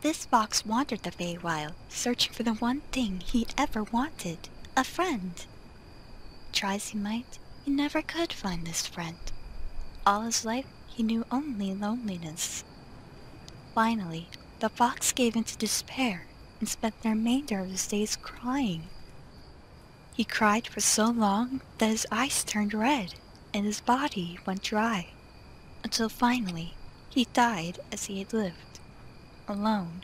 This fox wandered the Feywild, searching for the one thing he'd ever wanted, a friend. Try as he might, he never could find this friend. All his life, he knew only loneliness. Finally, the fox gave in to despair and spent the remainder of his days crying. He cried for so long that his eyes turned red and his body went dry, until finally he died as he had lived, alone.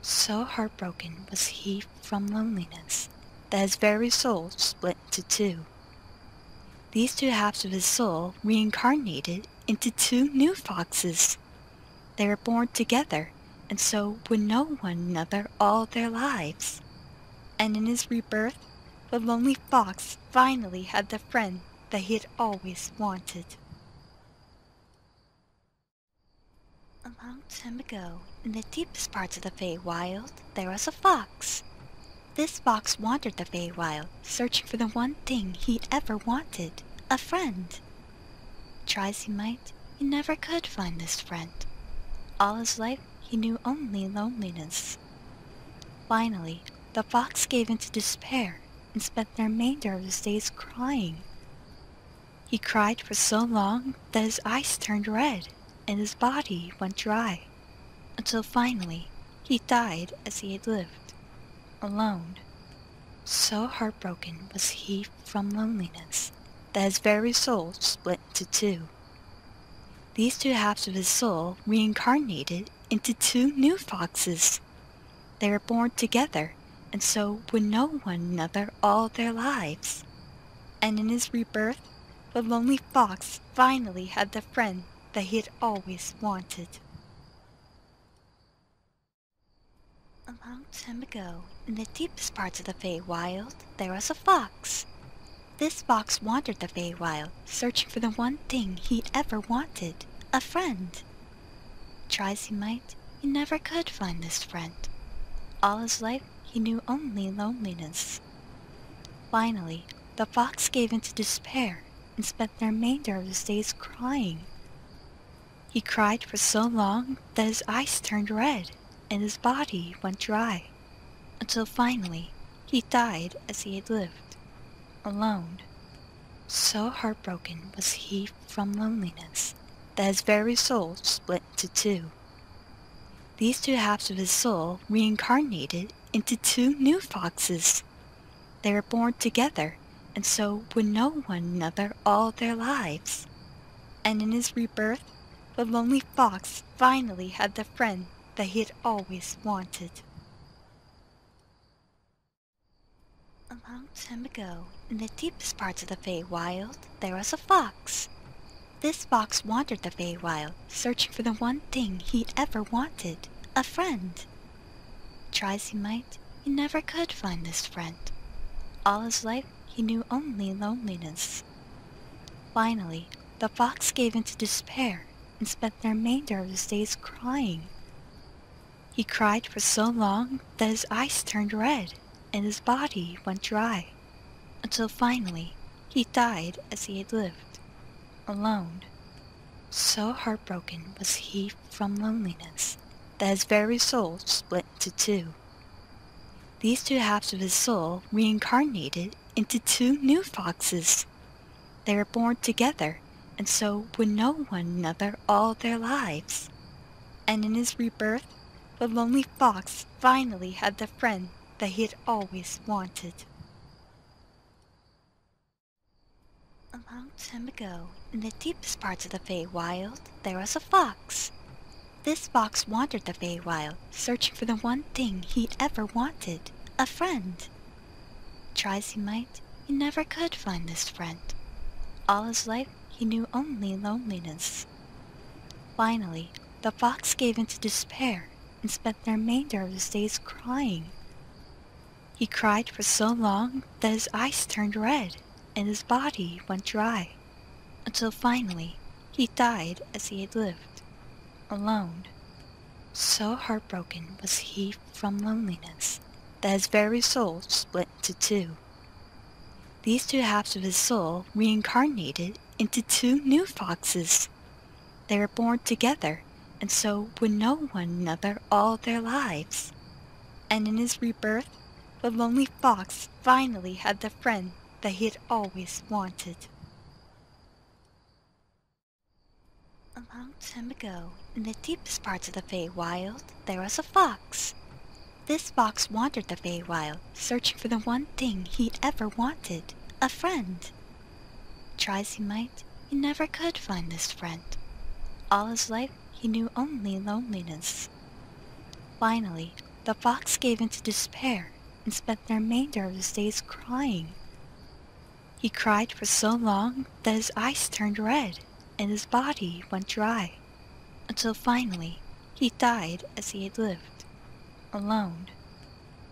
So heartbroken was he from loneliness that his very soul split into two. These two halves of his soul reincarnated into two new foxes. They were born together and so would know one another all their lives. And in his rebirth, the lonely fox finally had the friend that he had always wanted. A long time ago, in the deepest parts of the Feywild, there was a fox. This fox wandered the Feywild, searching for the one thing he'd ever wanted, a friend. Try as he might, he never could find this friend. All his life, he knew only loneliness. Finally, the fox gave in to despair and spent the remainder of his days crying. He cried for so long that his eyes turned red and his body went dry, until finally he died as he had lived, alone. So heartbroken was he from loneliness that his very soul split into two. These two halves of his soul reincarnated into two new foxes. They were born together and so would know one another all their lives. And in his rebirth, the lonely fox finally had the friend that he had always wanted. A long time ago, in the deepest parts of the Feywild, there was a fox. This fox wandered the Feywild, searching for the one thing he'd ever wanted, a friend. Try as he might, he never could find this friend. All his life, he knew only loneliness. Finally, the fox gave in to despair and spent the remainder of his days crying. He cried for so long that his eyes turned red and his body went dry, until finally he died as he had lived, alone. So heartbroken was he from loneliness that his very soul split into two. These two halves of his soul reincarnated into two new foxes. They were born together and so would know one another all their lives. And in his rebirth, the lonely fox finally had the friend that he had always wanted. A long time ago, in the deepest parts of the Feywild, there was a fox. This fox wandered the Feywild, searching for the one thing he'd ever wanted, a friend. Try as he might, he never could find this friend. All his life, he knew only loneliness. Finally, the fox gave in to despair and spent the remainder of his days crying. He cried for so long that his eyes turned red and his body went dry, until finally he died as he had lived, alone. So heartbroken was he from loneliness that his very soul split into two. These two halves of his soul reincarnated into two new foxes. They were born together and so would know one another all their lives. And in his rebirth, the lonely fox finally had the friend that he had always wanted. A long time ago, in the deepest parts of the Feywild, there was a fox. This fox wandered the Feywild, searching for the one thing he'd ever wanted, a friend. Try as he might, he never could find this friend. All his life, he knew only loneliness. Finally, the fox gave in to despair and spent the remainder of his days crying. He cried for so long that his eyes turned red and his body went dry, until finally he died as he had lived, alone. So heartbroken was he from loneliness that his very soul split into two. These two halves of his soul reincarnated into two new foxes. They were born together and so would know one another all their lives. And in his rebirth, the lonely fox finally had the friend that he had always wanted. A long time ago, in the deepest parts of the Feywild, there was a fox. This fox wandered the Feywild, searching for the one thing he'd ever wanted, a friend. Try as he might, he never could find this friend. All his life, he knew only loneliness. Finally, the fox gave in to despair and spent the remainder of his days crying. He cried for so long that his eyes turned red and his body went dry, until finally he died as he had lived, alone.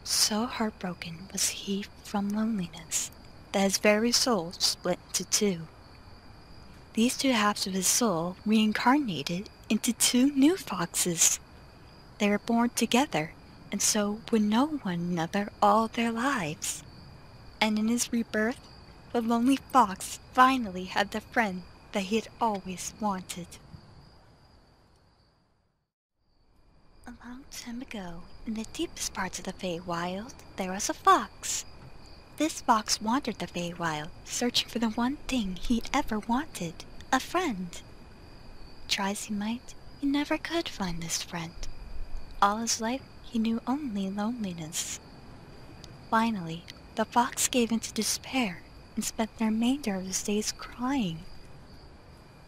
So heartbroken was he from loneliness that his very soul split into two. These two halves of his soul reincarnated into two new foxes. They were born together and so would know one another all their lives. And in his rebirth, the lonely fox finally had the friend that he had always wanted. A long time ago, in the deepest parts of the Feywild, there was a fox. This fox wandered the Feywild, searching for the one thing he'd ever wanted, a friend. Try as he might, he never could find this friend. All his life, he knew only loneliness. Finally, the fox gave in to despair and spent the remainder of his days crying.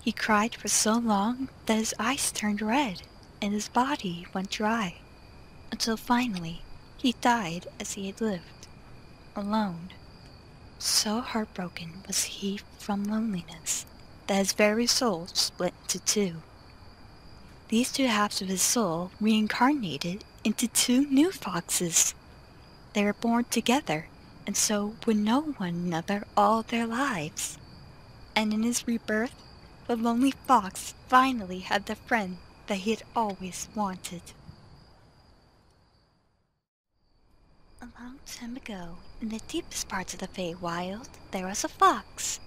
He cried for so long that his eyes turned red and his body went dry, until finally he died as he had lived, alone. So heartbroken was he from loneliness that his very soul split into two. These two halves of his soul reincarnated into two new foxes. They were born together and so would know one another all their lives. And in his rebirth, the lonely fox finally had the friend that he had always wanted. A long time ago, in the deepest parts of the Feywild, there was a fox.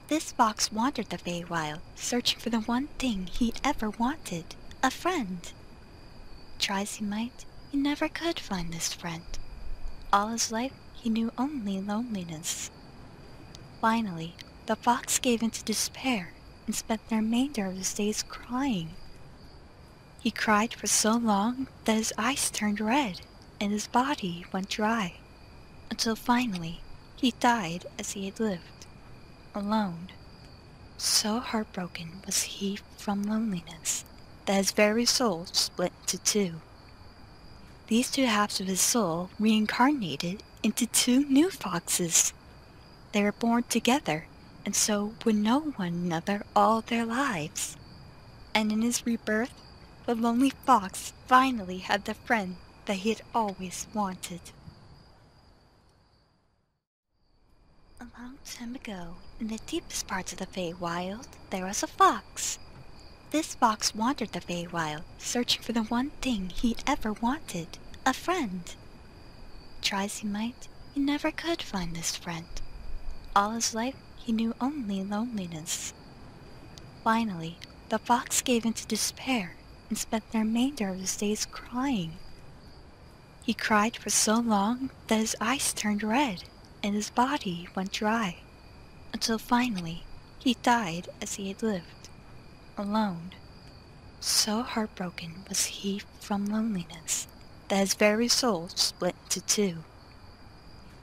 This fox wandered the Feywild, searching for the one thing he'd ever wanted, a friend. Try as he might, he never could find this friend. All his life, he knew only loneliness. Finally, the fox gave in to despair and spent the remainder of his days crying. He cried for so long that his eyes turned red and his body went dry, until finally he died as he had lived, alone. So heartbroken was he from loneliness that his very soul split into two. These two halves of his soul reincarnated into two new foxes. They were born together and so would know one another all their lives. And in his rebirth, the lonely fox finally had the friend that he had always wanted. A long time ago, in the deepest parts of the Feywild, there was a fox. This fox wandered the Feywild, searching for the one thing he'd ever wanted, a friend. Try as he might, he never could find this friend. All his life, he knew only loneliness. Finally, the fox gave in to despair and spent the remainder of his days crying. He cried for so long that his eyes turned red and his body went dry, until finally he died as he had lived, alone. So heartbroken was he from loneliness that his very soul split into two.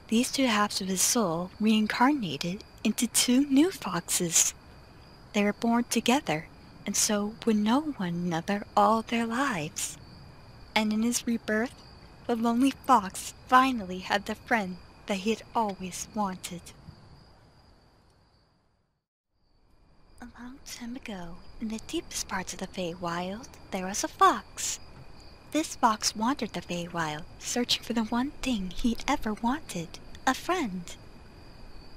These two halves of his soul reincarnated into two new foxes. They were born together and so would know one another all their lives. And in his rebirth, the lonely fox finally had the friend that he had always wanted. A long time ago, in the deepest parts of the Feywild, there was a fox. This fox wandered the Feywild, searching for the one thing he'd ever wanted, a friend.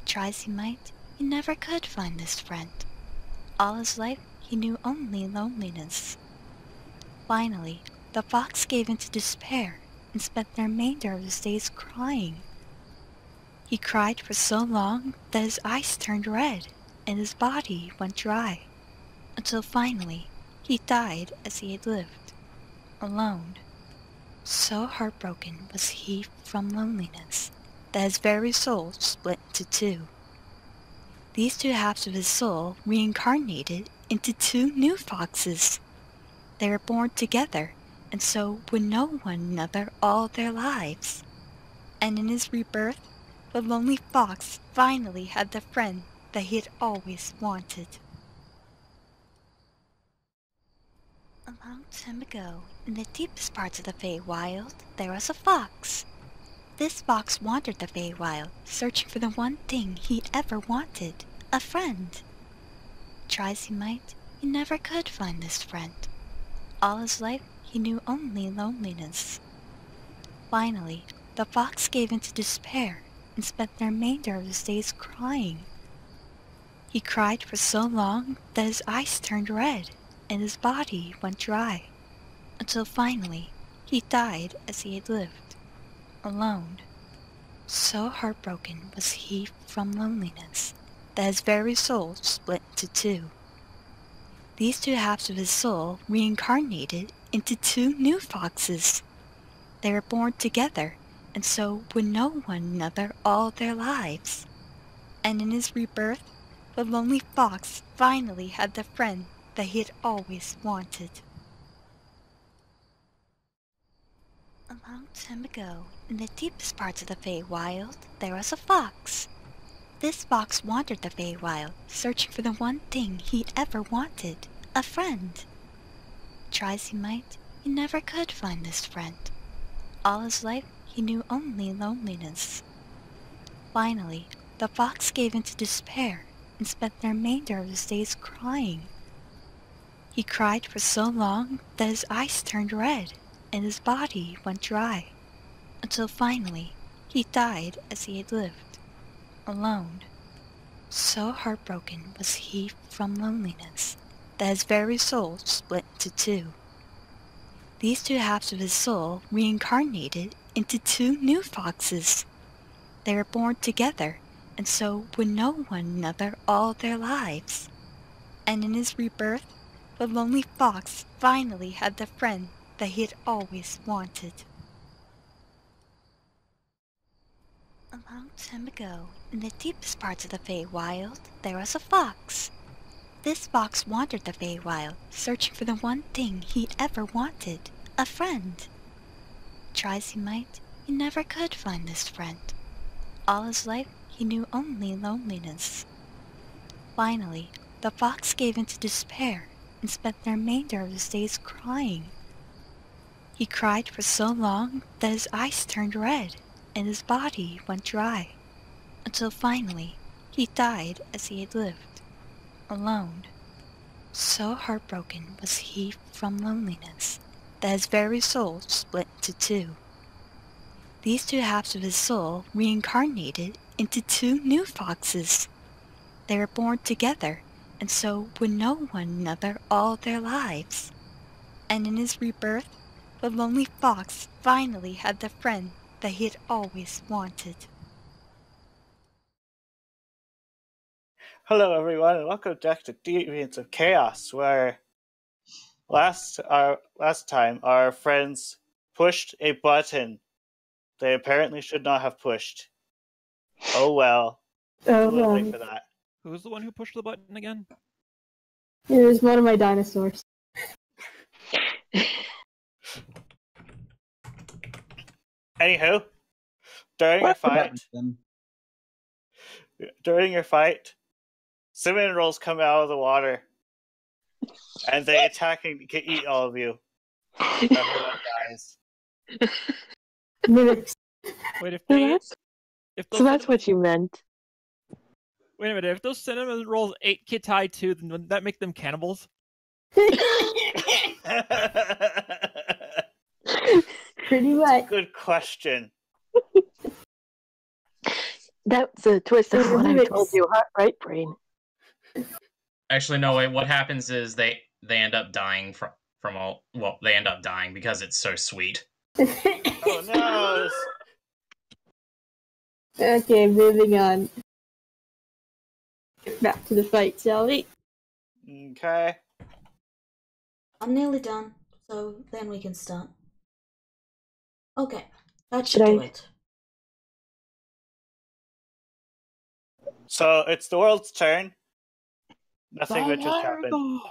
Try as he might, he never could find this friend. All his life, he knew only loneliness. Finally, the fox gave in to despair and spent the remainder of his days crying. He cried for so long that his eyes turned red and his body went dry, until finally He died as he had lived, alone. So heartbroken was he from loneliness that his very soul split into two. These two halves of his soul reincarnated into two new foxes. They were born together, and so would know one another all their lives. And in his rebirth, the lonely fox finally had the friend that he had always wanted. A long time ago, in the deepest parts of the Feywild, there was a fox. This fox wandered the Feywild, searching for the one thing he'd ever wanted, a friend. Try as he might, he never could find this friend. All his life, he knew only loneliness. Finally, the fox gave in to despair and spent the remainder of his days crying. He cried for so long that his eyes turned red and his body went dry, until finally he died as he had lived, alone. So heartbroken was he from loneliness that his very soul split into two. These two halves of his soul reincarnated into two new foxes. They were born together, and so would know one another all their lives. And in his rebirth, the lonely fox finally had the friend that he had always wanted. A long time ago, in the deepest parts of the Feywild, there was a fox. This fox wandered the Feywild, searching for the one thing he'd ever wanted, a friend. Try as he might, he never could find this friend. All his life, he knew only loneliness. Finally, the fox gave in to despair and spent the remainder of his days crying. He cried for so long that his eyes turned red and his body went dry, until finally he died as he had lived, alone. So heartbroken was he from loneliness that his very soul split into two. These two halves of his soul reincarnated into two new foxes. They were born together, and so would know one another all their lives. And in his rebirth, the lonely fox finally had the friend that he had always wanted. A long time ago, in the deepest parts of the Feywild, there was a fox. This fox wandered the Feywild, searching for the one thing he'd ever wanted, a friend. Try as he might, he never could find this friend. All his life, he knew only loneliness. Finally, the fox gave in to despair and spent the remainder of his days crying. He cried for so long that his eyes turned red and his body went dry, until finally he died as he had lived, alone. So heartbroken was he from loneliness that his very soul split into two. These two halves of his soul reincarnated into two new foxes. They were born together, and so would know one another all their lives. And in his rebirth, the lonely fox finally had the friend that he had always wanted. Hello everyone and welcome back to Deviants of Chaos, where last time our friends pushed a button they apparently should not have pushed. Oh well. We'll wait for that. Who's the one who pushed the button again? It was one of my dinosaurs. Anywho, during your fight, cinnamon rolls come out of the water, and they attack and can eat all of you. Everyone dies. Mimics. Wait, So that's what you meant. Wait a minute, if those cinnamon rolls ate Kitai too, then wouldn't that make them cannibals? Pretty much. Good question. That's a twist of what I told you, right, Brain? Actually, no. Wait. What happens is they end up dying they end up dying because it's so sweet. Oh no! Okay, moving on. Back to the fight, shall we? Okay. I'm nearly done, so then we can start. Okay, that Should should do I- it. So it's the world's turn. Nothing would just happen.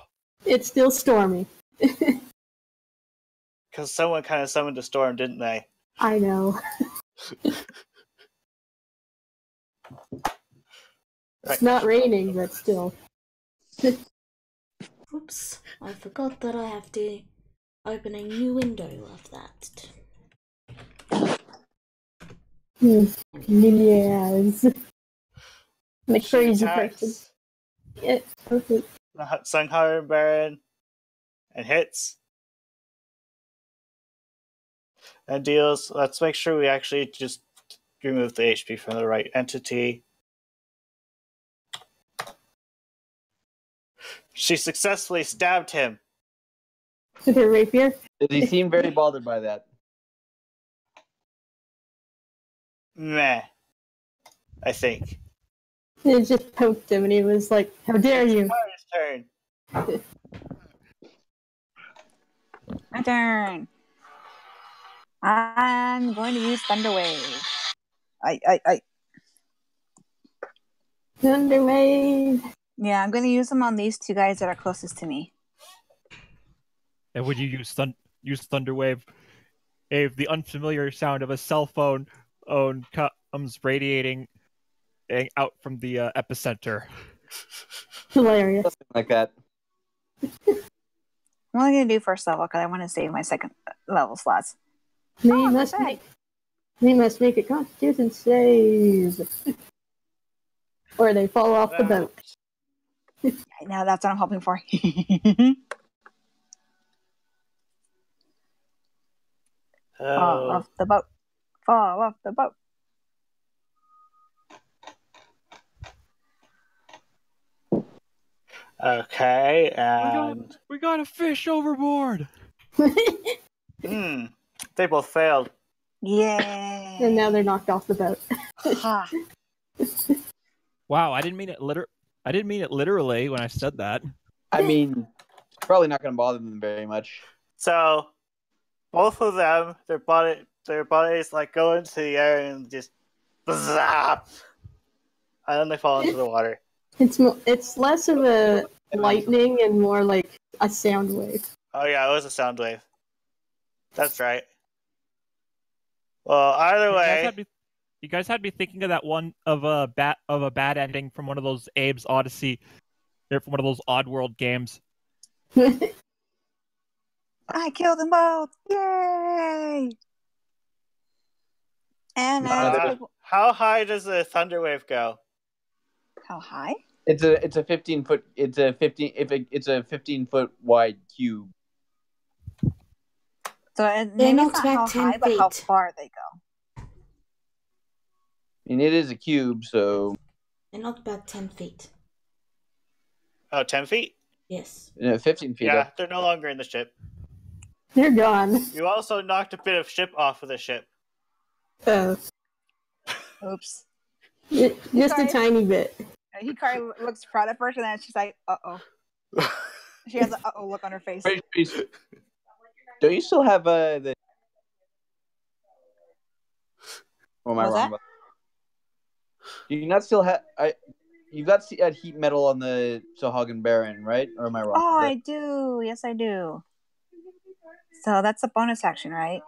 It's still stormy. Because someone kind of summoned a storm, didn't they? I know. It's not raining, but still. Oops, I forgot that I have to open a new window of that. Yes. I'm a She crazy attacks person. Yeah, perfect. the Sunhar Baron and hits. And deals. Let's make sure we actually just remove the HP from the right entity. She successfully stabbed him. With her rapier? Does he seem very bothered by that? Meh. I think. It just poked him and he was like, how dare you? Sunhar's turn. My turn. I'm going to use Thunder Wave. Thunder wave. Yeah, I'm going to use them on these two guys that are closest to me. And would you use Thunder Wave if the unfamiliar sound of a cell phone comes radiating out from the epicenter? Hilarious. Something like that. I'm only going to do first level because I want to save my second level slots. They Oh, must okay. make a Constitution save. Or they fall off the boat. Now that's what I'm hoping for. Fall off the boat. Fall off the boat. Okay, and We got a fish overboard. they both failed. Yay. And now they're knocked off the boat. Ha. Wow, I didn't mean it literally when I said that. I mean, it's probably not going to bother them very much. So both of them, their bodies like go into the air and just zap, and then they fall into the water. It's less of a lightning and more like a sound wave. Oh yeah, it was a sound wave. That's right. Well, either way, You guys had me thinking of that one of a bad ending from one of those Abe's Odyssey, or from one of those Oddworld games. I killed them both. Yay. And how high does the thunder wave go? how high? It's a 15 foot. It's a 15-foot wide cube. So They maybe knocked not back how 10 high, but how feet. far they go. I mean, it is a cube, so They knocked back 10 feet. Oh, 10 feet? Yes. 15 feet. Yeah, Up. they're no longer in the ship. They're gone. You also knocked a bit of ship off of the ship. Oops. Just a tiny bit. Hikari looks proud at first, and then she's like, "Uh-oh." She has an "uh-oh" look on her face. Don't you still have the? Or am I What's wrong? that? About... Do you not still have? You got heat metal on the Sahagan Baron, right? Or am I wrong? Oh, I do. Yes, I do. So that's a bonus action, right?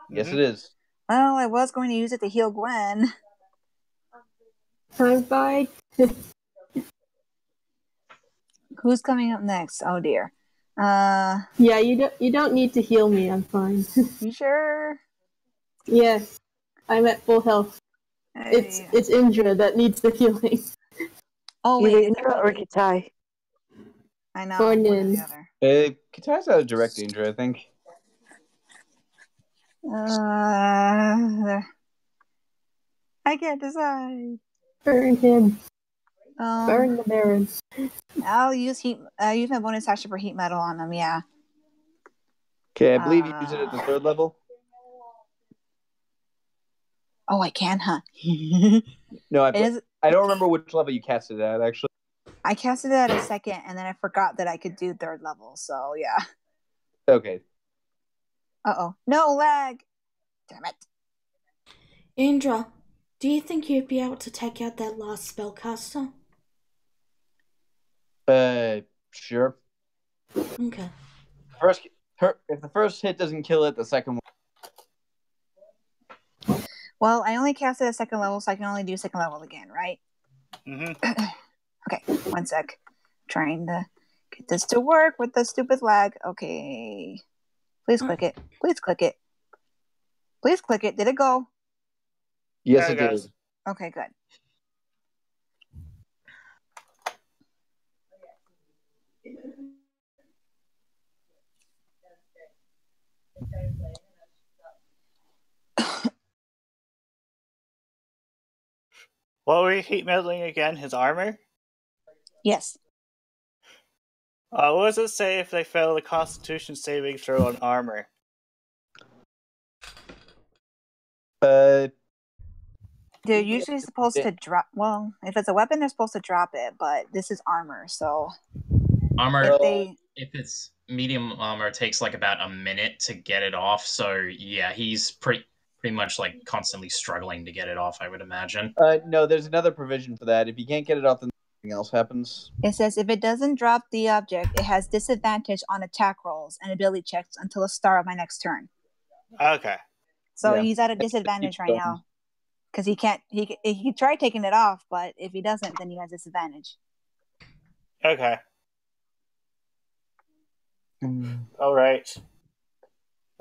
Yes, it is. Well, I was going to use it to heal Gwen. Time by. Who's coming up next? Oh dear. Yeah, you don't need to heal me. I'm fine. You sure? Yes, I'm at full health. It's Indra that needs the healing. Oh Either wait, Indra or Kitai. I know. Or One or Nin. the other. Kitai's out of direct danger, I think. I can't decide. Burn him. Burn the Baron. I'll use use my bonus action for heat metal on them. Yeah. Okay, I believe you use it at the 3rd level. Oh, I can, huh? No, I don't remember which level you cast it at, actually. I casted it at a 2nd, and then I forgot that I could do 3rd level. So yeah. Okay. Uh-oh. No lag! Damn it. Indra, do you think you'd be able to take out that last spellcaster? Sure. Okay. If the first hit doesn't kill it, the second one. Well, I only cast it at second level, so I can only do second level again, right? Mm-hmm. Okay, 1 sec. Trying to get this to work with the stupid lag. Okay. Please click it. Please click it. Please click it. Did it go? Yes, There it it did. goes. Okay, good. What were you heat meddling again? His armor? Yes. What does it say if they fail the Constitution saving throw on armor? They're usually supposed to drop. Well, if it's a weapon, they're supposed to drop it, but this is armor, so. Armor, If it's medium armor, it takes like about a minute to get it off. So yeah, he's pretty much like constantly struggling to get it off, I would imagine. No, there's another provision for that. If you can't get it off, then something else happens. It says if it doesn't drop the object, it has disadvantage on attack rolls and ability checks until the start of my next turn. Okay. So Yeah. he's at a disadvantage right now. Because he can't, he tried taking it off, but if he doesn't, then he has disadvantage. Okay. Alright.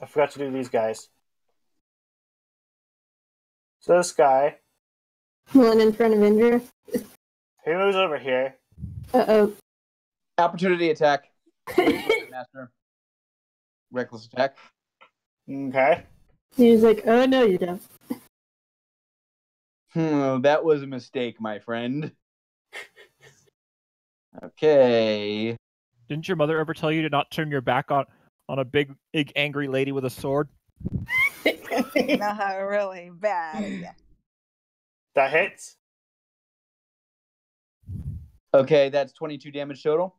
I forgot to do these guys. So this guy, One in front of Indra. he moves over here. Uh-oh. Opportunity attack. Master. Reckless attack. Okay. He was like, oh no, you don't. That was a mistake, my friend. Okay. Didn't your mother ever tell you to not turn your back on a big angry lady with a sword? Not really bad. Yeah. That hits. Okay, that's 22 damage total.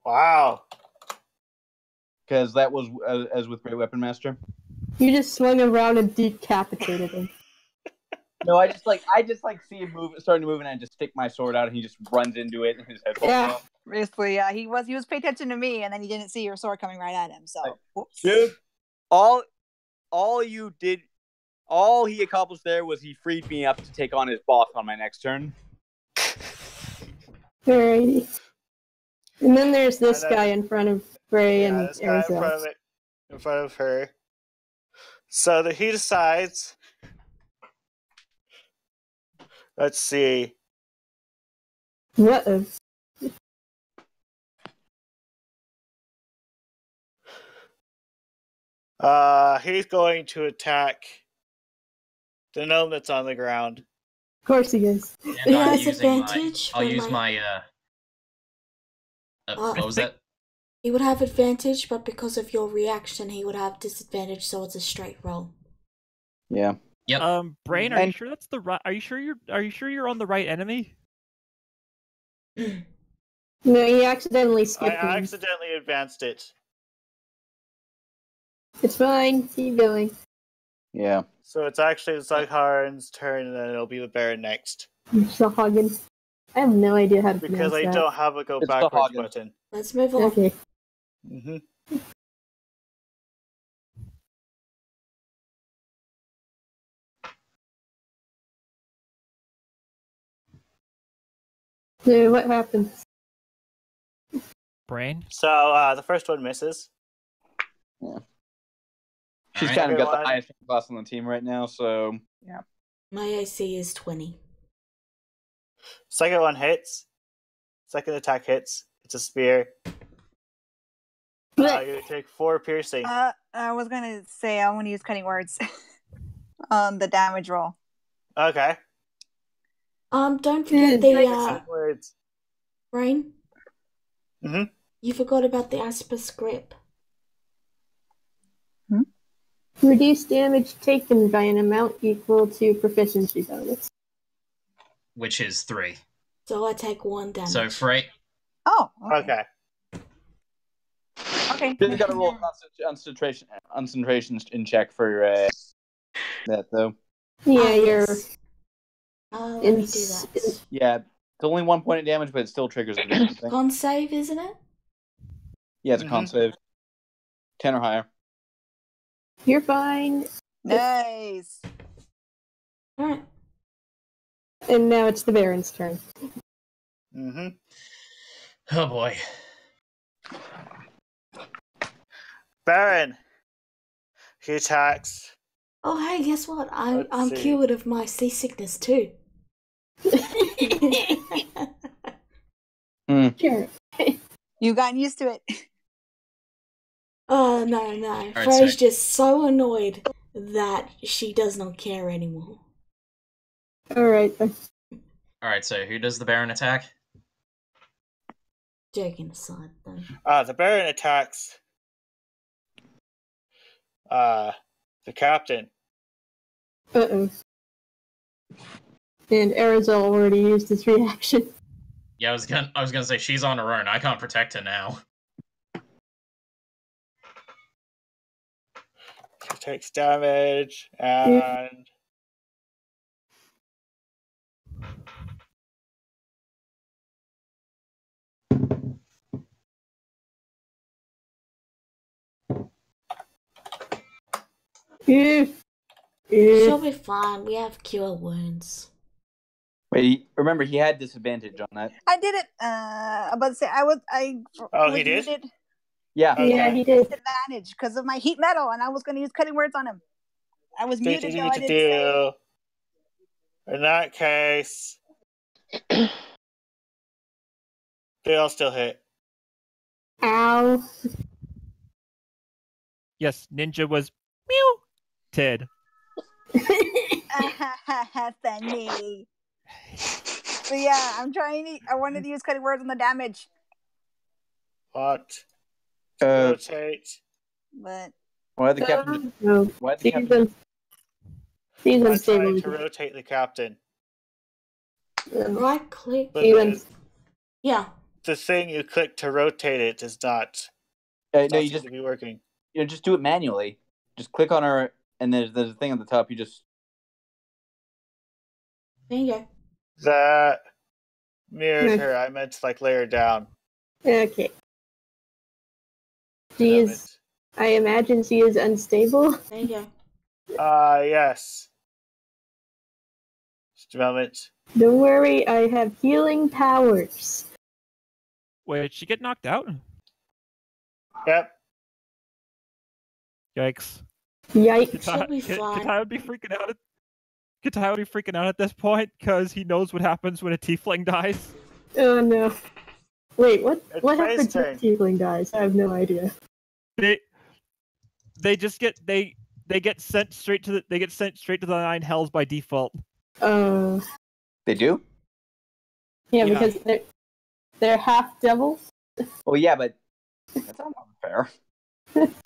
Wow. Because that was as with Great Weapon Master. You just swung around and decapitated him. No, I just see him starting to move, and I just stick my sword out, and he just runs into it, and his head falls off. Basically, yeah, he was paying attention to me, and then he didn't see your sword coming right at him. So, whoops. Dude, all he accomplished there was he freed me up to take on his boss on my next turn. Alrighty. And then there's this guy in front of Bray and this guy in front of her. So that he decides. Let's see. What? He's going to attack the gnome that's on the ground. Of course he is. He has advantage. I'll use my. What was that? He would have advantage, but because of your reaction, he would have disadvantage. So it's a straight roll. Yeah. Yep. Brain, are you sure that's the right? Are you sure you're on the right enemy? No, he accidentally skipped I him. accidentally advanced it. It's fine. Keep going. Yeah. So it's actually Zagharan's turn, and then it'll be the Baron next. Sahagin. I have no idea how to pronounce Because I that. don't have a go It's backwards Sahagin. button. Let's move on. Okay. Mm-hmm. So what happens? Brain? So the first one misses. Yeah. She's Alright. kind of got the Everyone. highest class on the team right now, so yeah. My AC is 20. Second one hits. Second attack hits. It's a spear. You take 4 piercing. I was gonna say I want to use cutting words on the damage roll. Okay. Don't forget the Words. Brain. Mm-hmm. You forgot about the Aspis grip. Reduce damage taken by an amount equal to proficiency bonus. Which is 3. So I take 1 damage. So Frey. Oh. Okay. Okay. You just gotta roll concentration in check for that though. Yeah, you're. Yes. Let me do that. Yeah, it's only 1 point of damage, but it still triggers the damage thing. Con save, isn't it? Yeah, it's a con save. 10 or higher. You're fine. Nice. Alright. And now it's the Baron's turn. Mm-hmm. Oh boy. Baron. He attacks. Oh, hey, guess what? I'm see. cured of my seasickness too. Sure. You've gotten used to it. Oh, no. Alright, Frey's so- just so annoyed that she does not care anymore. Alright then. Alright, so who does the Baron attack? Joking aside, though. The Baron attacks the captain. Uh-oh. And Arizal already used his reaction. Yeah, I was gonna say she's on her own. I can't protect her now. She takes damage and She'll be fine. We have cure wounds. Wait, remember he had disadvantage on that. I did it. I'm about to say I was he did? muted. Yeah. Okay. Yeah, he did. Disadvantage because of my heat metal, and I was going to use cutting words on him. I was What muted. you No, need I to didn't say. do in that case, they all still hit. Ow. Yes, Ninja was muted. Funny. So yeah, I wanted to use cutting words on the damage, What? Uh, Rotate. but why the captain? No. Why the captain? He's I'm unstable. trying to rotate the captain. Right click. But Yeah. the thing you click to rotate it does not. No, Doesn't you seem just to be working. just do it manually. Just click on her, and there's a thing at the top. You just There you go. That mirrors her. I meant to lay her down. Okay. She is. I imagine she is unstable. There you go. Yes. Just a moment. Don't worry, I have healing powers. Wait, did she get knocked out? Yep. Yikes. Yikes. She'll be fine. Katai would be freaking out. Katai would be freaking out at this point because he knows what happens when a tiefling dies. Oh no. Wait, what? It's What Frey's happens when turn. tiefling dies? I have no idea. They just get they get sent straight to the nine hells by default. They do? Yeah, Yeah. because they're half devils. Oh yeah, but that's not fair.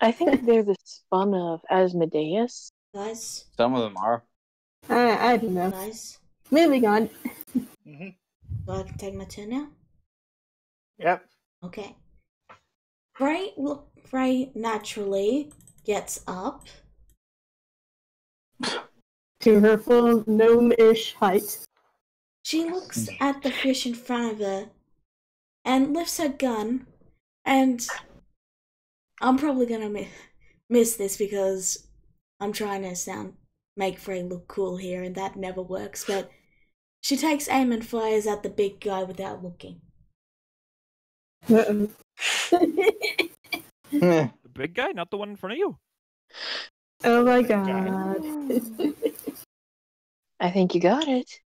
I think they're the spawn of Asmodeus. Nice. Some of them are. I don't know. Nice. Moving on. Mm-hmm. So I can take my turn now? Yep. Okay. Frey naturally gets up. To her full gnome-ish height. She looks at the fish in front of her and lifts her gun, and I'm probably gonna miss this because I'm trying to make Frey look cool here, and that never works, but she takes aim and fires at the big guy without looking. Uh-oh. The big guy, not the one in front of you. Oh my Big guy. god. I think you got it.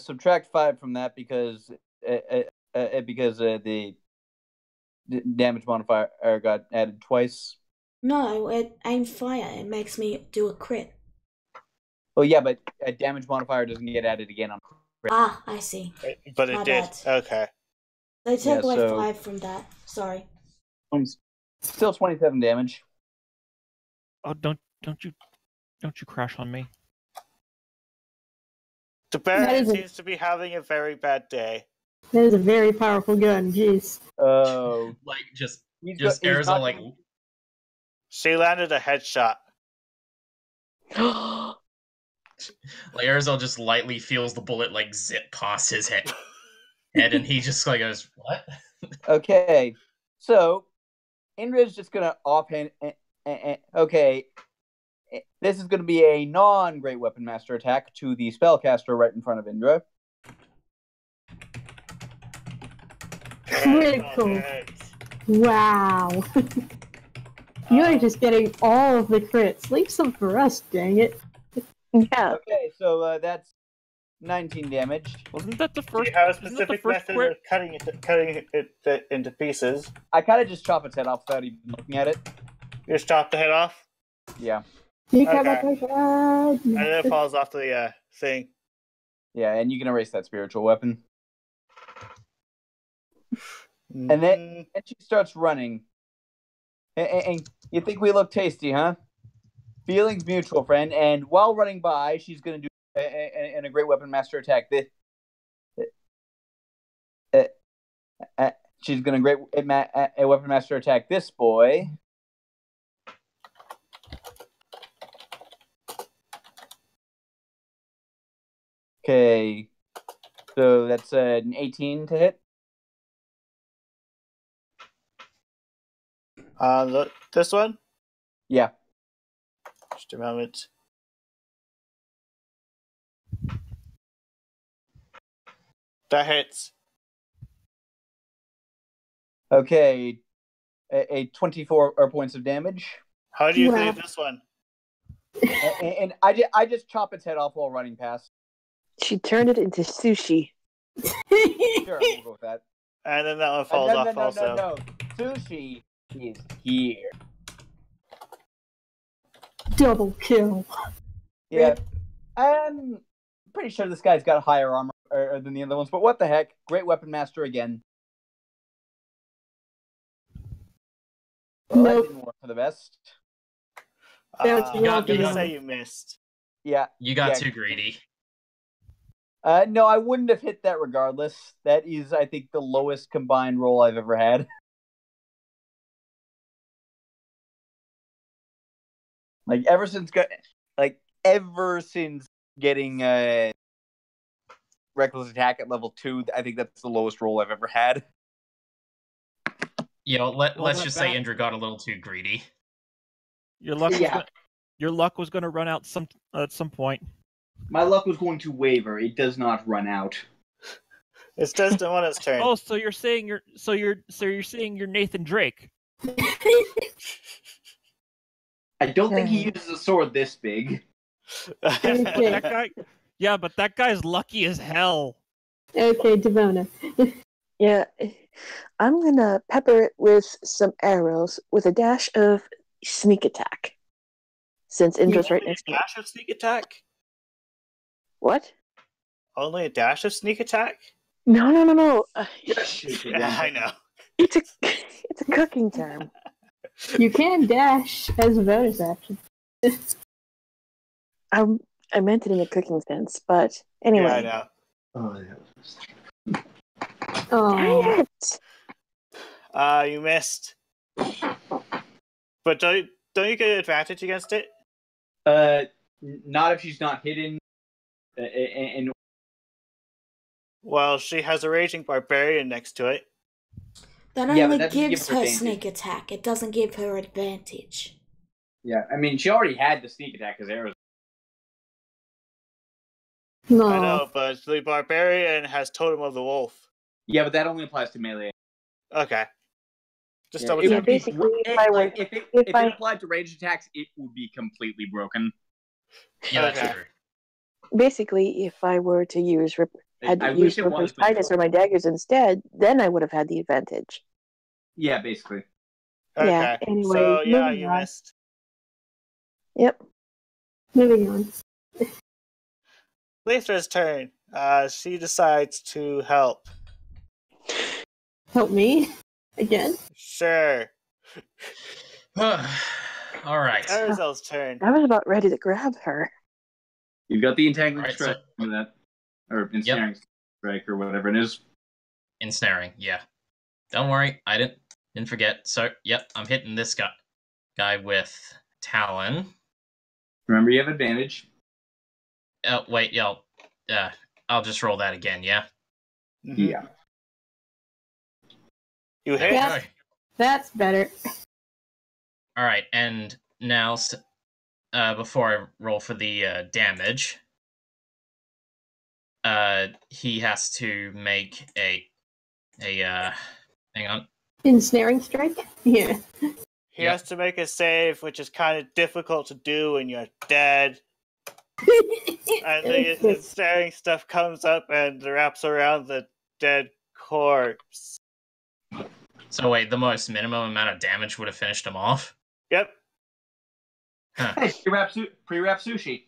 Subtract 5 from that because the damage modifier got added twice. No, aim fire. It makes me do a crit. Oh yeah, but a damage modifier doesn't get added again on crit. Ah, I see. But it My did. bad. Okay. They take away so- 5 from that. Sorry. Still 27 damage. Oh, don't you crash on me. The That Baron is a- seems to be having a very bad day. That is a very powerful gun. Jeez. Oh. Like just He's Arizona not like gonna- She landed a headshot. like Arizona just lightly feels the bullet like zip past his head, and he just like goes, "What?" Okay. So, Indra's just gonna offhand. Okay. This is gonna be a non-Great Weapon Master attack to the spellcaster right in front of Indra. Critical. Wow. You're just getting all of the crits. Leave some for us, dang it. Yeah. Okay, so that's 19 damage. Wasn't that the Do first? you have a Isn't that the specific first method quit? of cutting it into pieces? I kind of just chop its head off without even looking at it. You just chop the head off, Yeah. You come Okay. up like and then it falls off the thing. Yeah, and you can erase that spiritual weapon. And then she starts running. And you think we look tasty, huh? Feelings mutual, friend. And while running by, she's going to do a Great Weapon Master attack. She's going to a Weapon Master attack this boy. Okay. So that's an 18 to hit. This one? Yeah. Just a moment. That hits. Okay. A 24 points of damage. How do you Wow. leave this one? And I just chop its head off while running past. She turned it into sushi. Sure, we'll go with that. And then that one falls off also. No. Sushi is here. double kill. Yeah. I'm pretty sure this guy's got higher armor than the other ones, but what the heck? Great Weapon Master again. Well, that Nope. didn't work for the best. That's I'm not gonna good. say you missed. Yeah. You got Yeah. too greedy. No, I wouldn't have hit that regardless. That is, I think, the lowest combined roll I've ever had. Like ever since getting reckless attack at level 2, I think that's the lowest roll I've ever had. Let's that just say bat- Indra got a little too greedy. Your luck. Yeah. Your luck was going to run out at some point. My luck was going to waver. It does not run out. It's Destin on its turn. Oh, so you're saying you're Nathan Drake? I don't think he uses a sword this big. Okay. That guy. Yeah, but that guy's lucky as hell. Okay, Devona. Yeah, I'm gonna pepper it with some arrows with a dash of sneak attack. Since Indra's right next to me. Dash of sneak attack? What? Only a dash of sneak attack? No. Yeah, I know. It's a cooking term. You can dash as a bonus action. I meant it in a cooking sense, but anyway. Yeah, I know. Oh, Dang it! You missed. But don't you get an advantage against it? Not if she's not hidden. And Well, she has a raging barbarian next to it. That Yeah, but only that doesn't give gives her her advantage. sneak attack. It doesn't give her advantage. yeah, I mean, she already had the sneak attack because arrows. no. I know, but the barbarian has Totem of the Wolf. Yeah, but that only applies to melee. Okay. Just Yeah, double it Yeah, check. would be basically, if I were- if it if I- applied to ranged attacks, it would be completely broken. Yeah, that's Okay. true. Basically, if I were to use I wish it was, Reaper's but Titus or my daggers instead, then I would have had the advantage. yeah, basically. Okay. Yeah, anyway, So, yeah, moving you on. missed. Yep. Moving on. Lisa's turn. She decides to help. Help me again. Sure. All right. Arizel's turn. I was about ready to grab her. You've got the entangling Alright, strike for that, or ensnaring strike, or whatever it is. ensnaring. Yeah. Don't worry, I didn't forget. So, yep, I'm hitting this guy with Talon. Remember, you have advantage. Oh, wait, I'll just roll that again, yeah? Mhm. Yeah. You There hit. we Yeah. go. That's better. Alright, and now, before I roll for the damage, he has to make a hang on. Ensnaring strike? Yeah. He Yep. has to make a save, which is kind of difficult to do when you're dead. And the staring stuff comes up and wraps around the dead corpse. So wait, the most minimum amount of damage would have finished him off? Yep. Huh. Hey, pre-wrap sushi.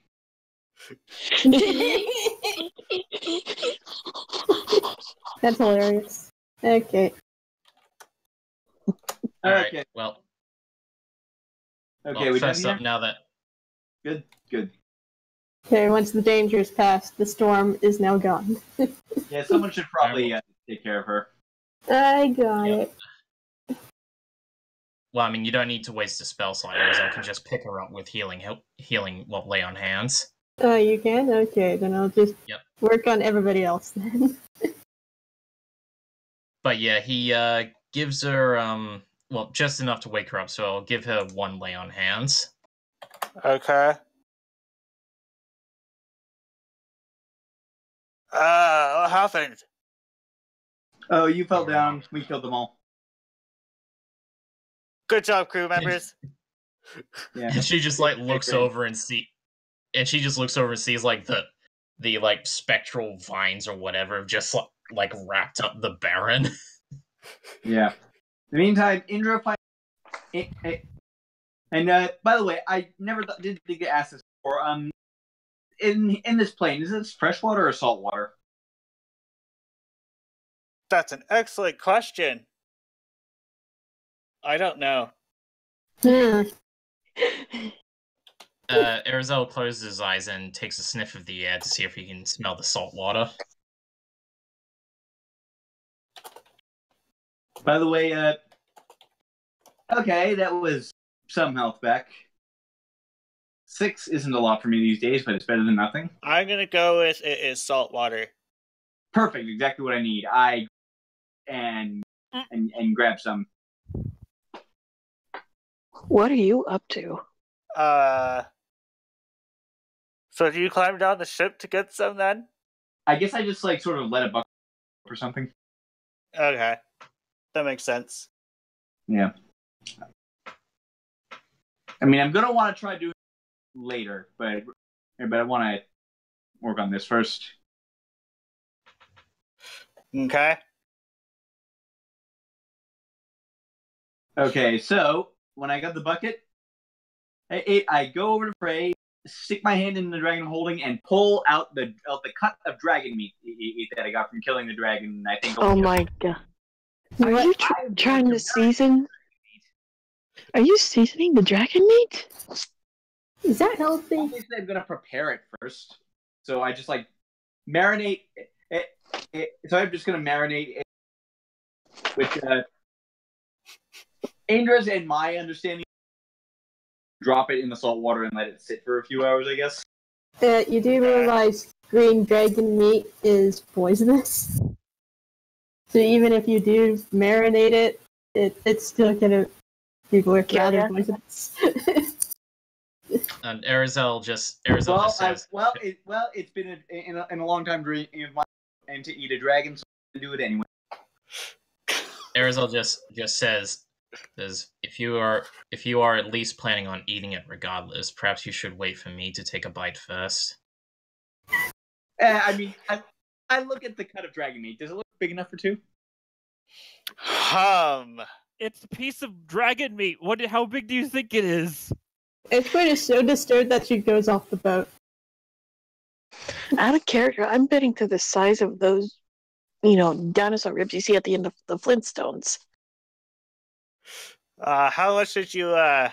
That's hilarious. Okay. Alright, Okay. well, Okay, we done first here? up, now that... Good. Okay, once the danger is past, the storm is now gone. Yeah, someone should probably take care of her. I got it. Well, I mean, you don't need to waste a spell slot. Arizal can just pick her up with healing, lay on hands. Oh, you can? Okay, then I'll just work on everybody else then. But yeah, he gives her, just enough to wake her up, so I'll give her 1 lay on hands. Okay. What happened? Oh, you fell down. We killed them all. Good job, crew members. Yeah. And she just looks over and sees like the like spectral vines or whatever have just like wrapped up the Baron. Yeah. In the meantime, Indra finds... And by the way, I never did get asked this before. In this plane, is this freshwater or saltwater? That's an excellent question. I don't know. Arizal closes his eyes and takes a sniff of the air to see if he can smell the salt water. By the way, okay, that was some health back. 6 isn't a lot for me these days, but it's better than nothing. I'm gonna go with it is salt water. Perfect, exactly what I need. And grab some. What are you up to? So do you climb down the ship to get some then? I guess I just sort of let it buck or something. Okay. That makes sense. Yeah. I mean, I'm gonna want to try doing it later, but I want to work on this first. Okay. Okay, so when I got the bucket, I go over to Frey, stick my hand in the dragon I'm holding, and pull out the cut of dragon meat that I got from killing the dragon. I think. Oh my god! Are you trying to season? Are you seasoning the dragon meat? Is that healthy? Obviously, I'm gonna prepare it first, so I just marinate it. So I'm just gonna marinate it with Indra's and my understanding. Drop it in the salt water and let it sit for a few hours, I guess. You do realize green dragon meat is poisonous. So even if you do marinate it, it's still gonna be rather poisonous. And Arizal just says, it's been in a long time dream of mine and to eat a dragon, so I'm gonna do it anyway. Arizal just says, if you are at least planning on eating it regardless, perhaps you should wait for me to take a bite first. I mean, I look at the cut of dragon meat. Does it look big enough for 2? It's a piece of dragon meat. How big do you think it is? Edgewood is so disturbed that she goes off the boat. Out of character, I'm betting to the size of those, dinosaur ribs you see at the end of the Flintstones. How much did you, I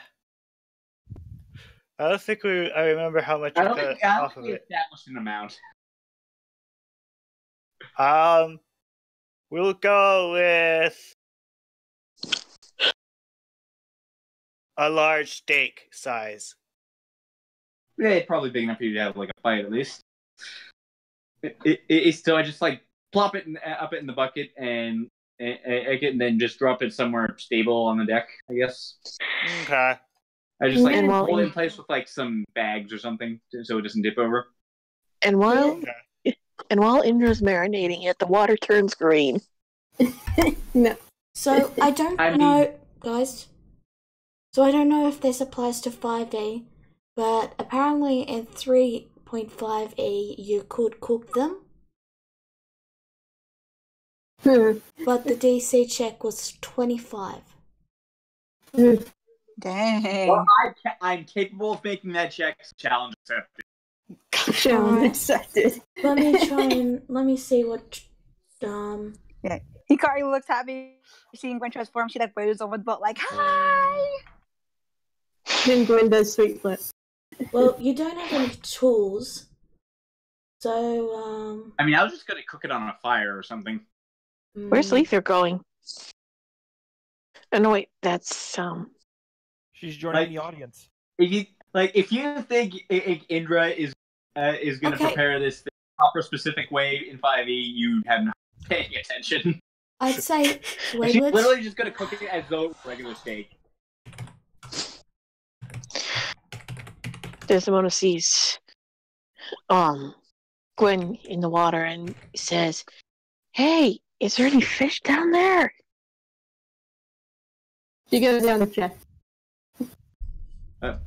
don't think I remember how much you cut off of it. Established an amount. We'll go with a large steak size. Yeah, it's probably big enough for you to have like a fight at least. So I just like plop it up it in the bucket and then just drop it somewhere stable on the deck, I guess. Okay. I just like And hold it in place with like some bags or something so it doesn't dip over. And while Okay. Indra's marinating it, the water turns green. No. So I don't know, guys. So I don't know if this applies to 5e, but apparently in 3.5e you could cook them, but the DC check was 25. Dang. Well, I'm capable of making that check. Challenge accepted. Challenge accepted. Let me see what Yeah. Hikari looks happy seeing Gwen transform. She like waves over the boat like, hi! Then Gwen does sweet flip. well, you don't have any tools. So I mean, I was just gonna cook it on a fire or something. Where's Lether going? Oh no, wait, that's She's joining the audience. If you think Indra is gonna Okay. prepare this the proper specific way in 5e, you have not paying attention. I'd say She's Wayward. literally just gonna cook it as though regular steak. Desdemona sees Gwen in the water and says, "Hey, is there any fish down there?" She goes down to check. Uh,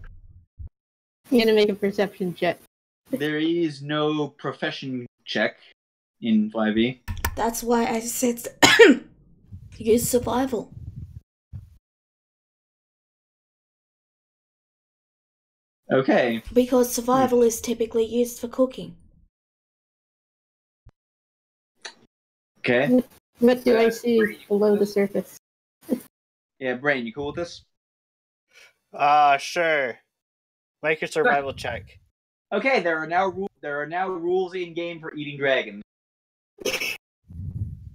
You're gonna make a perception check. There is no profession check in 5e. That's why I said use survival. Okay. Because survival is typically used for cooking. Okay. What do I see below the surface? Yeah, Brain, you cool with this? Sure. Make your survival check. Okay, there are now rules in game for eating dragons.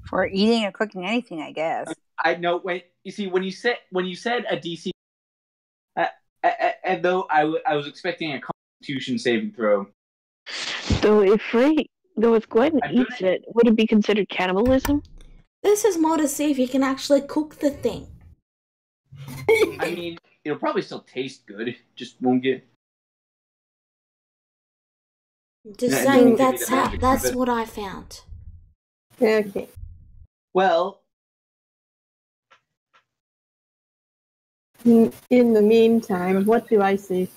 For eating or cooking anything, I guess. I know when you said a DC, and though I was expecting a Constitution saving throw. Though if Gwen eats it, would it be considered cannibalism? This is more to see if you can actually cook the thing. I mean, it'll probably still taste good. Just won't get. Just Yeah, saying give me the magic that's of it. what I found. Okay. Well, In the meantime, what do I see?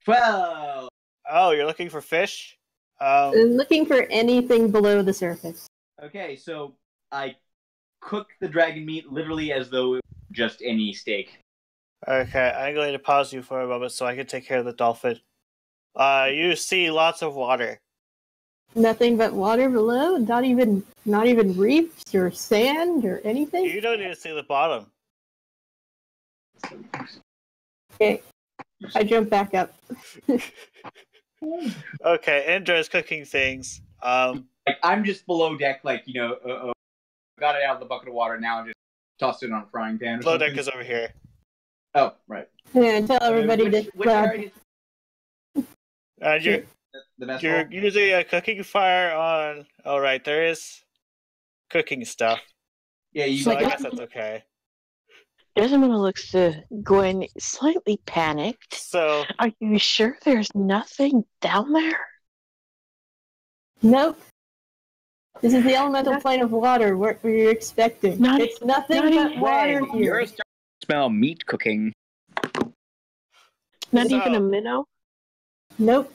well. Oh, you're looking for fish? I'm looking for anything below the surface. Okay, so I cook the dragon meat literally as though it was just any steak. Okay, I'm going to pause you for a moment so I can take care of the dolphin. You see lots of water. Nothing but water below? Not even reefs or sand or anything? You don't even see the bottom. Okay. I jump back up. Okay, Indra is cooking things. Like I'm just below deck, like got it out of the bucket of water now and just tossed it on a frying pan. Or Below something. deck is over here. Oh, right. And tell everybody which to grab. area? And The mess you're hall? using a cooking fire on... Oh, right, there is cooking stuff. Yeah, you So I like guess that's okay. Desdemona looks to Gwen, slightly panicked. So, Are you sure there's nothing down there? Nope. This is the elemental plane of water. What were you expecting? It's nothing but water You're here. starting to smell meat cooking. Not So- even a minnow? Nope.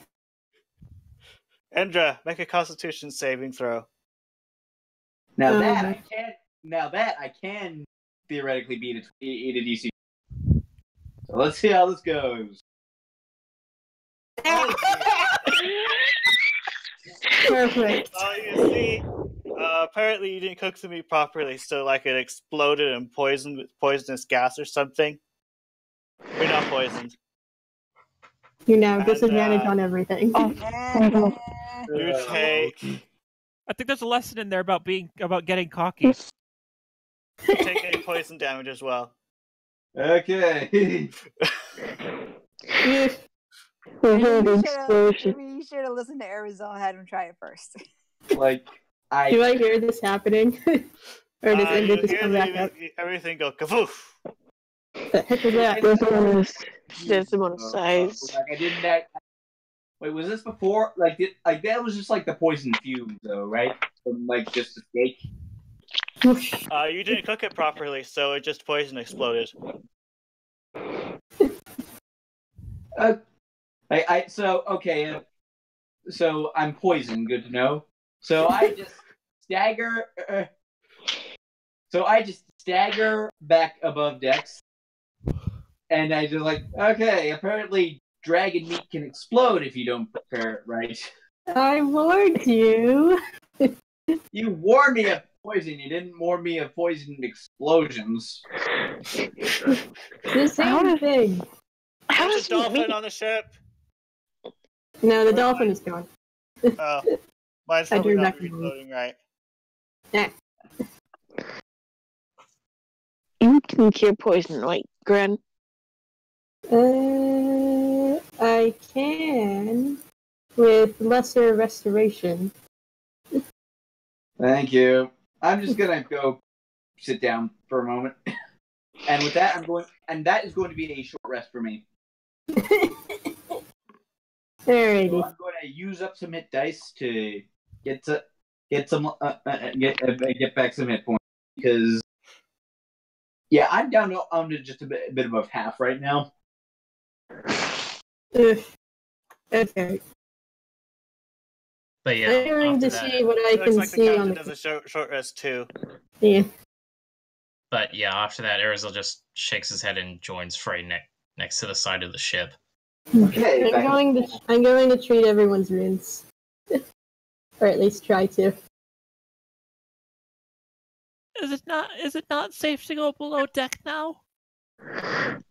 Indra, make a Constitution saving throw. Now that I can theoretically beat a DC. So let's see how this goes. Perfect. Oh, you see, apparently you didn't cook the meat properly, so like it exploded and poisoned with poisonous gas or something. We're not poisoned. You now And, disadvantage on everything. You take I think there's a lesson in there about getting cocky. Take any poison damage as well. Okay. Yes. Maybe you should have listened to Arizona and had him try it first. Like, Do I hear this happening? Or does Ender You just hear come back up? everything go kafoof. The heck was that? There's the bonus size. Like, I didn't that. Wait, was this before? Like, that was just like the poison fumes, though, right? From like just the steak. Whoosh. You didn't cook it properly, so it just poison exploded. So I'm poisoned. Good to know. So I just stagger. So I just stagger back above decks, and I just like, okay. Apparently, dragon meat can explode if you don't prepare it right. I warned you. You warned me of poison. You didn't warn me of poison explosions. The same thing. How There's does a dolphin meat... on the ship. No, the dolphin is gone. Oh, mine's I probably drew not back the movie. reloading right. Yeah. You can cure poison, right, Gran? I can with lesser restoration. Thank you. I'm just gonna go sit down for a moment, and with that, that is going to be a short rest for me. So Alrighty. I'm going to use up some hit dice to get back some hit points because, yeah, I'm down to just a bit above half right now. Okay. But yeah, I'm going after to that, see what I Looks can like the see on captain the. does a short rest too. Yeah. but yeah, after that, Arizal just shakes his head and joins Frey next to the side of the ship. Okay. I'm going to treat everyone's wounds, or at least try to. Is it not safe to go below deck now?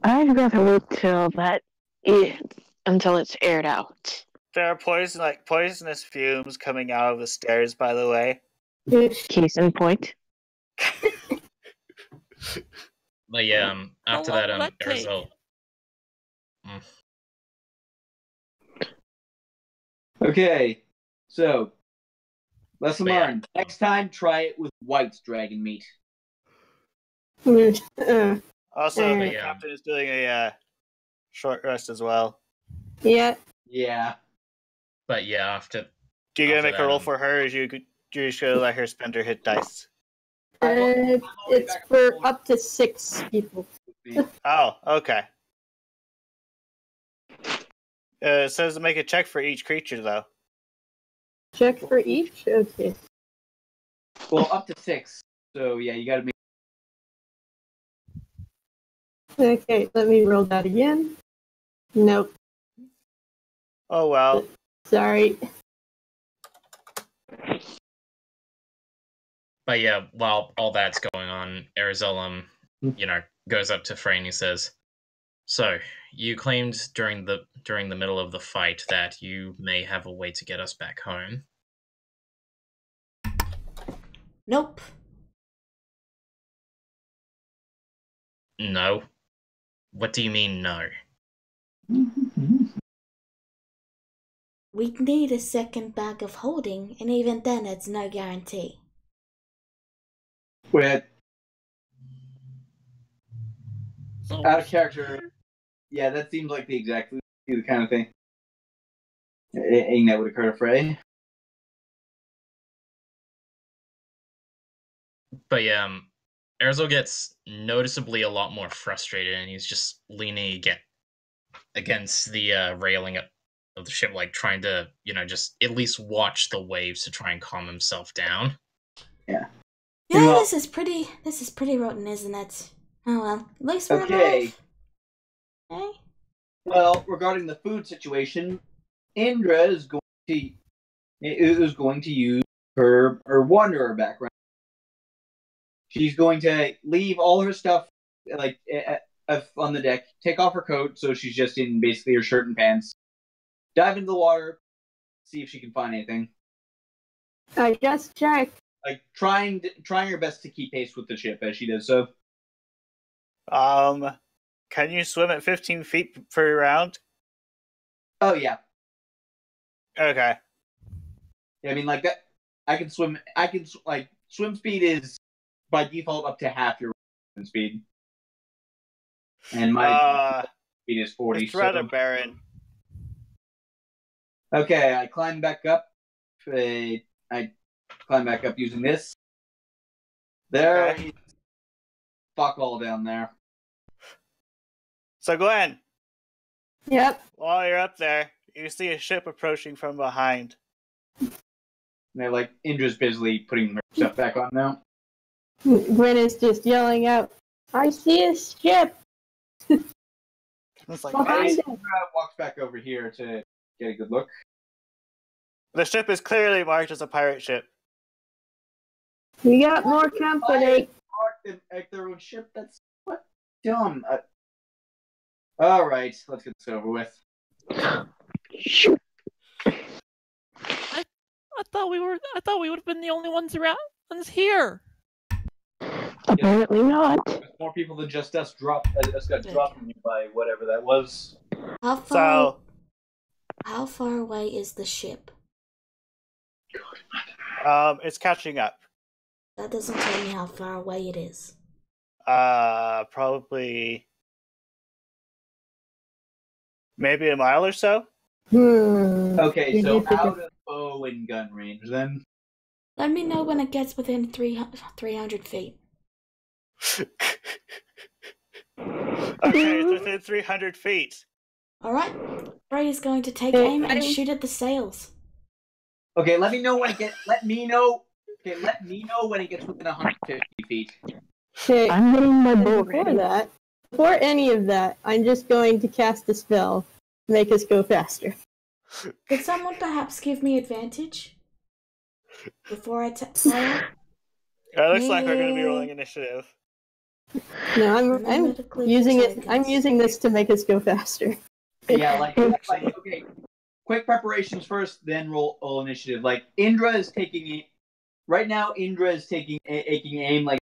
I'd rather wait until it's aired out. There are poisonous fumes coming out of the stairs, by the way. Case in point. But yeah, after How long that, will that take? Arizal. Okay, so lesson But yeah. learned. Next time, try it with white dragon meat. Also, But the yeah. captain is doing a short rest as well. Yeah. Yeah. But yeah, after Do you gonna After make a that, roll for her, or you just gonna let her spend her hit dice? It's for up to 6 people. Oh, okay. It says to make a check for each creature, though. Check for each? Okay. Well, up to 6. So yeah, you gotta make. Okay, let me roll that again. Nope. Oh well. Sorry. But yeah, while all that's going on, Arizal, goes up to Frey and he says, "So, you claimed during the middle of the fight that you may have a way to get us back home." Nope. No. What do you mean, no? We'd need a second bag of holding, and even then it's no guarantee. With So, out of character, yeah, that seems like the kind of thing that would occur to Frey. But yeah, Arizal gets noticeably a lot more frustrated, and he's just leaning against the railing of the ship, like trying to, just at least watch the waves to try and calm himself down. Yeah. Yeah, Well- this is pretty rotten, isn't it? Oh well, at least we're Okay. alive. Eh? Well, regarding the food situation, Indra is going to use her wanderer background. She's going to leave all her stuff on the deck, take off her coat, so she's just in basically her shirt and pants. Dive into the water, see if she can find anything. I just checked. Like trying your best to keep pace with the ship as she does so. Can you swim at 15 feet per round? Oh yeah. Okay. Yeah, I mean like that. I can swim. Like swim speed is by default up to half your swim speed, and my speed is 40. It's rather barren. Okay, I climb back up. I climb back up using this. There is fuck all down there. So Glenn. Yep. While you're up there, you see a ship approaching from behind. And they're like, Indra's busily putting her stuff back on now. Gwen is just yelling out, I see a ship! It's like, behind Indra walks back over here to get a good look. The ship is clearly marked as a pirate ship. We got more company. Mark their own ship? That's what dumb. Alright, let's get this over with. I thought we would have been the only ones here. Apparently not. There's more people than just us got dropped from you by whatever that was. How far away is the ship? It's catching up. That doesn't tell me how far away it is. Probably maybe a mile or so. Okay, so out of bow and gun range then. Let me know when it gets within 300 feet. Okay, it's within 300 feet. Alright, Bray is going to take aim and shoot at the sails. Okay, let me know when it gets. Let me know when it gets within 150 feet. Okay, I'm getting my bow ready. Before any of that, I'm just going to cast a spell to make us go faster. Could someone perhaps give me advantage? Before I fire? It looks like we're going to be rolling initiative. No, I'm using it. I'm using this to make us go faster. Yeah, like okay. Quick preparations first, then roll initiative. Like Indra is taking it right now. Indra is taking aim like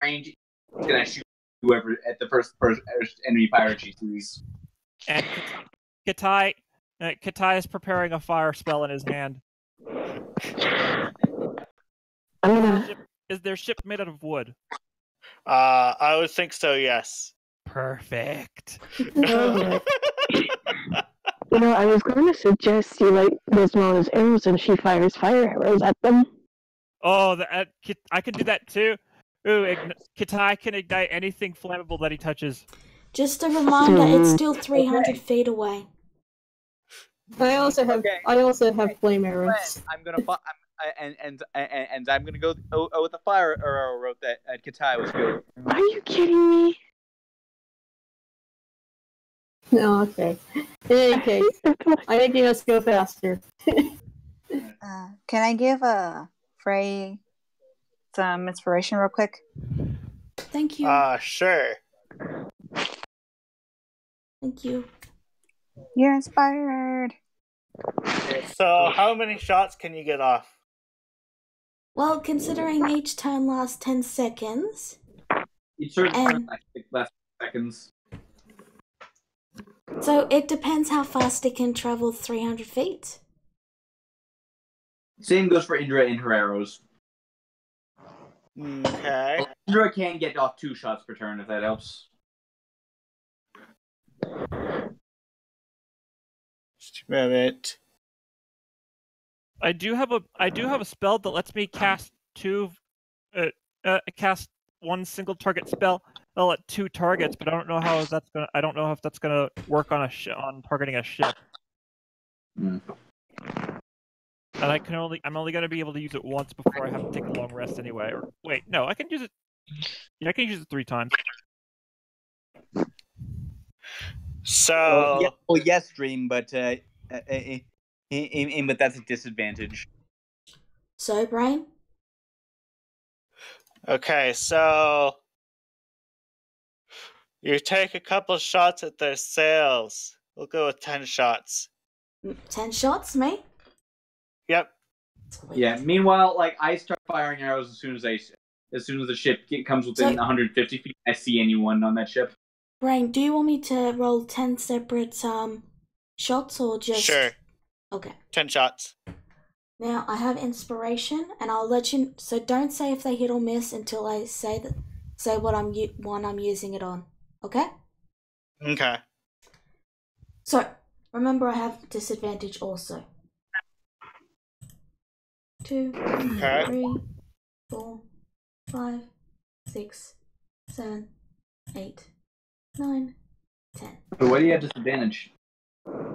range. It's gonna shoot whoever at the first enemy pirate she sees. And Katai is preparing a fire spell in his hand. Is their ship made out of wood? I would think so, yes. Perfect. You know, I was going to suggest you light Gizmo's arrows and she fires fire arrows at them. Oh, I can do that too. Ooh, Katai can ignite anything flammable that he touches. Just a reminder, it's still 300 feet away. I also have flame arrows. I'm gonna and I'm gonna go with the fire arrow that Katai was feeling. Are you kidding me? No, okay. In any case, I think you must go faster. Can I give Frey some inspiration real quick? Thank you. Sure. Thank you. You're inspired. So, how many shots can you get off? Well, considering each turn lasts 10 seconds... Each turn lasts seconds. So, it depends how fast it can travel 300 feet. Same goes for Indra and her arrows. Okay. Indra can get off 2 shots per turn, if that helps. Just a minute. I do have a spell that lets me cast cast one single target spell at 2 targets, but I don't know how that's gonna. I don't know if that's gonna work on on targeting a ship. Mm. And I'm only gonna be able to use it once before I have to take a long rest anyway. Or wait, no, I can use it. Yeah, I can use it 3 times. So, yes, Dream, but but that's a disadvantage. So, Brian? okay, so you take a couple shots at their sails. We'll go with 10 shots. 10 shots, mate? Yep. Yeah. Meanwhile, like I start firing arrows as soon as the ship comes within 150 feet. I see anyone on that ship. Brain, do you want me to roll 10 separate shots or just? Sure. Okay. 10 shots. Now I have inspiration, and I'll let you. So don't say if they hit or miss until I say what I'm using it on. Okay. Okay. So remember, I have disadvantage also. 2, 3, 4, 5, 6, 7, 8, 9, 10. But why do you have disadvantage?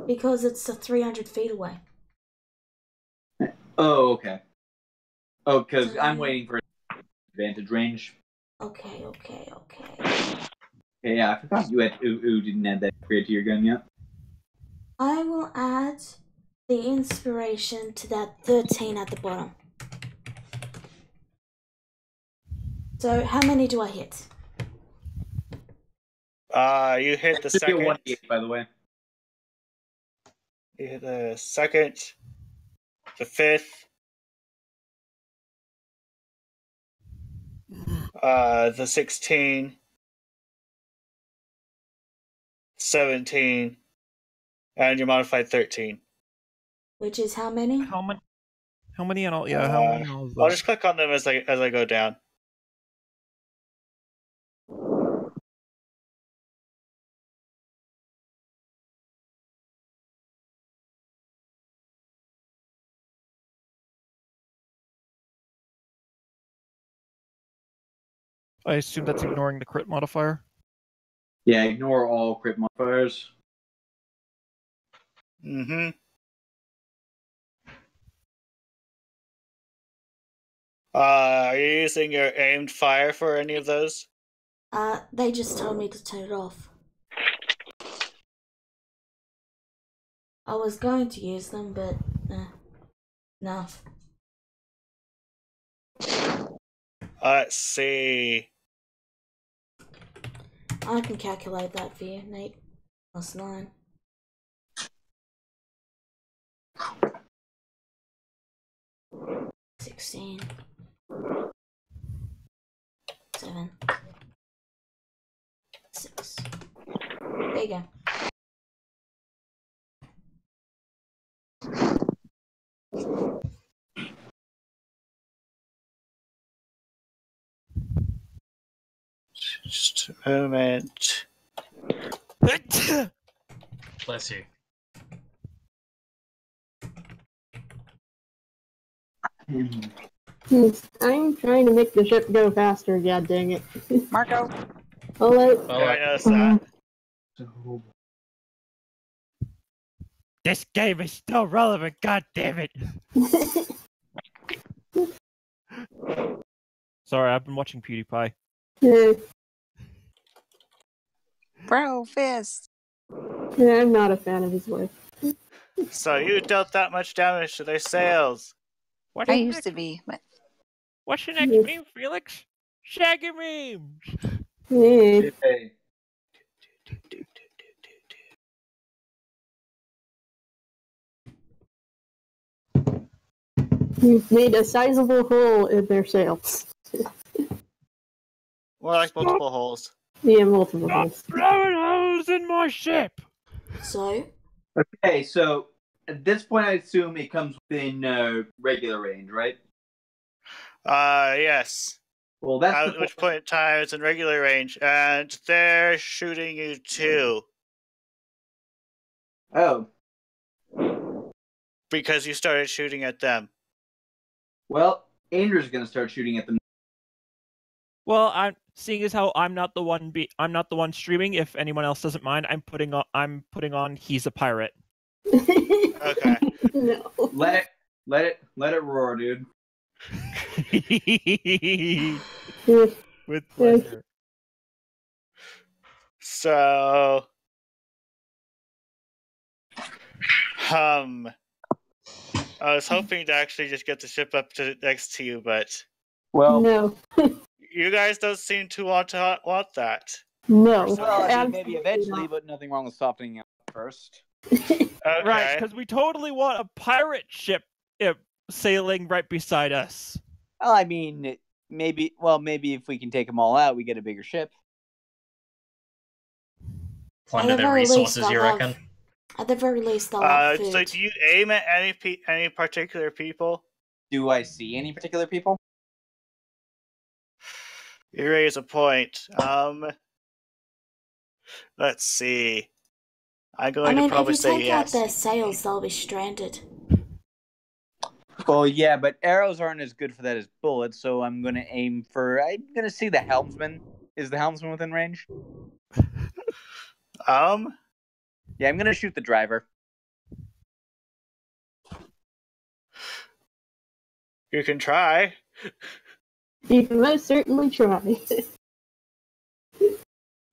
Because it's 300 feet away. Oh, okay. Oh, because I'm waiting for advantage range. Okay. Yeah, I forgot you didn't add that upgrade to your gun yet. I will add the inspiration to that 13 at the bottom. So how many do I hit? You hit the second. 1d8, by the way. You hit the second, the fifth, the 16, 17, and your modified 13. Which is how many? How many and all? Yeah, how many? I'll just click on them as I go down. I assume that's ignoring the crit modifier. Yeah, ignore all crit modifiers. Mm-hmm. Are you using your aimed fire for any of those? They just told me to turn it off. I was going to use them, but no. Let's see. I can calculate that for you, Nate. +9. $16. 7. 6. There you go. Just a moment. Bless you. I'm trying to make the ship go faster, god dang it. Marco. Hello? I noticed that. This game is still relevant, god damn it! Sorry, I've been watching PewDiePie. Bro, fist. Yeah, I'm not a fan of his voice. So you dealt that much damage to their sails. What's I your used next, to be, but what's your next meme, Felix? Shaggy memes! Yeah. Hey. You've made a sizable hole in their sails. More like multiple holes. Yeah, multiple Stop holes. blowing holes in my ship! So? Okay, so at this point, I assume it comes within regular range, right? Yes. Well, that's At which point in time it's in regular range, and they're shooting you too. Oh. Because you started shooting at them. Well, Andrew's gonna start shooting at them. Well, I'm seeing as how I'm not the one streaming. If anyone else doesn't mind, I'm putting on He's a Pirate. Okay. No. Let it roar, dude. With pleasure. So, I was hoping to actually just get the ship up to next to you, but Well, No. you guys don't seem to want that. No. well, I mean, maybe Absolutely eventually, not. but nothing wrong with softening up first. Okay. Right, because we totally want a pirate ship sailing right beside us. Well, I mean, maybe if we can take them all out, we get a bigger ship. Plunder their resources, you reckon? At the very least, they'll have food. So do you aim at any particular people? Do I see any particular people? You raise a point. Let's see. I'm going to probably say if you take out yes. their sails, they'll be stranded. Well, yeah, but arrows aren't as good for that as bullets, so I'm going to aim for... I'm going to see the helmsman. Is the helmsman within range? Yeah, I'm going to shoot the driver. You can try. You can most certainly try.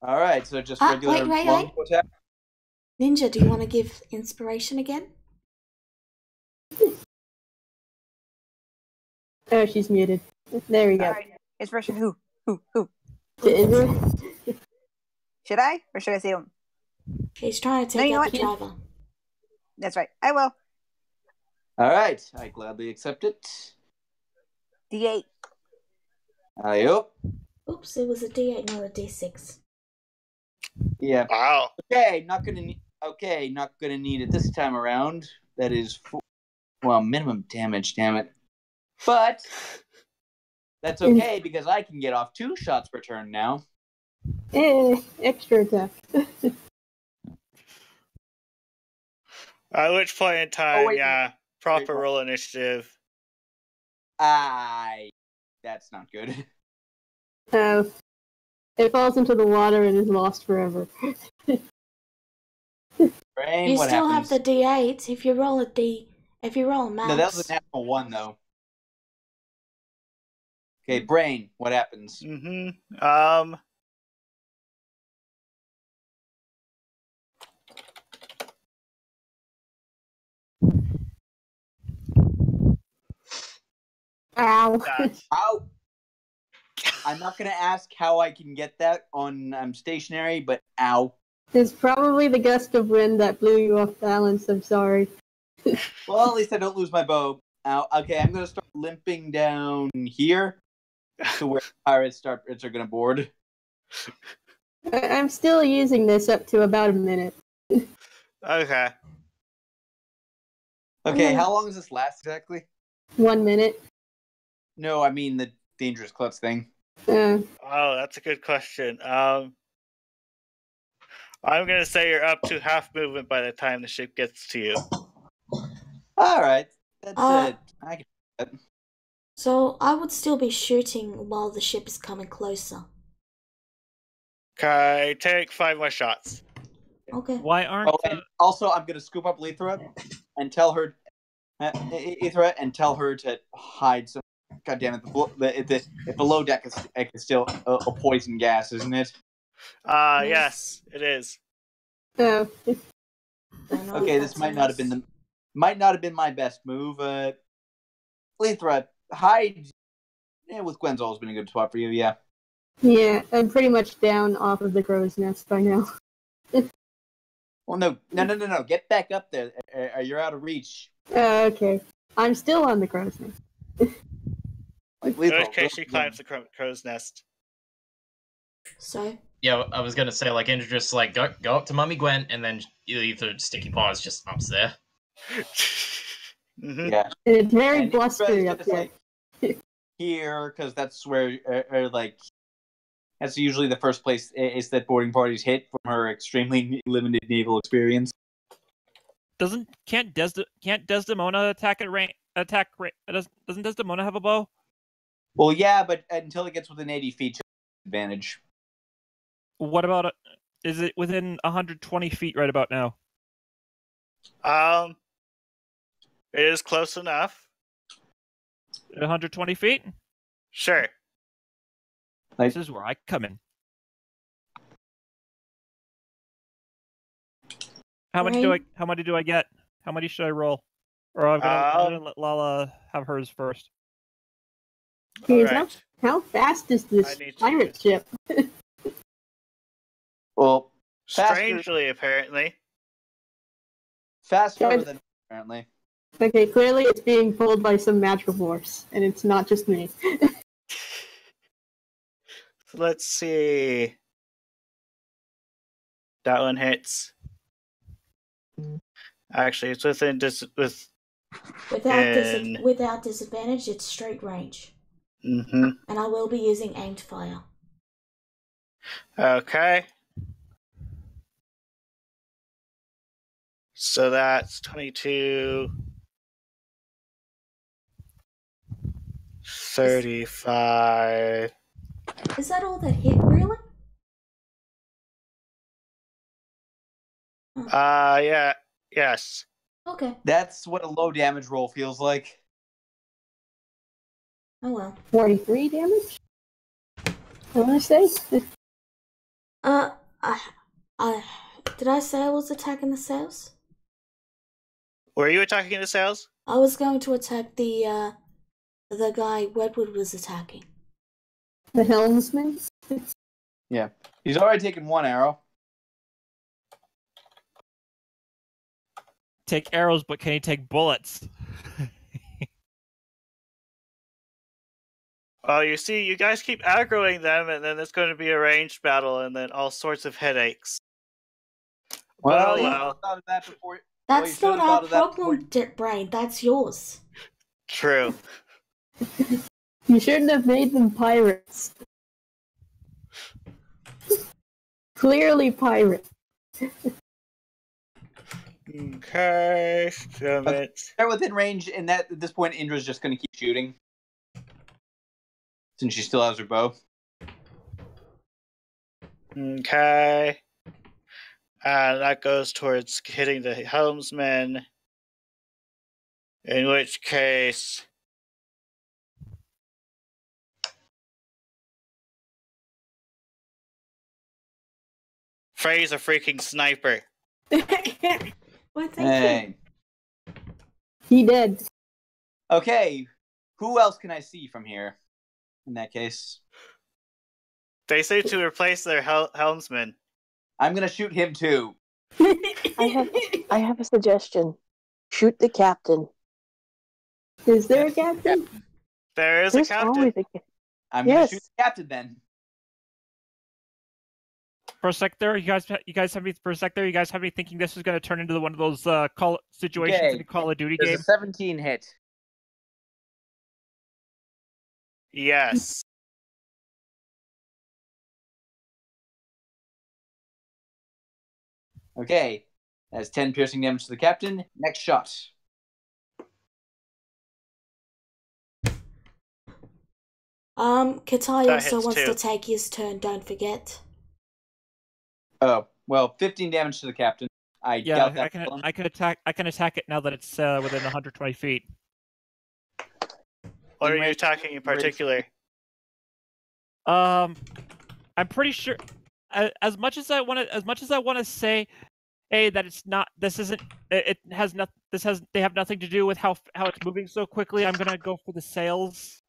Alright, so just regular longbow attack? Ninja, do you want to give inspiration again? Oh, she's muted. There we go. All right. Inspiration who? Is Should I? Or should I say him? He's trying to take out the driver. That's right. I will. Alright, I gladly accept it. D8. Yup. Oops, it was a D8, not a D6. Yeah. Wow. Okay, not gonna need it this time around. That is, minimum damage. Damn it. But that's okay because I can get off 2 shots per turn now. Extra attack. At which point in time, proper roll initiative. That's not good. It falls into the water and is lost forever. Brain, you what still happens? have the D8. If you roll a max. No, that was a natural 1 though. Okay, Brain, what happens? Ow. Ow! I'm not gonna ask how I can get that on stationary, but ow. It's probably the gust of wind that blew you off balance. I'm sorry. Well, at least I don't lose my bow. Ow. Okay, I'm gonna start limping down here to where pirates are gonna board. I'm still using this up to about a minute. Okay. Okay, how long does this last exactly? 1 minute. No, I mean the dangerous klutz thing. Oh, that's a good question. I'm gonna say you're up to half movement by the time the ship gets to you. All right, that's it. I can do that. So I would still be shooting while the ship is coming closer. Okay, take 5 more shots. Okay. Why aren't? And also, I'm gonna scoop up Lethra and tell her, Ithra, and tell her to hide some. God damn it! The below deck is still a poison gas, isn't it? Yes, it is. Oh. Okay, this might not have been my best move. Lethra, hide. Yeah, with Gwen's always been a good spot for you. Yeah. Yeah, I'm pretty much down off of the crow's nest by now. Well, no. Get back up there. You're out of reach. Okay. I'm still on the crow's nest. Okay, she climbs the crow's nest. So? Yeah, I was gonna say, Indra just, go up to Mummy Gwen, and then either Sticky Paws just ups there. Yeah. And it's very blustery up there. Here, because that's where, that's usually the first place is that boarding parties hit from her extremely limited naval experience. Can't Desdemona attack at range? Doesn't Desdemona have a bow? Well, yeah, but until it gets within 80 feet, advantage. What about is it within 120 feet right about now? It is close enough. 120 feet? Sure. This is where I come in. How many do I get? How many should I roll? Or I'm gonna let Lala have hers first. Right. How fast is this pirate ship? Well, strangely, apparently. Faster than apparently. Okay, clearly it's being pulled by some magical force, and it's not just me. Let's see. That one hits. Actually, it's within Without disadvantage, it's straight range. Mm-hmm. And I will be using aimed fire. Okay. So that's 22, 35. Is that all that hit, really? Yeah, yes. Okay. That's what a low damage roll feels like. Oh well. 43 damage? I want to say? Did I say I was attacking the cells? Were you attacking the cells? I was going to attack the guy Wedwood was attacking. The helmsman? Yeah. He's already taken one arrow. Take arrows, but can he take bullets? Well, you see, you guys keep aggroing them, and then it's going to be a ranged battle, and then all sorts of headaches. Well, But, you well. thought of that before. That's not our problem, Brain. That's yours. True. You shouldn't have made them pirates. Clearly pirates. Okay, damn it. They're within range, and at this point, Indra's just going to keep shooting. Since she still has her bow. Okay. And that goes towards hitting the helmsman. In which case... Frey's a freaking sniper. Well, thank you. He did. Okay, who else can I see from here? In that case, they say to replace their helmsman. I'm gonna shoot him too. I have a suggestion. Shoot the captain. Is there a captain? There's There's a captain. always a captain. I'm gonna shoot the captain then. For a sec there, you guys have me thinking this is going to turn into one of those situations in a Call of Duty game. There's a 17 hit. Yes. Okay, that's 10 piercing damage to the captain. Next shot. Katai That also hits wants too. to take his turn, don't forget. Oh, well, 15 damage to the captain. I doubt that. I can attack it now that it's within 120 feet. What are you attacking in particular? I'm pretty sure. As much as I want to say, hey, that it's not. This isn't. It has not. This has. They have nothing to do with how it's moving so quickly. I'm gonna go for the sails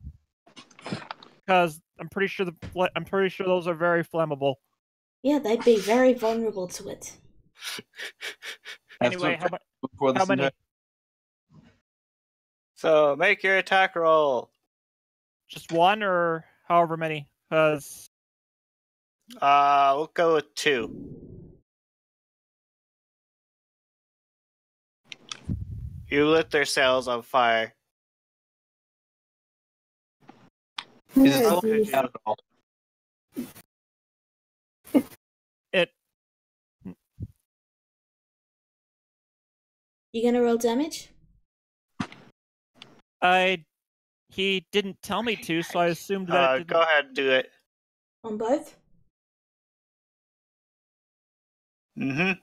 because I'm pretty sure those are very flammable. Yeah, they'd be very vulnerable to it. Anyway, how many? So make your attack roll. Just one or however many? Because we'll go with 2. You lit their sails on fire. Is it still at all? You gonna roll damage? He didn't tell me to, so I assumed that. Go ahead and do it. On both? Mm-hmm.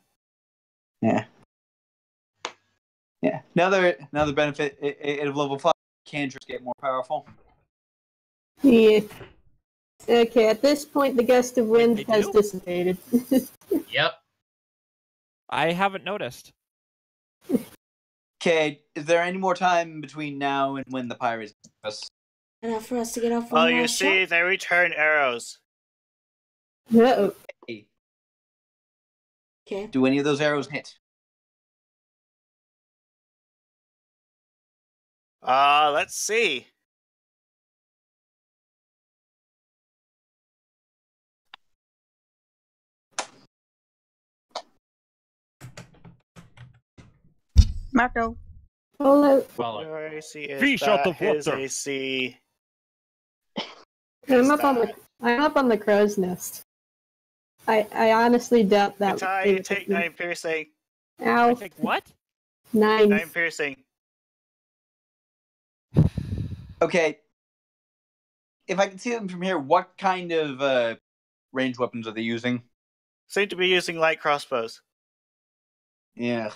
Yeah. Yeah. Another benefit of level 5, cantrips get more powerful. Yeah. Okay, at this point, the gust of wind has dissipated. Yep. I haven't noticed. Okay, is there any more time between now and when the pirates us? Enough for us to get off Oh, one you last see, shot? they return arrows. Uh-oh. Okay. Do any of those arrows hit? Let's see. Marco. Hello. Well, Your AC is Fish out that. of His water. AC I'm is up on the that. I'm up on the crow's nest. I honestly doubt that. Katai, they you would take hit me. 9 piercing. I Ow. think what? 9. 9 piercing. Okay. If I can see them from here, what kind of ranged weapons are they using? Seem to be using light crossbows. Yeah.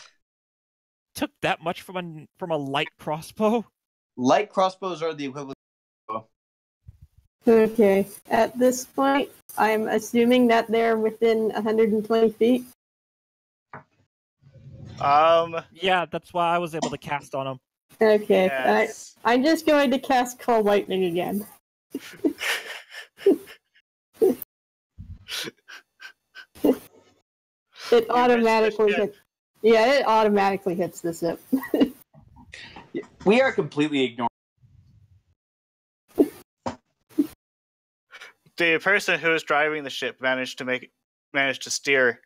Took that much from a light crossbow? Light crossbows are the equivalent. Okay. At this point, I'm assuming that they're within 120 feet. Yeah, that's why I was able to cast on him. Okay. Yes. I'm just going to cast Call Lightning again. It automatically hits. Yeah, it automatically hits the ship. We are completely ignoring. The person who was driving the ship managed to steer.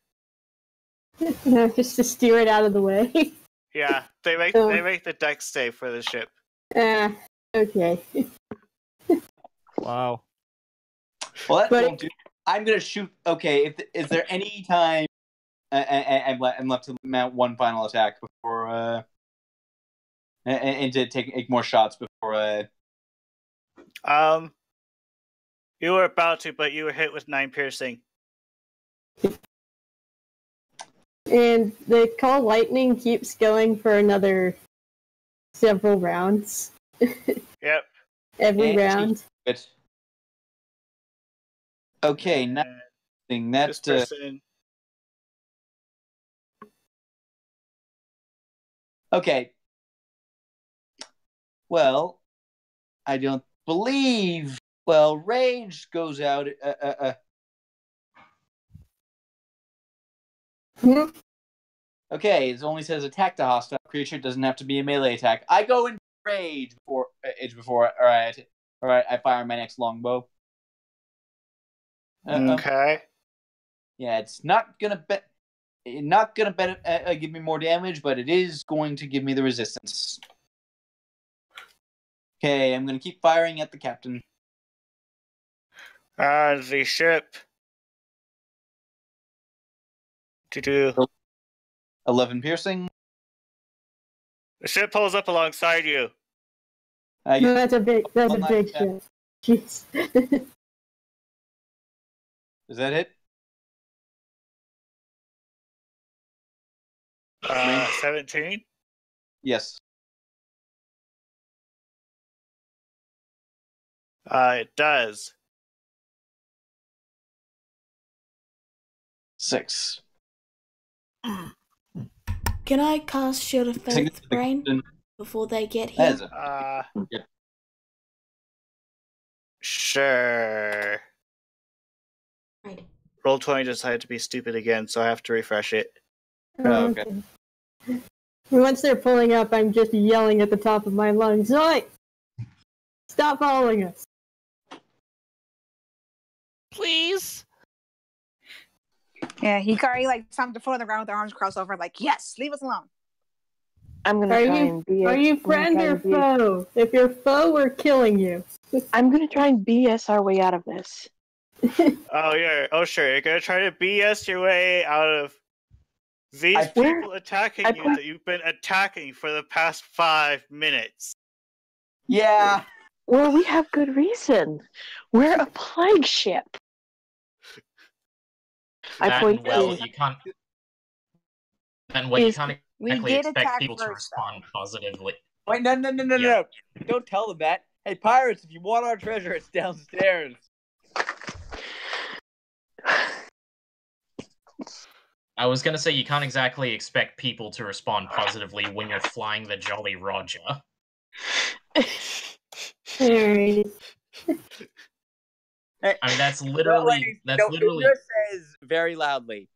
Just to steer it out of the way. Yeah, they make the deck save for the ship. Okay. Wow. Well, that But- won't do. I'm gonna shoot. Okay, is there any time I'm left to mount one final attack before and to take more shots before You were about to, but you were hit with 9 piercing. And the Call Lightning keeps going for another several rounds. Yep. Every And- round. But okay, And nothing. this That's person. okay. Well, I don't believe. Well, rage goes out. Hmm? Okay, it only says attack the hostile creature. It doesn't have to be a melee attack. I go in rage before. All right. I fire my next longbow. Okay. Yeah, it's not gonna give me more damage, but it is going to give me the resistance. Okay, I'm gonna keep firing at the captain. The ship. To do. 11 piercing. The ship pulls up alongside you. I No, get, that's a big One ship. Jeez. does that hit? 17. Yes. It does. 6. Can I cast Shield of Faith, Brain, before they get here? Sure. Right. Roll20 decided to be stupid again, so I have to refresh it. Oh, okay. Once they're pulling up, I'm just yelling at the top of my lungs, "Zoe! Stop following us!" Please? Yeah, Hikari like stomped the foot on the ground with their arms crossed over, like, yes, leave us alone. I'm gonna try and be. Are you friend or foe? If you're foe, we're killing you. I'm gonna try and BS our way out of this. Sure. You're gonna try to BS your way out of these people attacking you that you've been attacking for the past 5 minutes. Yeah. Well, we have good reason. We're a plague ship. I point you can't. Then you can't exactly expect people to respond positively. Wait, no. Don't tell them that. Hey, pirates, if you want our treasure, it's downstairs. I was gonna say you can't exactly expect people to respond positively when you're flying the Jolly Roger. Alright. I mean, that's literally. It just says very loudly.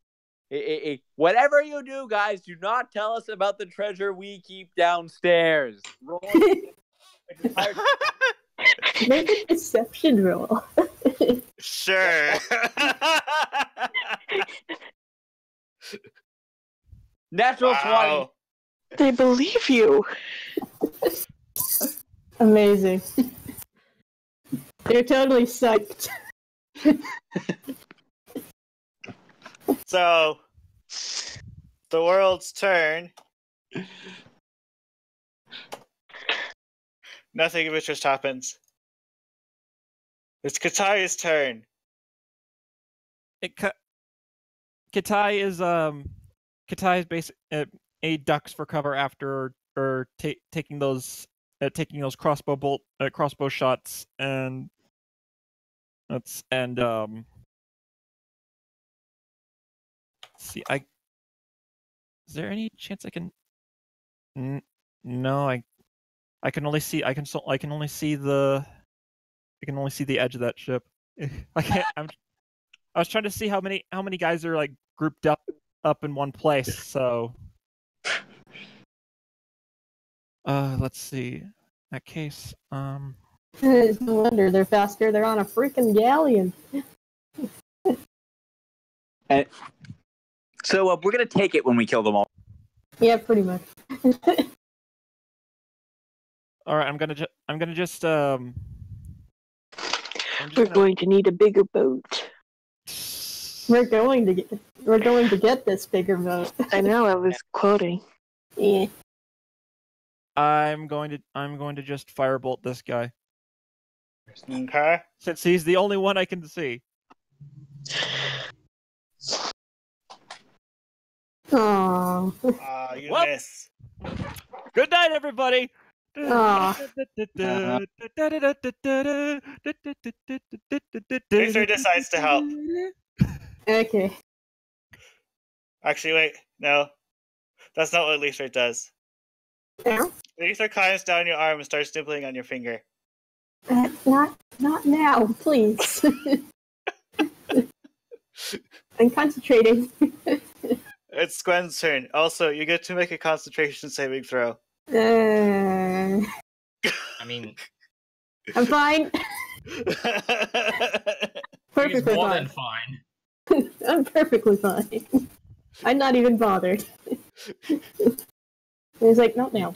Whatever you do, guys, do not tell us about the treasure we keep downstairs. Make a deception roll. Sure. Natural 20. Wow. They believe you. Amazing. They're totally psyched. So, the world's turn. Nothing of interest happens. It's Katai's turn. Katai is basic. A ducks for cover after or taking those crossbow shots, and let's see. Is there any chance I can? No, I can only see the edge of that ship. I can't. I was trying to see how many guys are like grouped up in one place. So, let's see. In that case, It's no wonder they're faster. They're on a freaking galleon. And so we're gonna take it when we kill them all. Yeah, pretty much. all right. I'm gonna just We're going to need a bigger boat. We're going to get this bigger boat. I know. I was quoting. Yeah. I'm going to just firebolt this guy Okay. since he's the only one I can see. Oh. You Whoop. miss. Good night, everybody. Laser decides to help. Okay. Actually, wait. No. That's not what Laser does. Now? Laser climbs down your arm and starts nibbling on your finger. Not now, please. I'm concentrating. It's Gwen's turn. Also, you get to make a concentration saving throw. I mean, I'm fine. he's Perfectly more fine. than fine. I'm perfectly fine. I'm not even bothered. He's like, not now.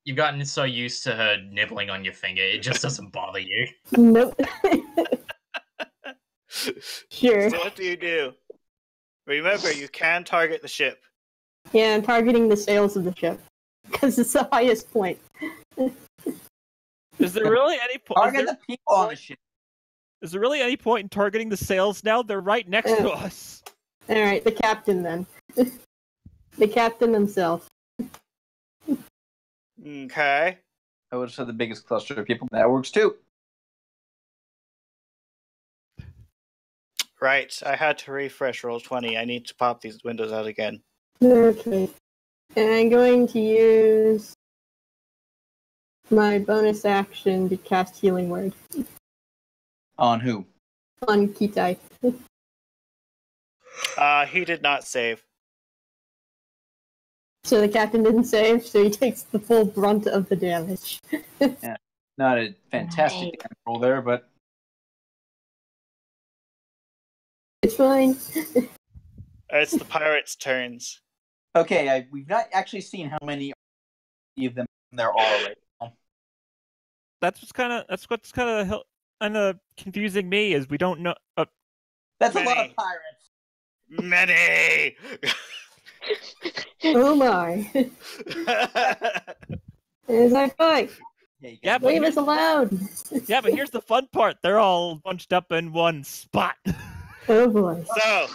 You've gotten so used to her nibbling on your finger, it just doesn't bother you. Nope. Sure. So what do you do? Remember, you can target the ship. Yeah, I'm targeting the sails of the ship. Because it's the highest point. Is there really any point? Target the people on the ship. Is there really any point in targeting the sails now? They're right next to us. Alright, the captain then. The captain himself. Okay. I would have said the biggest cluster of people. That works too. Right, I had to refresh roll 20. I need to pop these windows out again. Okay. And I'm going to use my bonus action to cast Healing Word On who? on Kitai. He did not save. So the captain didn't save, so he takes the full brunt of the damage. Not a fantastic roll there, but It's fine. It's the pirates' turns. okay. We've not actually seen how many of them there are right now. That's what's kind of confusing me is we don't know. That's Many. a lot of pirates. Many! Oh my. It's like, fine. Yeah, but Leave us alone. Yeah, but here's the fun part. They're all bunched up in one spot. Oh boy. So,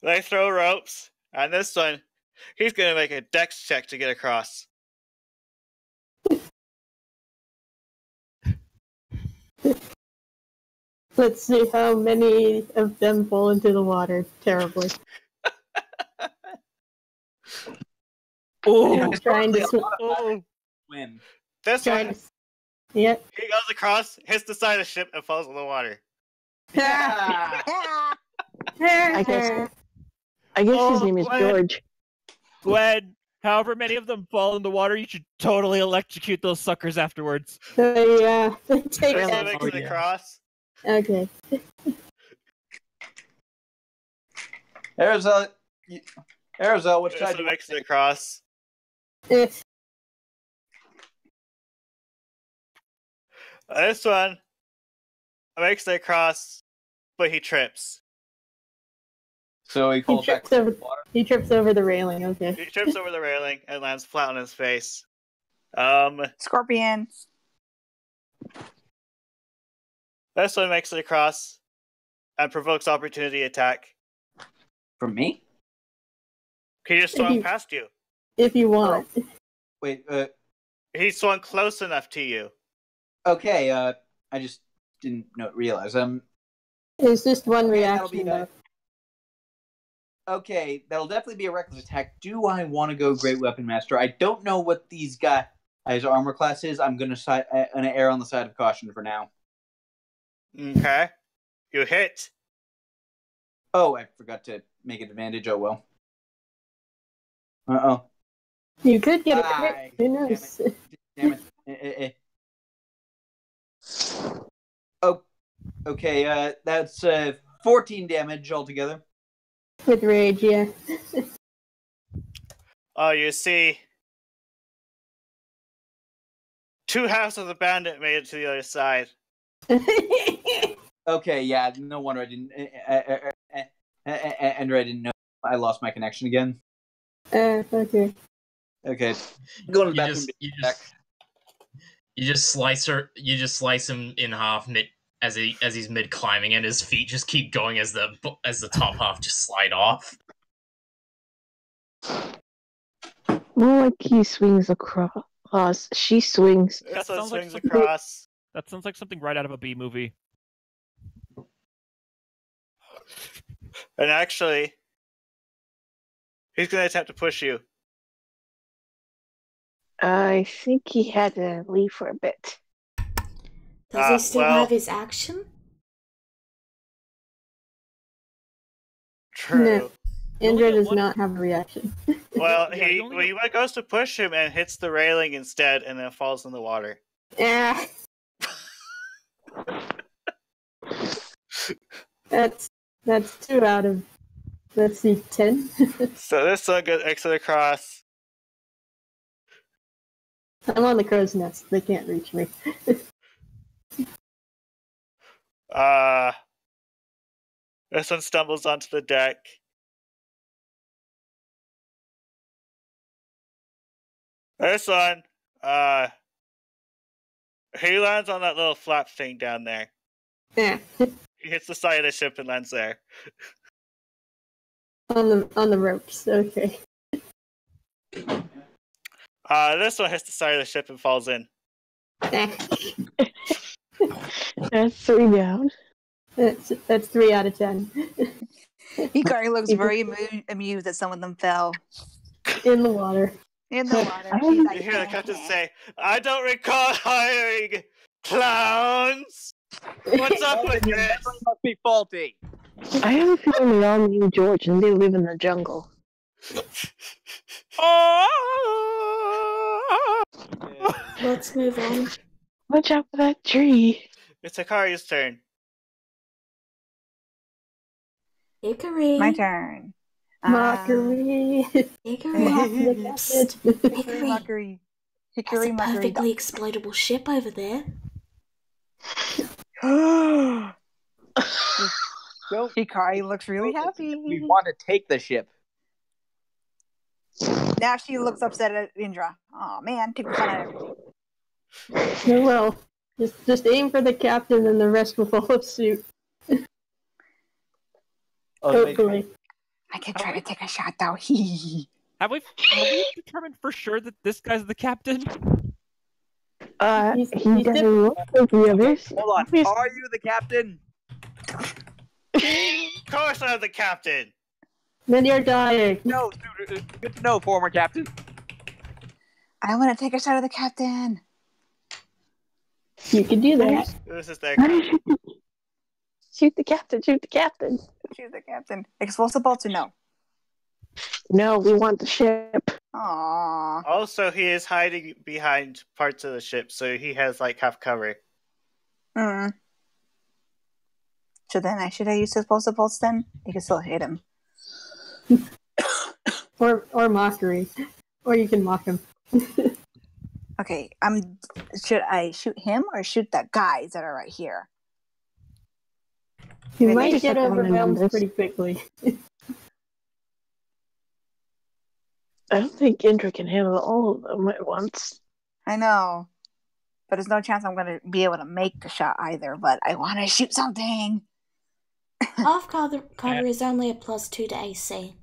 they throw ropes, and this one, he's gonna make a dex check to get across. Let's see how many of them fall into the water terribly. Oh, Trying to Swim. This one, Yep. he goes across, hits the side of the ship, and falls in the water. Yeah. I guess his name is Gwen. George. Gwen, However many of them fall in the water, you should totally electrocute those suckers afterwards. So yeah, take This one that. makes it across. Okay. Arizona, which This side do one you want makes to it take? across. If This one makes it across, but he trips. So he falls back trips into over- the water. he trips over the railing, okay. He trips over the railing and lands flat on his face. Scorpion. This one makes it across and provokes opportunity attack. From me? He just swung past you. If you want. Wait, He swung close enough to you. okay, I just didn't realize. It's just one Okay, that'll reaction be though. Okay, that'll definitely be a reckless attack. Do I want to go Great Weapon Master? I don't know what these guys' armor class is. I'm gonna err on the side of caution for now. Okay. You hit. Oh, I forgot to make an advantage. Oh well. Uh-oh. You could get a Bye. crit. Who knows? Damn it. Oh, okay, that's 14 damage altogether. With rage, yeah. Oh, you see, two halves of the bandit made it to the other side. Okay, yeah, no wonder I didn't. Andrew, I didn't know. I lost my connection again. Okay. Okay, go to the bathroom. You just slice him in half as he's mid climbing, and his feet just keep going as the top half just slide off. More like he swings across. She swings. This one sounds like swings something- across. That sounds like something right out of a B movie. And actually, he's going to attempt to push you. I think he had to leave for a bit. Does he still well- have his action? True. No. Andrew get does one- not have a reaction. Well, Yeah, you only he goes to push him and hits the railing instead, and then falls in the water. Ah. That's 2 out of, let's see, 10. So this one gets exit across. I'm on the crow's nest. They can't reach me. This one stumbles onto the deck. This one, he lands on that little flap thing down there. Yeah. He hits the side of the ship and lands there. On the ropes. Okay. This one hits the side of the ship and falls in. That's 3 down. That's 3 out of 10. Hikari looks very amused that some of them fell In the water. in the water. You She's like, hear the captain say, "I don't recall hiring clowns. What's up with Your this?" memory must be faulty. I have a feeling they all named George and they live in the jungle. Let's move on. Watch out for that tree. It's Hikari's turn. Hickory. My turn. Mockery. Hickory. Mock the captain. Hickory mockery. That's Hickory a mockery. perfectly exploitable ship over there. Hikari looks really happy. We want to take the ship. Now she looks upset at Indra. Oh man, take the fun out of everything. Oh well. Just aim for the captain and the rest will follow suit. Hopefully. I can try to take a shot though. Have we determined for sure that this guy's the captain? He's He doesn't look like the others. Hold on. Are you the captain? Of course I'm the captain. Then you're dying. No, good to know, former captain. I want to take a shot of the captain. You can do that. This is their Shoot the captain, shoot the captain. Choose the captain. Explosive bolts or no? No, we want the ship. Aww. Also, he is hiding behind parts of the ship, so he has like half cover. Hmm. So then should I use explosive bolts then? You can still hit him. Or mockery. Or you can mock him. Okay, should I shoot him or shoot the guys that are right here? You Maybe might just get have to remember overwhelmed this. pretty quickly. I don't think Indra can handle all of them at once. I know. But there's no chance I'm going to be able to make the shot either, but I want to shoot something. Off cover is only a +2 to AC.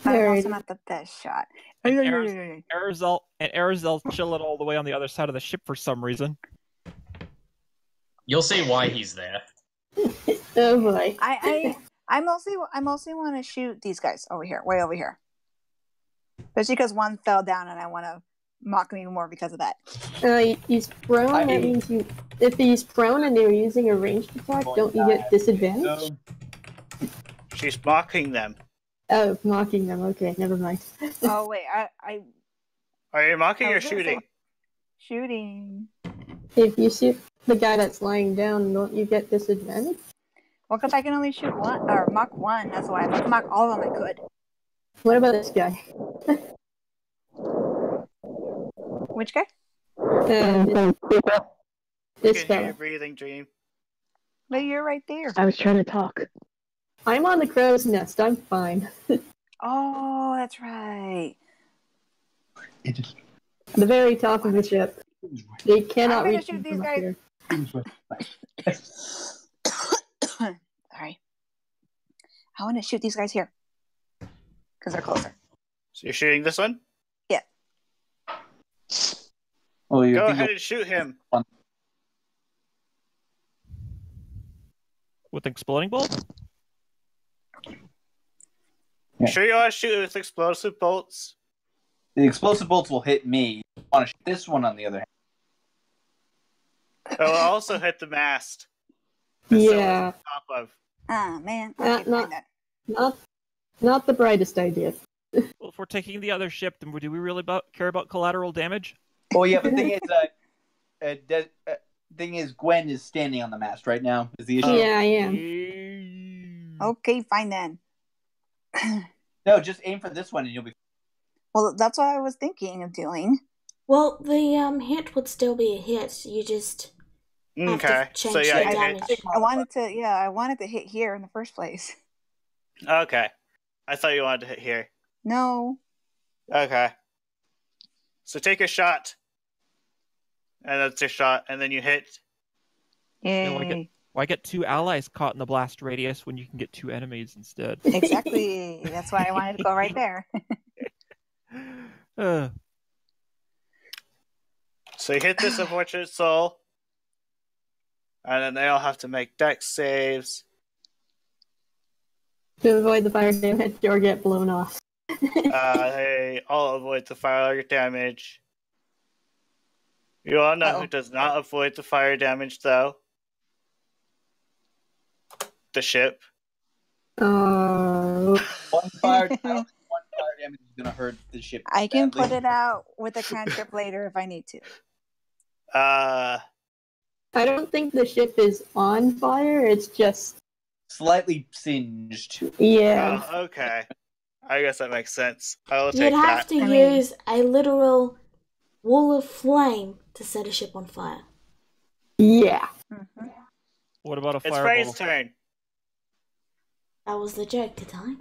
But I'm Alrighty. also not the best shot. And Arizel's chilling all the way on the other side of the ship for some reason. You'll see why he's there. Oh boy. I mostly want to shoot these guys over here, way over here. Especially because one fell down and I want to mock him even more because of that. He's prone, that means if he's prone and they're using a ranged attack, don't you get disadvantage? She's mocking them. Oh, mocking them, okay, never mind. Oh wait, Are you mocking I or was gonna say- shooting? shooting. If you shoot the guy that's lying down, don't you get disadvantage? Well, because I can only shoot one or mock one. That's why if I could mock all of them, I could. What about this guy? Which guy? This You can hear fella. your breathing, Dream. But you're right there. I was trying to talk. I'm on the crow's nest, I'm fine. Oh, that's right. The very top of the ship. They cannot I'm gonna reach shoot him these from up guys. here. Sorry. I want to shoot these guys here because they're closer. So you're shooting this one? Yeah. Oh, you Go think ahead and shoot him. With exploding bolt? You sure you want to shoot it with explosive bolts? the explosive bolts will hit me. I want to shoot this one on the other hand. It will also hit the mast. The sail Yeah, on top of. Ah, man. Not- Okay, not- fine not the brightest idea. Well, if we're taking the other ship, then do we really care about collateral damage? Oh yeah, but thing is, Gwen is standing on the mast right now. Is the issue? Yeah, I am. then. Okay, fine then. No, just aim for this one and you'll be. Well, that's what I was thinking of doing. Well, the hit would still be a hit. You just have Okay. to change So yeah, the you damage. hit. I wanted to hit here in the first place. Okay. I thought you wanted to hit here. No. Okay. So take a shot. And that's your shot, and then you hit. Yay. Why get 2 allies caught in the blast radius when you can get 2 enemies instead? Exactly. That's why I wanted to go right there. So you hit this unfortunate soul. And then they all have to make dex saves. To avoid the fire damage or get blown off. They all avoid the fire damage. You all know who does not avoid the fire damage, though. The ship. Oh. One fire damage is gonna hurt the ship. I can badly. put it out with a cantrip later if I need to. I don't think the ship is on fire, it's just... Slightly singed. Yeah. Oh, okay. I guess that makes sense. I will You'd take have that. to use a literal wall of flame to set a ship on fire. Yeah. Mm-hmm. What about a It's fireball? Frey's turn. That was the joke, did I?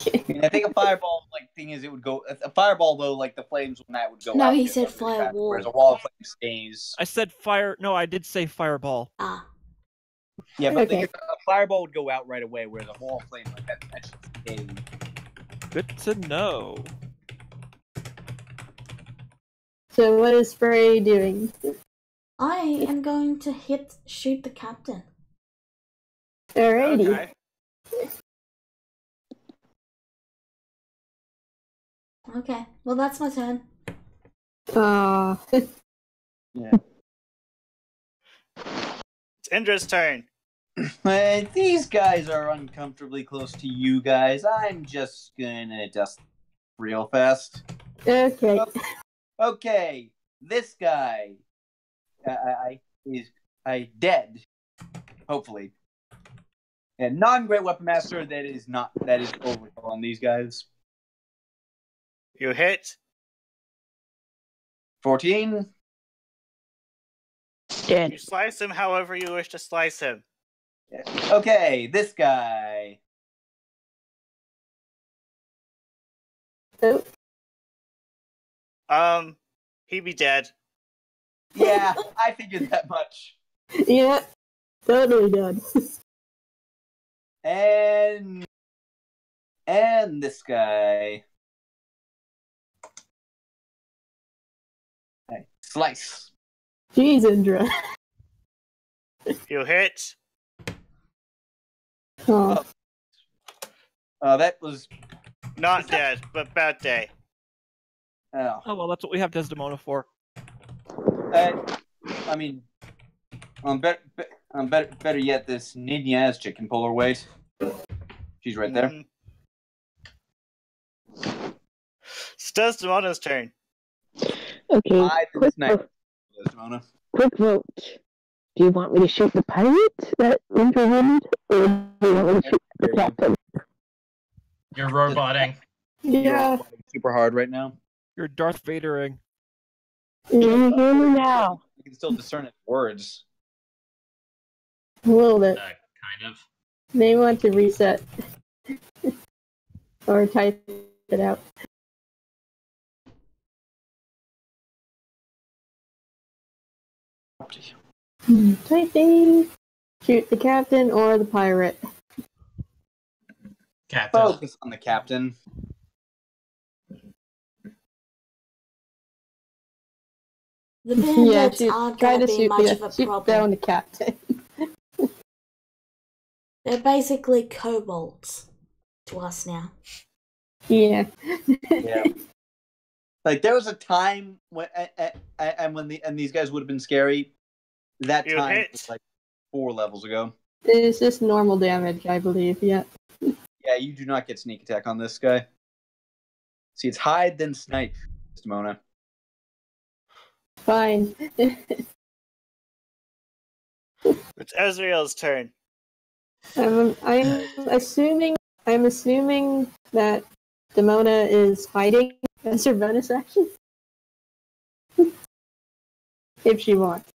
I mean, I think a fireball, thing is, it would go. A fireball, though, the flames on that would go No, out. he really said fast, firewall. Whereas a wall of flame stays. I said fire. No, I did say fireball. Ah. Yeah, but Okay. a fireball would go out right away, whereas a wall of flame like that actually stays. Good to know. So what is Frey doing? I am going to shoot the captain. Alrighty. Okay. Okay, well that's my turn. Yeah. It's Indra's turn. These guys are uncomfortably close to you guys. I'm just gonna dust real fast. Okay. Okay, this guy is dead. Hopefully, and non-great weapon master. That is overkill on these guys. You hit. 14. Dead. You slice him however you wish to slice him. Okay, this guy. Oh, He'd be dead. Yeah, I figured that much. yeah, totally done. And this guy. Hey, slice. Jeez, Indra. You hit. Oh, That was. Not dead, but bad day. Oh, Oh well, that's what we have Desdemona for. I mean, better yet, this Nina chick can pull her weight. She's right there. It's Desdemona's turn. Okay, I did quick, snipe Desdemona. quick vote. Do you want me to shoot the pirate that intervened, or do you want me to shoot the captain? You're roboting. yeah. Super hard right now. You're Darth Vadering. You hear me now? You can still discern its words. A little bit. Kind of. May want to reset. Or type it out. Typing. Shoot the captain or the pirate. Captain. Focus on the captain. The Yeah, bandits shoot, aren't try going to to be shoot, much of a shoot problem. down the captain. They're basically kobolds to us now. Yeah. Yeah. Like there was a time when and these guys would have been scary. That You time hit. was like 4 levels ago. It's just normal damage, I believe, yeah. Yeah, you do not get sneak attack on this guy. See, it's hide then snipe, Mona. Fine. It's Ezreal's turn. I'm assuming that Demona is hiding as her bonus action. If she wants.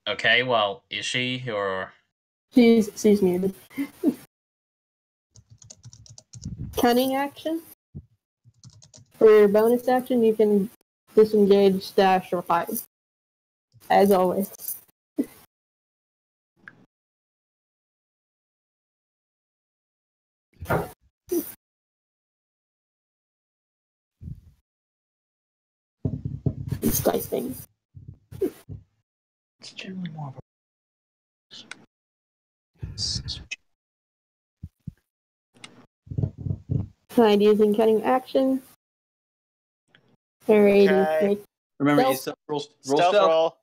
Okay, well, is she or She's muted. Cunning action. For your bonus action, you can disengage, dash, or hide. As always. These dice things. It's generally more of a Hide using cunning action. Alrighty. Okay. Make remember Stealth. you still roll Stealth stealth. roll.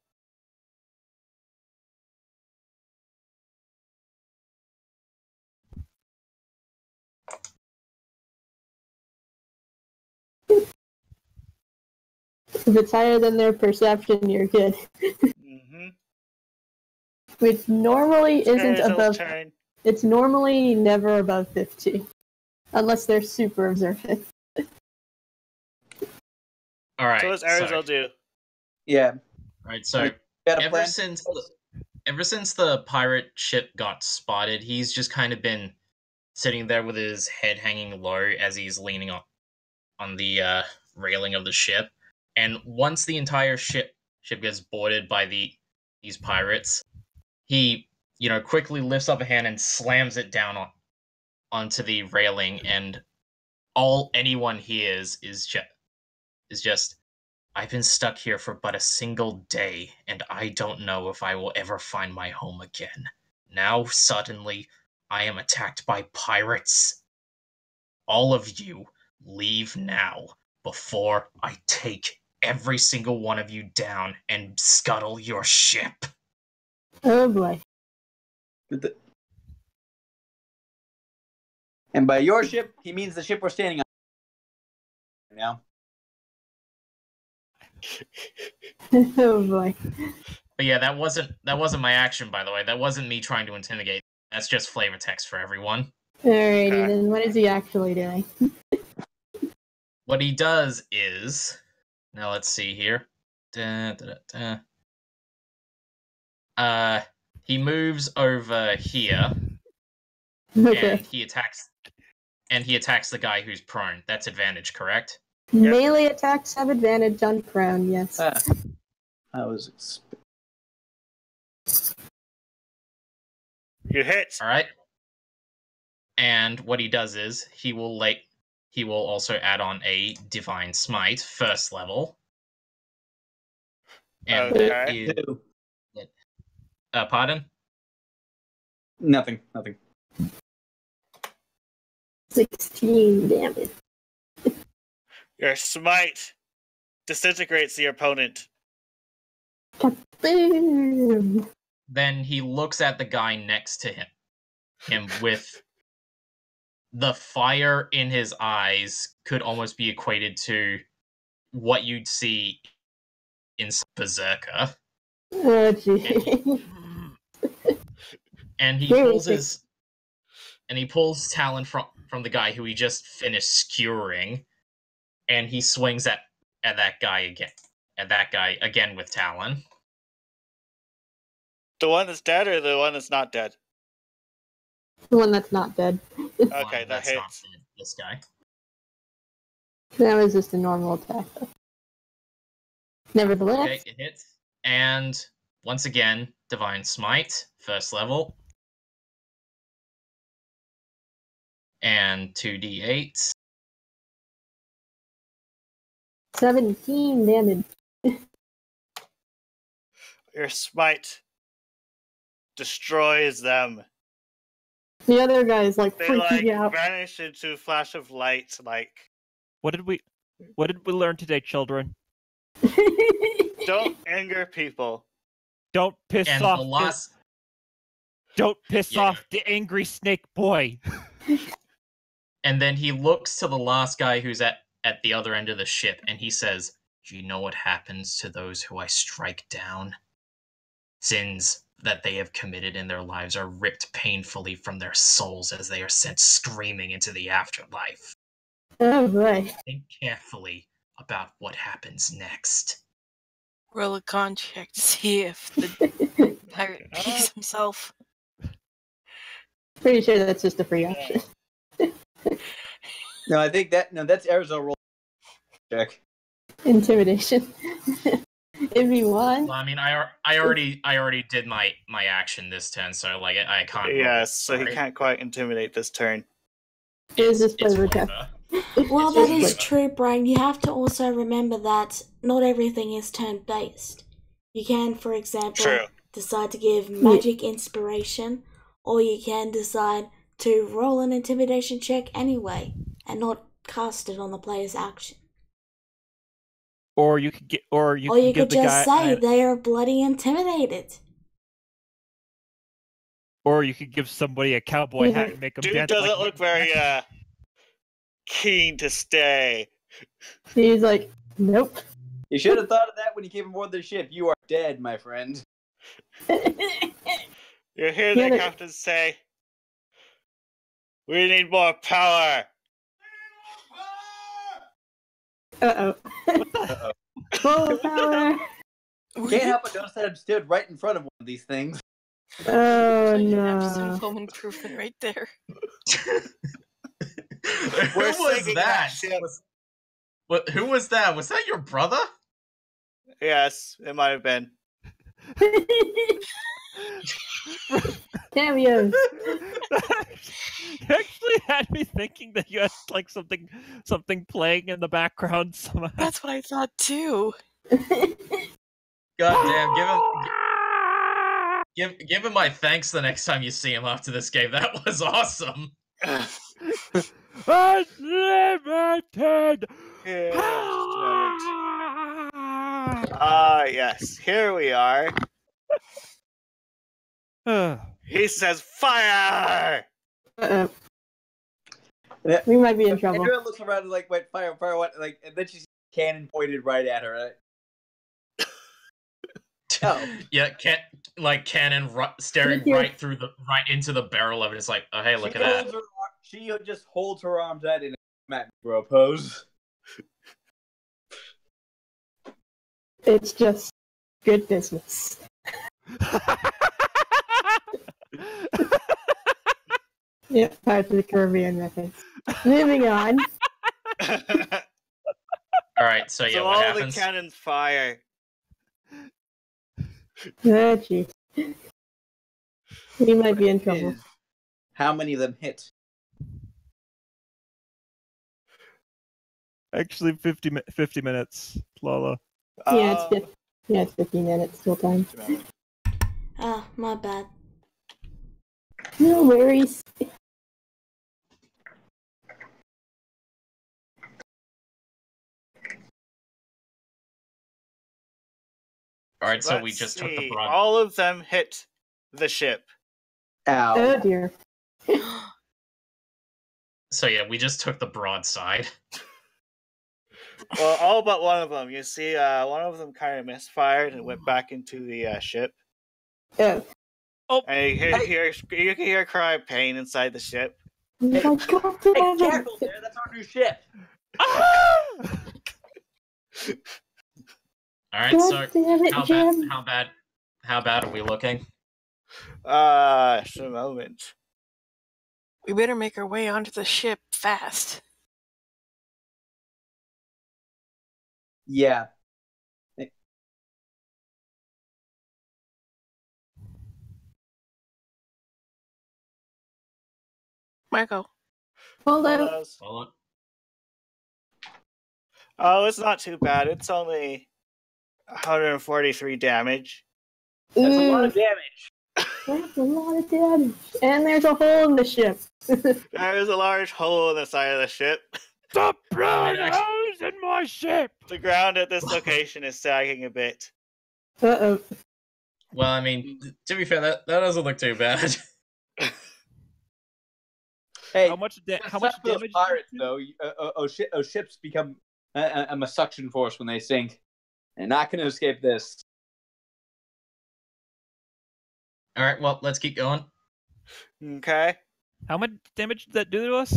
If it's higher than their perception, you're good. Mm-hmm. Which normally isn't Ezreal's above. turn. It's normally never above 50. Unless they're super observant. all right? So what's Ezreal do? Yeah. Right, so You got a ever plan? since the pirate ship got spotted, he's just kind of been sitting there with his head hanging low as he's leaning on the railing of the ship. And once the entire ship gets boarded by these pirates, he quickly lifts up a hand and slams it down onto the railing, and all anyone hears is just, I've been stuck here for but a single day, and I don't know if I will ever find my home again. Now, suddenly, I am attacked by pirates. All of you, leave now, before I take every single one of you down and scuttle your ship. Oh boy. And by your ship, he means the ship we're standing on now. Oh boy. But yeah, that wasn't my action, by the way. That wasn't me trying to intimidate. That's just flavor text for everyone. Alrighty, Okay. then what is he actually doing? What he does is, now let's see here. He moves over here Okay. and he attacks the guy who's prone. That's advantage, correct? Melee attacks have advantage on prone, yes. I was You hit. All right. And what he does is he will also add on a divine smite, first level. And that Okay. is pardon? Nothing. 16 damage. Your smite disintegrates the opponent. Boom! Then he looks at the guy next to him with the fire in his eyes could almost be equated to what you'd see in Berserker. Oh gee. And he pulls Talon from the guy who he just finished skewering, and he swings at that guy again with Talon. The one that's dead or the one that's not dead? The one that's not dead. Okay, that That's not hits. this guy. That was just a normal attack. Nevertheless, Okay, it hits. And once again, Divine Smite, first level. And 2d8. 17 damage. Your smite destroys them. The other guy is like They freaking out. vanish into a flash of light. What did we learn today, children? Don't anger people. Don't piss And off. the last. Don't piss off the angry snake boy. And then he looks to the last guy who's at the other end of the ship, and he says, "Do you know what happens to those who I strike down? Sins that they have committed in their lives are ripped painfully from their souls as they are sent screaming into the afterlife. Oh boy. Think carefully about what happens next." Roll a con check to see if the pirate pees himself. Pretty sure that's just a free option. No, I think that's Arizona roll check. Intimidation. If you want. Well, I mean, I already did my action this turn, so like I can't. Yes, so he can't quite intimidate this turn. It's just It's flavor text. flavor. Well, It's that just is flavor. true, Brian. You have to also remember that not everything is turn-based. You can, for example, True. decide to give magic inspiration, or you can decide to roll an intimidation check anyway, and not cast it on the player's action. Or you could get, or you Or could you give could the just guy, say they are bloody intimidated. or you could give somebody a cowboy hat and make them Dude dance. doesn't like look very keen to stay. He's like, nope. You should have thought of that when you came aboard the ship. You are dead, my friend. You hear Yeah, the but- captain say, "We need more power." Uh-oh. Full power. Can't help but notice that I'm stood right in front of one of these things. Oh Have some no. home improvement right there. Who was sinking that that? ship. Who was that? Was that your brother? Yes, it might have been. Cameos. You actually had me thinking that you had like something playing in the background somehow. That's what I thought too. God damn! Give him my thanks the next time you see him after this game. That was awesome. Unlimited. Yeah, Yes, here we are. He says fire! Uh-oh. We might be in trouble. Andrea looks around and like, wait, fire, what? Like, and then she sees a cannon pointed right at her. Right? Oh. Yeah, cannon staring right into the barrel of it. It's like, oh hey, look at that. She just holds her arms out in a Matt Bro pose. It's just good business. Yep, Pirates of the Caribbean methods. Moving on. Alright, so yeah, so what all happens? the cannons fire. Oh, jeez. We might be in trouble. How many of them hit? Actually, 50 minutes, Lala. Yeah, it's 50 minutes till time. Ah, my bad. No worries. Alright, so we Let's just took the see. broad. All of them hit the ship. Ow. Oh dear. So yeah, we just took the broadside. Well, all but one of them. You see, one of them kind of misfired and went back into the ship. Yeah. Oh. And you can hear a cry of pain inside the ship. Hey, careful there, that's our new ship. Alright, so damn it, Jim. how bad are we looking? Just a moment. We better make our way onto the ship fast. Yeah. Marco. Hold on. Hold on. Oh, it's not too bad. It's only 143 damage. That's a lot of damage. That's a lot of damage. And there's a hole in the ship. There's a large hole in the side of the ship. The brown hose in my ship! The ground at this location is sagging a bit. Uh-oh. Well, I mean, to be fair, that doesn't look too bad. Hey, How much those damage? pirates, though, ships become a suction force when they sink. They're not going to escape this. Alright, well, let's keep going. Okay. How much damage did that do to us?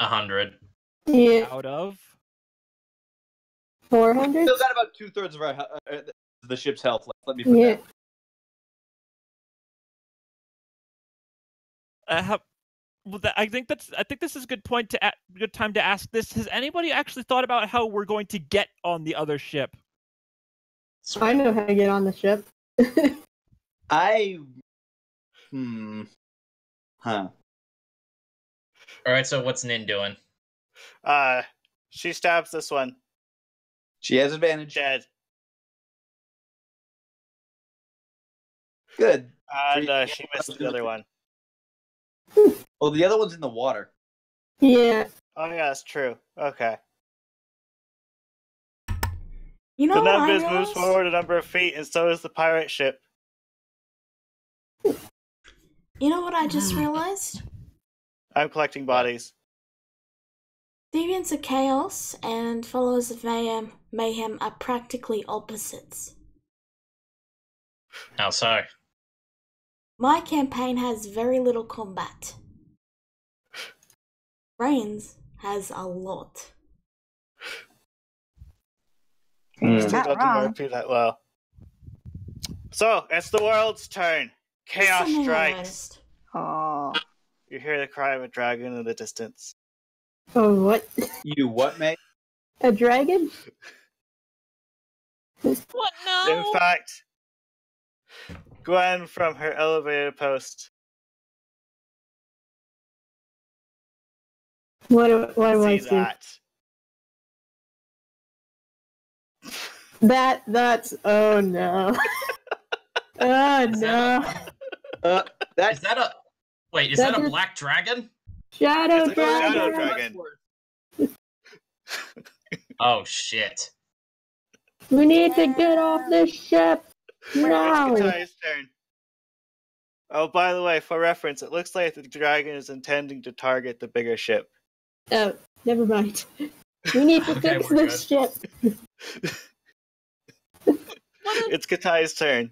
100. Yeah. Out of? 400? Still got about 2/3 of the ship's health left. Let me put Yeah. I think this is a good good time to ask this. Has anybody actually thought about how we're going to get on the other ship? I know how to get on the ship. Huh. Alright, so what's Nin doing? She stabs this one. She has advantage. Dead. Good. And she missed the other one. Oh, the other one's in the water. Yeah. Oh yeah, that's true. Okay. You know The what I Nimbus realized? moves forward a number of feet, and so does the pirate ship. You know what I just realized? I'm collecting bodies. Deviants of Chaos and Followers of Mayhem are practically opposites. How so? My campaign has very little combat. Brains has a lot. Still Not don't wrong. work that well. So, it's the world's turn. Chaos Something I strikes. noticed. Oh. You hear the cry of a dragon in the distance. Oh, what? You what, mate? A dragon? What? No! In fact, Gwen from her elevated post What do I sees see? that. That's oh no. Oh no. Is that a black dragon? Shadow It's a dragon. shadow dragon. Oh shit. We need to get off this ship now. It's Katai's turn. Oh, by the way, for reference, it looks like the dragon is intending to target the bigger ship. Oh, never mind. We need to Okay, fix we're this ship. It's Katai's turn.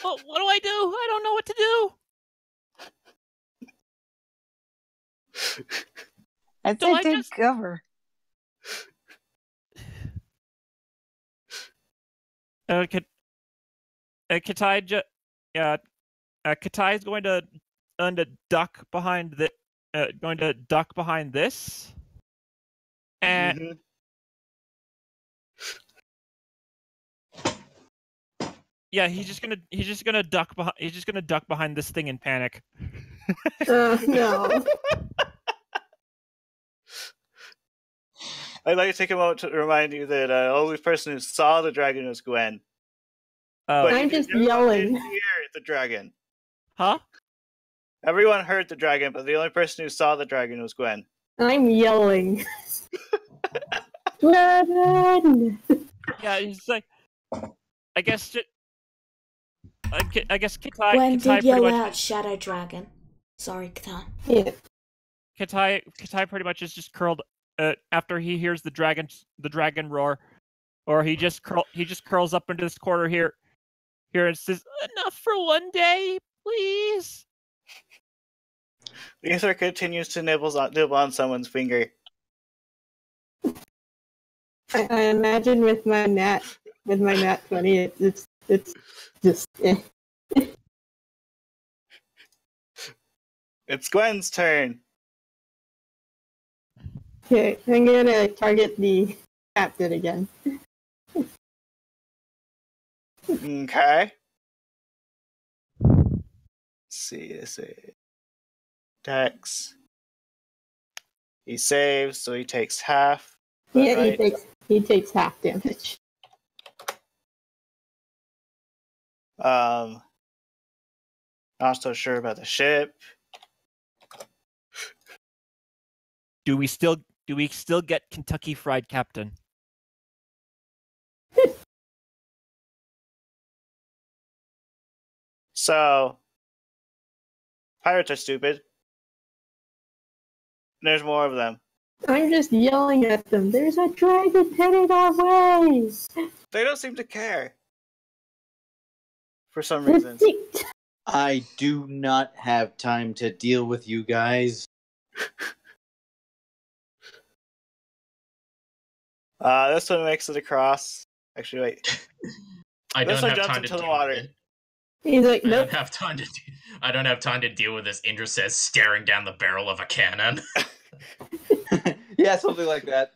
What do I do? I don't know what to do. I Do said I take just- cover. Katai is going to duck behind this, and Mhm. yeah, he's just gonna duck behind this thing in panic. No. I'd like to take a moment to remind you that the only person who saw the dragon was Gwen. Oh, I'm just everyone yelling. did hear the dragon. huh? Everyone heard the dragon, but the only person who saw the dragon was Gwen. I'm yelling. Dragon! Yeah, he's like, I guess Katai. Gwen Katai did pretty yell much. out Shadow Dragon. Sorry, Katan. Yeah. Katai pretty much is just curled after he hears the dragon roar, or he just curls up into this corner here and says, "Enough for one day, please." Ether continues to nibble on someone's finger. I imagine with my nat 20, it's just It's Gwen's turn. Okay, I'm gonna target the captain again. Okay. Let's see. Dex. He saves, so he takes half. Yeah, Right. he takes half damage. Not so sure about the ship. Do we still get Kentucky Fried Captain? So, pirates are stupid. There's more of them. I'm just yelling at them. There's a dragon headed our way. They don't seem to care. For some reason. I do not have time to deal with you guys. This one makes it across. Actually, wait. I This don't one have jumps time to into the deal water. with it. He's like, I nope. don't have time to. I don't have time to deal with this. Indra says, staring down the barrel of a cannon. Yeah, something like that.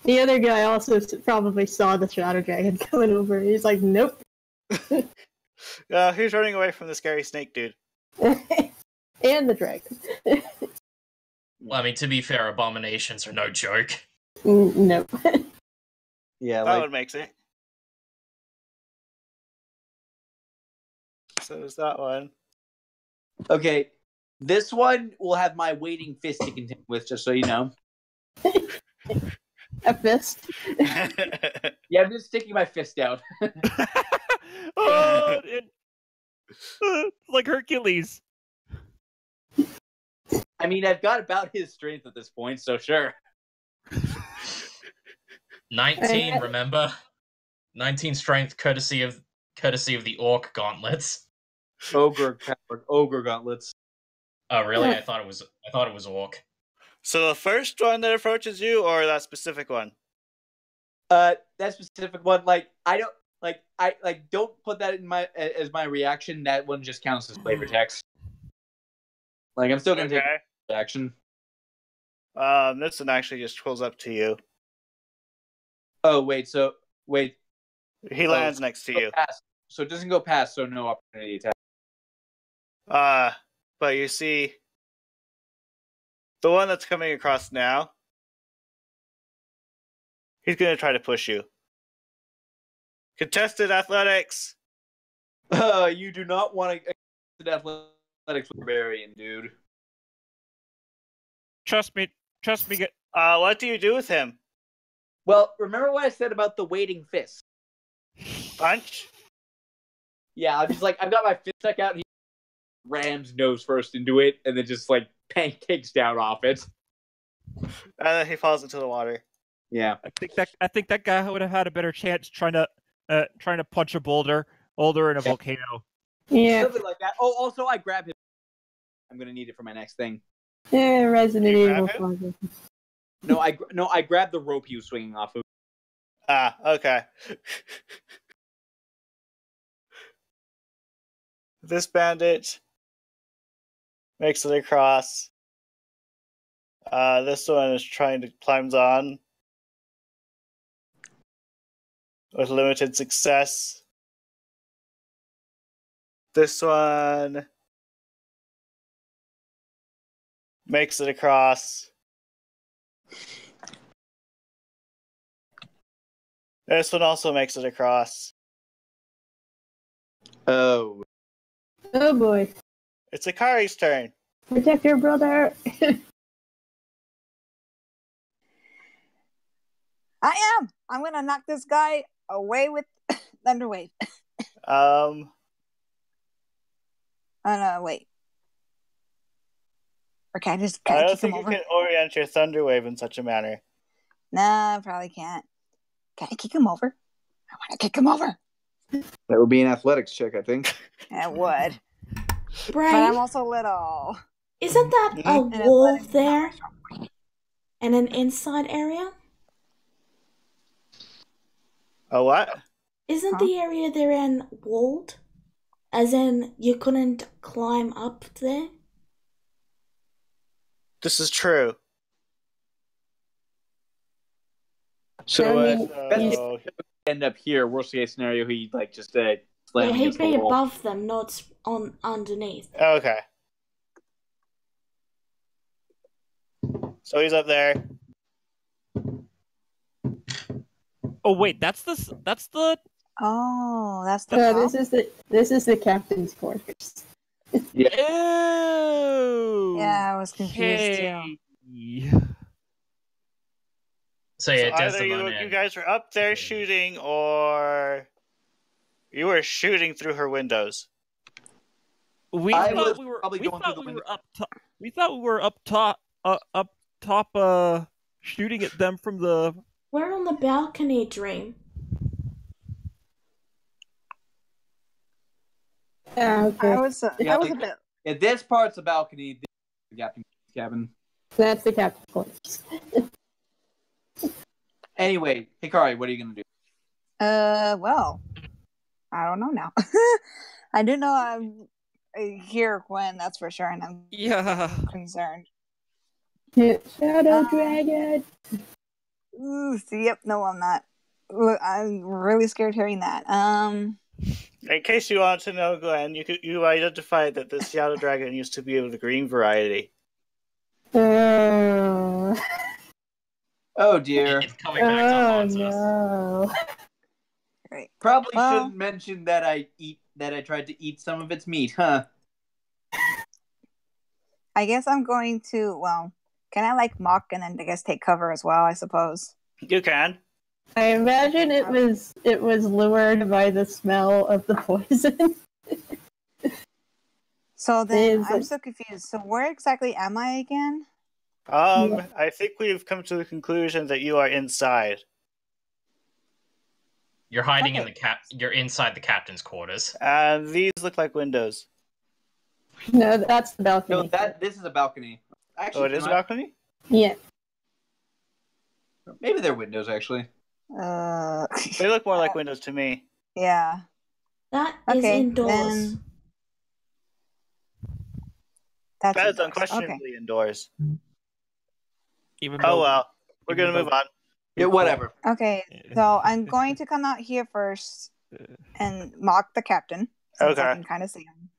The other guy also probably saw the shadow dragon coming over. He's like, nope. Who's running away from the scary snake dude? And the dragon. Well, I mean, to be fair, abominations are no joke. Nope. Yeah, That like one makes it. So is that one. okay. This one will have my waiting fist to contend with, just so you know. A fist. Yeah, I'm just sticking my fist out. Oh, like Hercules. I mean, I've got about his strength at this point, so sure. 19, remember? 19 strength, courtesy of the orc gauntlets. Ogre gauntlets. Oh, really? I thought it was orc. So the first one that approaches you, or that specific one? That specific one, I don't put that in as my reaction. That one just counts as flavor text. Like, I'm still gonna take action. This one actually just pulls up to you. Oh wait. He lands next to you. Past. So it doesn't go past. So no opportunity attack. But you see, the one that's coming across now, he's gonna try to push you. Contested athletics. You do not want to athletics barbarian, dude. Trust me. What do you do with him? Well, remember what I said about the waiting fist? Punch? Yeah, I'm just like, I've got my fist stuck out, and he rams nose first into it, and then just like pancakes down off it. And then he falls into the water. Yeah. I think that guy would have had a better chance trying to punch a boulder in a volcano. Yeah. Something like that. Oh, also, I grab him. I'm gonna need it for my next thing. Yeah, Resident You Evil grab 5. No, I grabbed the rope he was swinging off of. Ah, okay. This bandit makes it across. This one is trying to climb on with limited success. This one makes it across. This one also makes it across. Oh. Oh boy. It's Akari's turn. Protect your brother. I'm gonna knock this guy away with Thunderwave. Um, Oh no, wait. Or can I I kick don't him think you over? can orient your Thunderwave in such a manner. Nah, I probably can't. Can I kick him over? I want to kick him over. That would be an athletics check, I think. It would. But Brain, I'm also little. isn't that a And wall athletics is not there my strong point. and an inside area? A what? Isn't Huh? the area they're in walled? As in, you couldn't climb up there? This is true. So, I mean, So, end up here. Worst case scenario, he like just Yeah, slam he'd against the be wall. above them, not on underneath. okay. So he's up there. Oh wait, that's the Oh, that's the No, problem. this is the captain's quarters. Yeah. Oh. Yeah, I was confused too. Okay. So yeah, So either Desdemona. you guys were up there shooting, or you were shooting through her windows. We I thought was we were probably we going thought through the we window. were up top. We thought we were up top shooting at them from the. We're on the balcony, Dream. Okay. I was a bit. Yeah, this part's a balcony. This is the captain's cabin. That's the captain's quarters. Anyway, Hikari, what are you gonna do? Well, I don't know now. I do know I'm here, Gwen. That's for sure, and I'm concerned. Shadow Dragon. Ooh, yep. No, I'm not. Look, I'm really scared hearing that. In case you want to know, Glenn, you identified that this Shadow Dragon used to be of the green variety. Oh dear. It's coming back to haunt us. No. Right. Probably Well- shouldn't mention that I tried to eat some of its meat, huh? I guess I'm going to. Well, can I like mock and then I guess take cover as well? I suppose. You can. I imagine it was lured by the smell of the poison. So then Is I'm it- so confused. So where exactly am I again? Yeah. I think we've come to the conclusion that you are inside. You're hiding in Okay. You're inside the captain's quarters. And these look like windows. No, that's the balcony. No, this is a balcony. Actually, Oh, it is a balcony? Yeah. Maybe they're windows, actually. They look more like windows to me. Yeah. That is Okay, indoors. then that's That is indoors. unquestionably indoors. Even Oh though well. We're even gonna move on. Yeah, whatever. Okay, so I'm going to come out here first and mock the captain. Since I Okay. can kind of see him.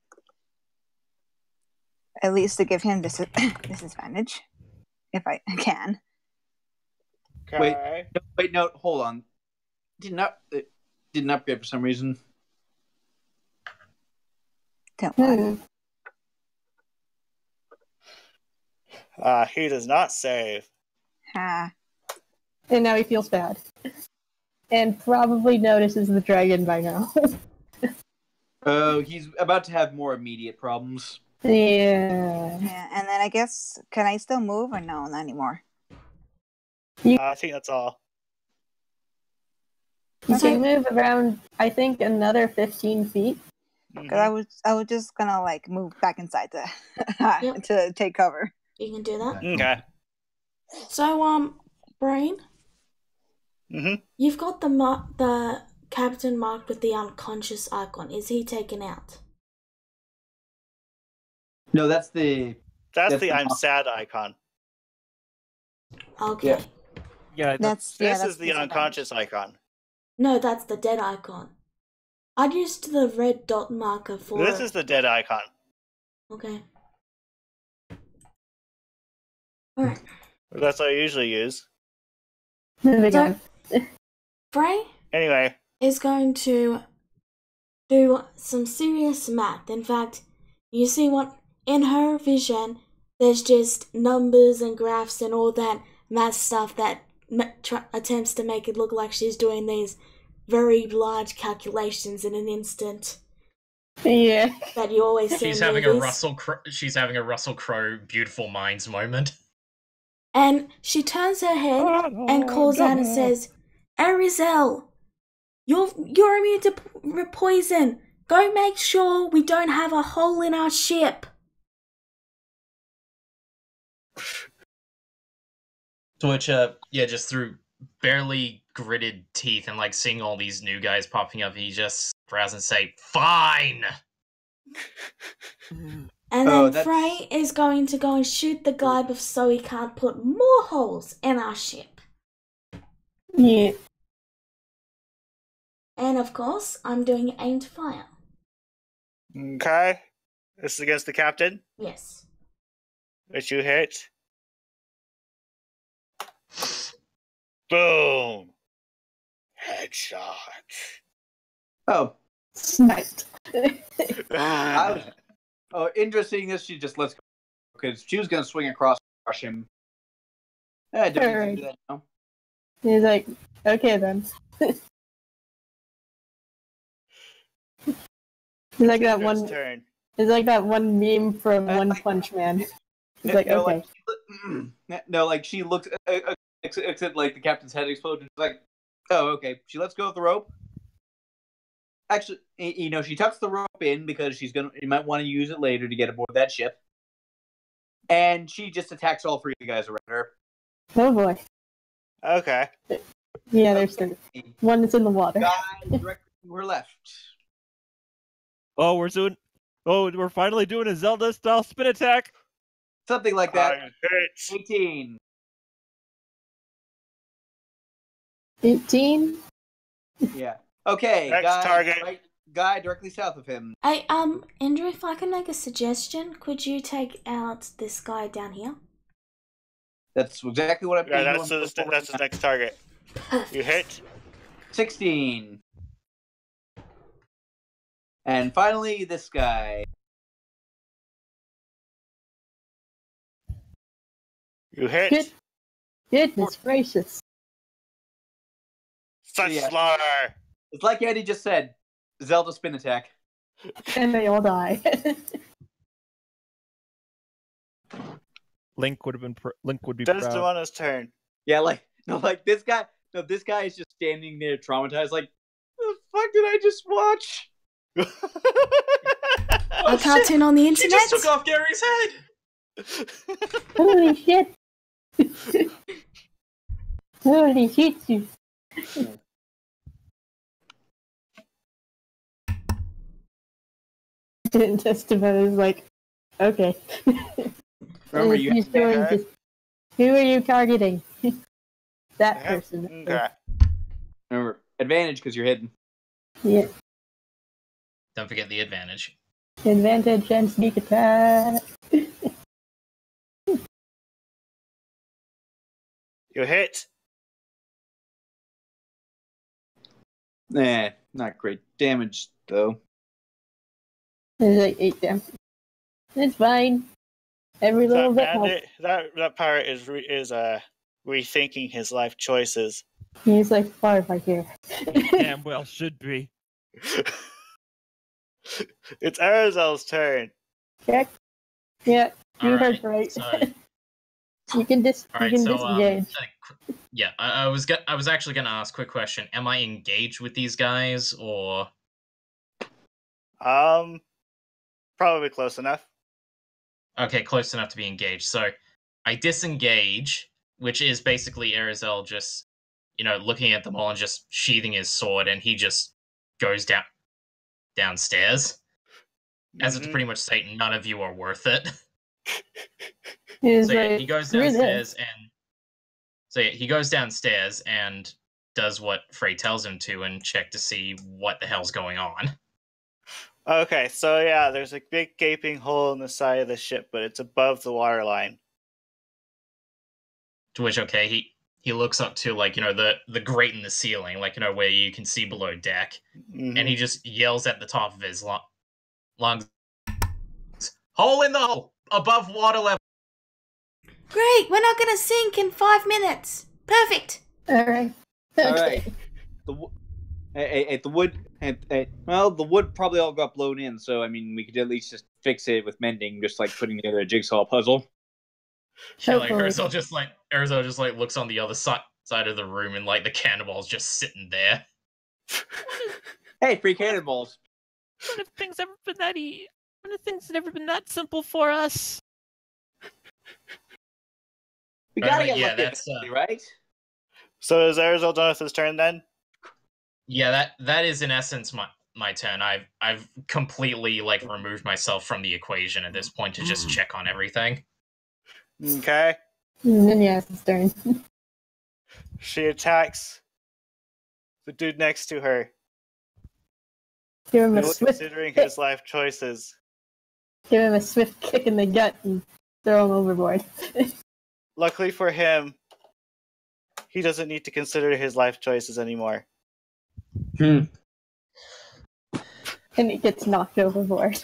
At least to give him disadvantage. If I can. Okay. Wait, no, hold on. It didn't upgrade for some reason. Don't worry. Hmm. He does not save. Ha. And now he feels bad. And probably notices the dragon by now. Oh, he's about to have more immediate problems. Yeah. Yeah, and then I guess, can I still move or no, not anymore? I think that's all. You can move around, I think, another 15 feet. Because I was just gonna like move back inside to to take cover. You can do that. Okay. So, Brain, Mm-hmm. you've got the captain marked with the unconscious icon. Is he taken out? No, that's the I'm sad icon. Okay. Yeah, This is the unconscious icon. No, that's the dead icon. I'd used the red dot marker for... This is the dead icon. Okay. Alright. That's what I usually use. So, Frey Anyway. is going to do some serious math. In fact, you see what, in her vision, there's just numbers and graphs and all that math stuff that attempts to make it look like she's doing these very large calculations in an instant. Yeah. That you always see She's in having movies. she's having a Russell Crowe beautiful minds moment. And she turns her head and calls out and says, Arizel, you're immune to poison. Go make sure we don't have a hole in our ship. To which, just through barely gritted teeth and like seeing all these new guys popping up, he just frowns and say, "Fine." And then Frey is going to go and shoot the guy so he can't put more holes in our ship. Yeah. And of course, I'm doing aim to fire. Okay. This is against the captain. Yes. Which you hit. Boom. Headshot. Oh. Sniped. Interesting that she just lets go. Because she was going to swing across and crush him. I don't need to do that now. He's like, okay then. It's like that one. Turn. It's like that one meme from One Punch Man. It's like, no, okay. She looks, except like the captain's head explodes. She's like, oh, okay. She lets go of the rope. Actually, she tucks the rope in because you might want to use it later to get aboard that ship. And she just attacks all three of the guys around her. Oh boy. Okay. Yeah, there's one that's in the water. Guy directly to her left. Oh, we're finally doing a Zelda-style spin attack. Something like that. 18. 18? Yeah. Okay. Next target. Guy directly south of him. Hey, Andrew, if I can make a suggestion, could you take out this guy down here? That's exactly what I'm doing. Yeah, that's the next target. You hit. 16. And finally, this guy. You hit. Goodness gracious. Such slaughter. It's like Eddie just said. Zelda spin attack. And they all die. Link would be That's proud. the one his turn. Yeah, this guy. No, this guy is just standing there traumatized. Like, the fuck did I just watch? A cartoon on the internet? She just took off Gary's head. Holy shit. Holy shit. Testament is like, okay. Remember, who are you targeting? That person. Okay. Remember, advantage because you're hidden. Yeah. Don't forget the advantage. Advantage and sneak attack. You hit. Nah, not great damage though. It's like 8 damage. It's fine. Every little bit helps. That pirate is rethinking his life choices. He's like far back here. Damn well should be. It's Arazel's turn. Check. Yeah, you heard Alright, right. so You can alright, so, so disengage. yeah, I was actually gonna ask a quick question. Am I engaged with these guys or Probably close enough. okay, close enough to be engaged. So I disengage, which is basically Arazel just, looking at them all and just sheathing his sword, and he just goes downstairs, as if to pretty much say, none of you are worth it. He's So yeah, like, he goes "Screw downstairs this." he goes downstairs and does what Frey tells him to and check to see what the hell's going on. Okay, so yeah, there's a big gaping hole in the side of the ship, but it's above the waterline. To which, okay, he looks up to, like, the grate in the ceiling, like, where you can see below deck, and he just yells at the top of his lungs, "Hole in the hole! Above water level!" Great, we're not gonna sink in 5 minutes. Perfect. Alright. All right. The wood, the wood probably all got blown in, so I mean, we could at least just fix it with mending, just like putting together a jigsaw puzzle. Yeah, like Urzel just looks on the other side of the room, and like the cannonball's just sitting there. Hey, free cannonballs! When have things ever been that When have things never been that simple for us? We gotta get yeah, lucky, that's right? So is Arazel done with his turn then? Yeah, that is in essence my turn. I've completely like removed myself from the equation at this point to just check on everything. Okay. And then yeah, it's his turn. She attacks the dude next to her. Give him a Still swift considering kick. his life choices. Give him a swift kick in the gut and throw him overboard. Luckily for him, he doesn't need to consider his life choices anymore. And he gets knocked overboard.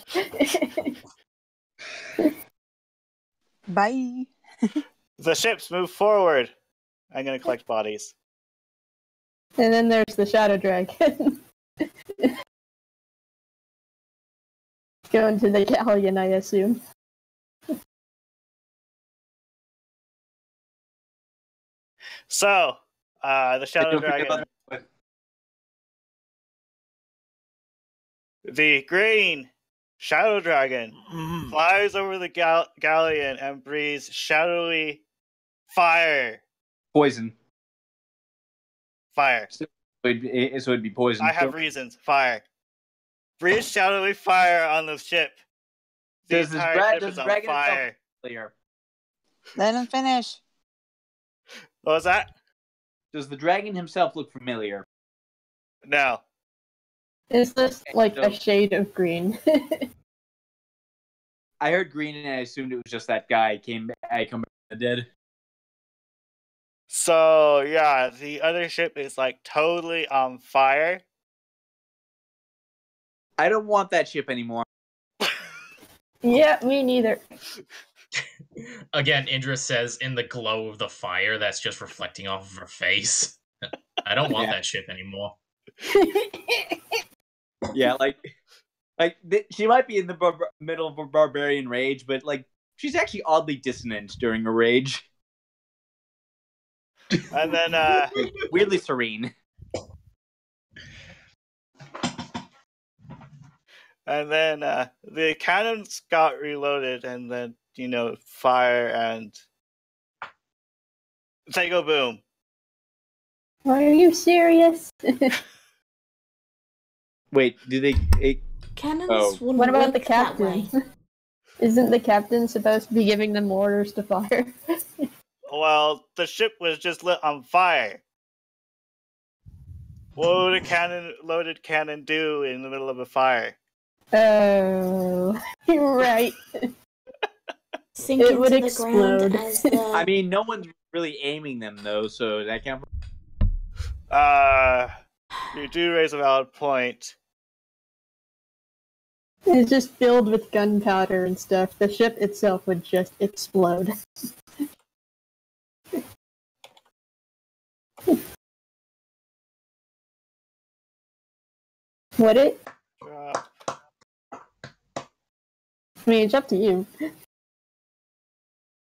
Bye. The ships move forward. I'm gonna collect bodies. And then there's the Shadow Dragon. Going to the galleon, I assume. So, the Shadow Dragon. The green Shadow Dragon flies over the galleon and breathes shadowy fire. Poison. Fire. So it'd be poison. I have reasons. Fire. Breathe shadowy fire on the ship. The Does this entire ship is on dragon fire. itself Let him finish. What was that? Does the dragon himself look familiar? No. Is this like a shade of green? I heard green and I assumed it was just that guy I come back from the dead. So, yeah, the other ship is like totally on fire. I don't want that ship anymore. Yeah, me neither. Again, Indra says in the glow of the fire that's just reflecting off of her face. I don't want that ship anymore. Yeah, she might be in the middle of a barbarian rage, but like she's actually oddly dissonant during her rage. And then weirdly serene. And then the cannons got reloaded, and then, fire, and they go boom. Are you serious? Wait, do they... Cannons wouldn't What about work the that way. captain? Isn't the captain supposed to be giving them orders to fire? Well, the ship was just lit on fire. What would a loaded cannon do in the middle of a fire? Oh, you're right. Sink It into would the explode. ground as the... I mean, no one's really aiming them, though, so that can't... You do raise a valid point. It's just filled with gunpowder and stuff. The ship itself would just explode. Would it? Drop. I mean, it's up to you.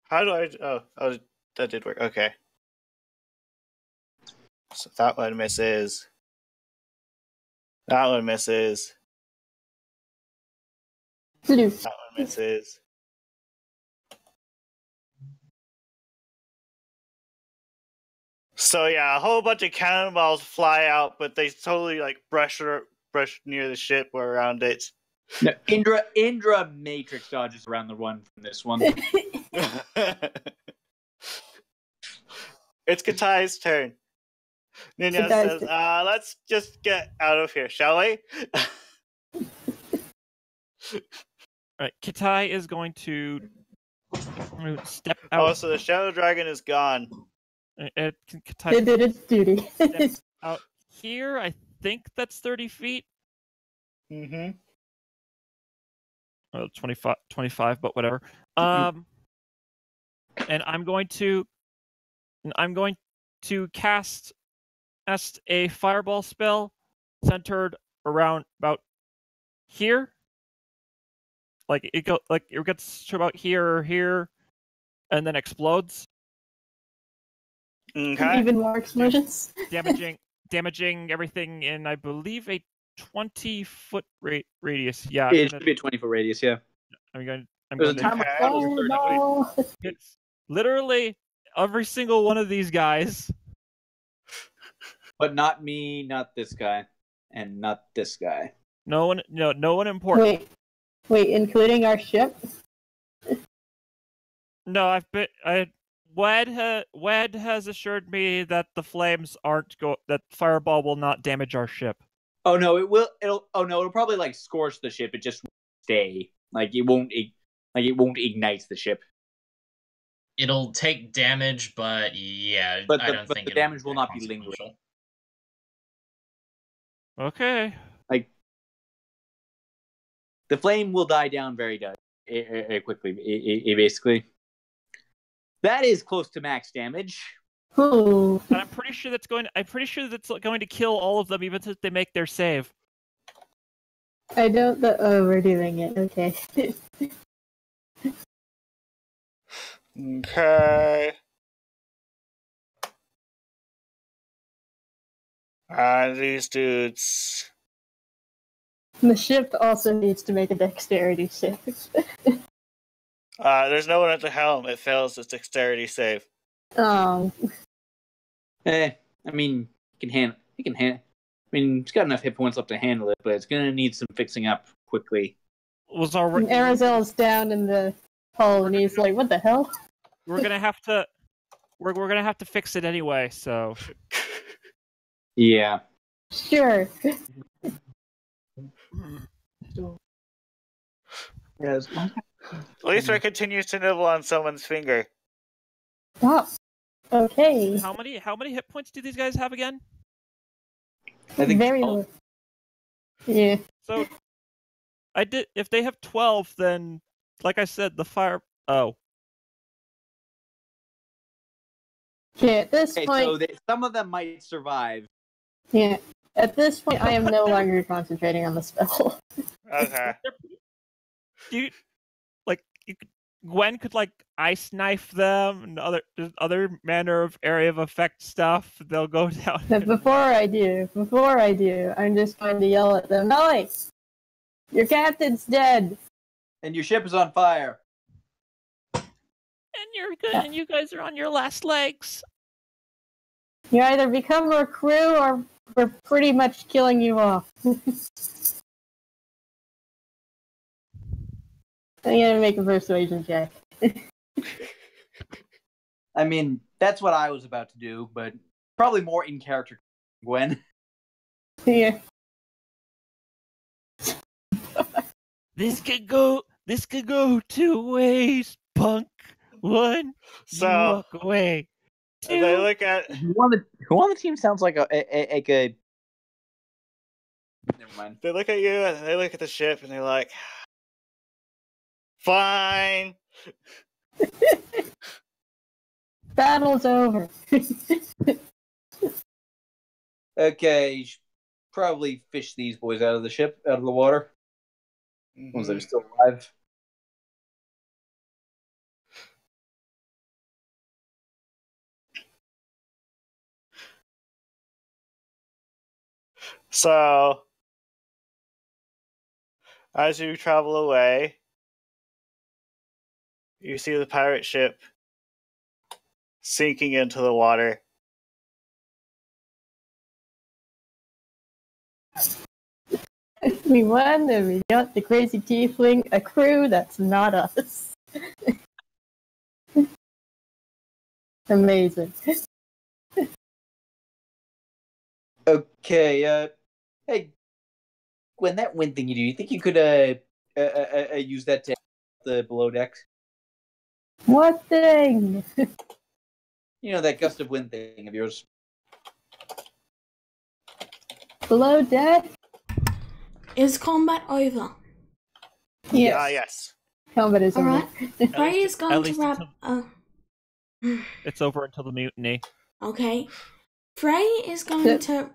How do I? Oh, that did work. Okay. So that one misses. That one misses. That one misses. So yeah, a whole bunch of cannonballs fly out, but they totally like brush near the ship or around it. No, Indra Matrix dodges around the run from this one. It's Katai's turn. Nina says, let's just get out of here, shall we? Alright, Kitai is going to step out. Oh, so the Shadow Dragon is gone. Kitai It did its duty. steps out here. I think that's 30 feet. Mm-hmm. Well, 25, but whatever. And I'm going to cast a fireball spell centered around about here. Like it gets to about here or here, and then explodes. Okay. Even more explosions. damaging everything in, I believe, a 20-foot radius. Yeah, It should be a 20-foot radius. Yeah. I'm There's going a timer for 30 feet. It's literally every single one of these guys. But not me, not this guy, and not this guy. No one important. Wait, including our ship? No, Wed has assured me that the flames that fireball will not damage our ship. Oh no, it will. It'll probably like scorch the ship. It just won't stay. It won't ignite the ship. It'll take damage, but yeah, But I don't think the damage will not be lingering. Okay. The flame will die down very quickly. It basically. That is close to max damage. Ooh. And I'm pretty sure that's going to kill all of them, even if they make their save. I don't. We're doing it. Okay. Okay. These dudes. The ship also needs to make a dexterity save. There's no one at the helm. It fails its dexterity save. Oh. I mean, it can handle. I mean, it's got enough hit points left to handle it, but it's gonna need some fixing up quickly. Arizel's down in the hole, and he's like, "What the hell?" We're gonna have to fix it anyway. So. Yeah. Sure. Yes. Lisa continues to nibble on someone's finger. Oh. Okay. How many hit points do these guys have again? I think very low. Yeah. So, if they have 12, then, like I said, the fire. Oh. Yeah. At this point, so some of them might survive. Yeah. At this point, I am no longer concentrating on the spell. Okay. Gwen could ice knife them and other manner of area of effect stuff. They'll go down. But before I do, I'm just going to yell at them. Noise! Your captain's dead. And your ship is on fire. And you're good. And you guys are on your last legs. You either become our crew, or we're pretty much killing you off. I'm gonna make a persuasion check. I mean, that's what I was about to do, but probably more in character, Gwen. Yeah. This could go 2 ways, punk. 1, So walk away. 2. They look at who on the team sounds like a Never mind. They look at you and they look at the ship and they're like, "Fine." Battle's over. Okay, probably fish these boys out of the ship, out of the water. Ones that are still alive. So, as you travel away, you see the pirate ship sinking into the water. We won, and we got the crazy tiefling, a crew that's not us. Amazing. Okay, hey, Gwen, that wind thing you think you could use that to the below deck? What thing? You know, that gust of wind thing of yours. Below deck? Is combat over? Yes. Yes. Combat is over. Alright. Frey is going to least wrap. It's over until the mutiny. Okay. Frey is going to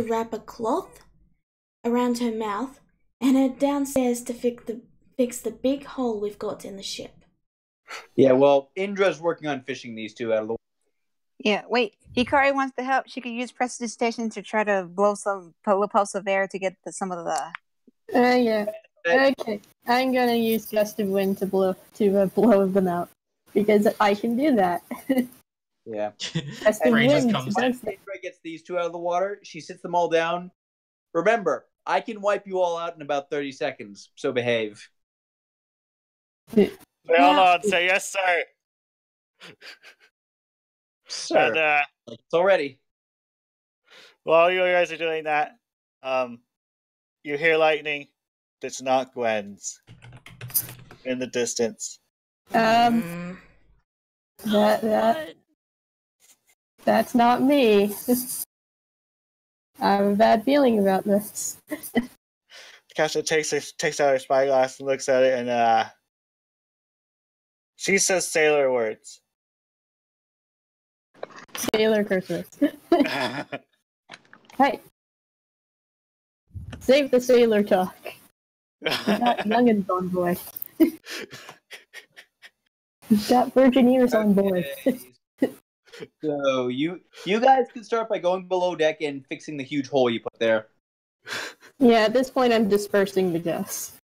wrap a cloth around her mouth and head downstairs to fix the big hole we've got in the ship. Yeah, well, Indra's working on fishing these two out of the water. Yeah, wait. Hikari wants to help. She could use prestidigitation to try to blow some pulse of air to get some of the. Yeah. Okay. I'm gonna use gust of wind to blow them out because I can do that. Yeah. Gust of Frey just wind. comes. Indra gets these two out of the water. She sits them all down. Remember, I can wipe you all out in about 30 seconds, so behave. Hold on, say yes, sir. Sir. And, It's already. while you guys are doing that, you hear lightning that's not Gwen's in the distance. That's not me. I have a bad feeling about this. Kasha takes out her spyglass and looks at it, and she says sailor words. Sailor curses. Hey, save the sailor talk. We got youngins on board. We got virgineers on board. So you guys can start by going below deck and fixing the huge hole you put there. Yeah, at this point I'm dispersing the guests.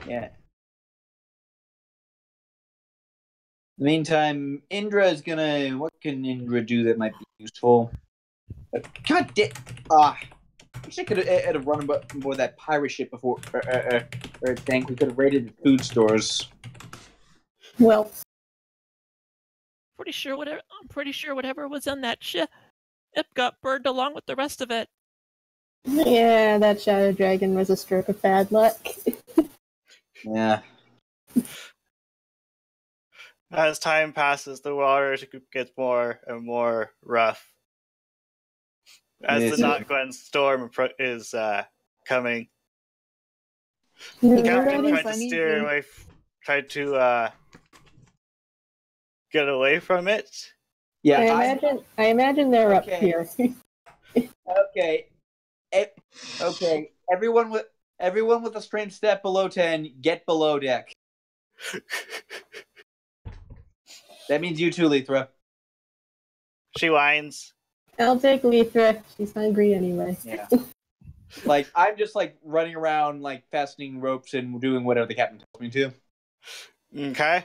Yeah. In the meantime, Indra is gonna. What can Indra do that might be useful? God damn! I wish I could have run aboard that pirate ship before it sank. We could have raided the food stores. Well, I'm pretty sure whatever was on that ship, it got burned along with the rest of it. yeah, that shadow dragon was a stroke of bad luck. Yeah. As time passes, the water gets more and more rough. As the Not Gwen storm is coming. The captain tried to steer away, tried to get away from it. Yeah, I imagine they're up Okay. here. Okay. Okay. Everyone with a strength step below 10, get below deck. That means you too, Lithra. She whines. I'll take Lithra. She's hungry anyway. Yeah. Like, I'm just, like, running around, like, fastening ropes and doing whatever the captain tells me to. Okay.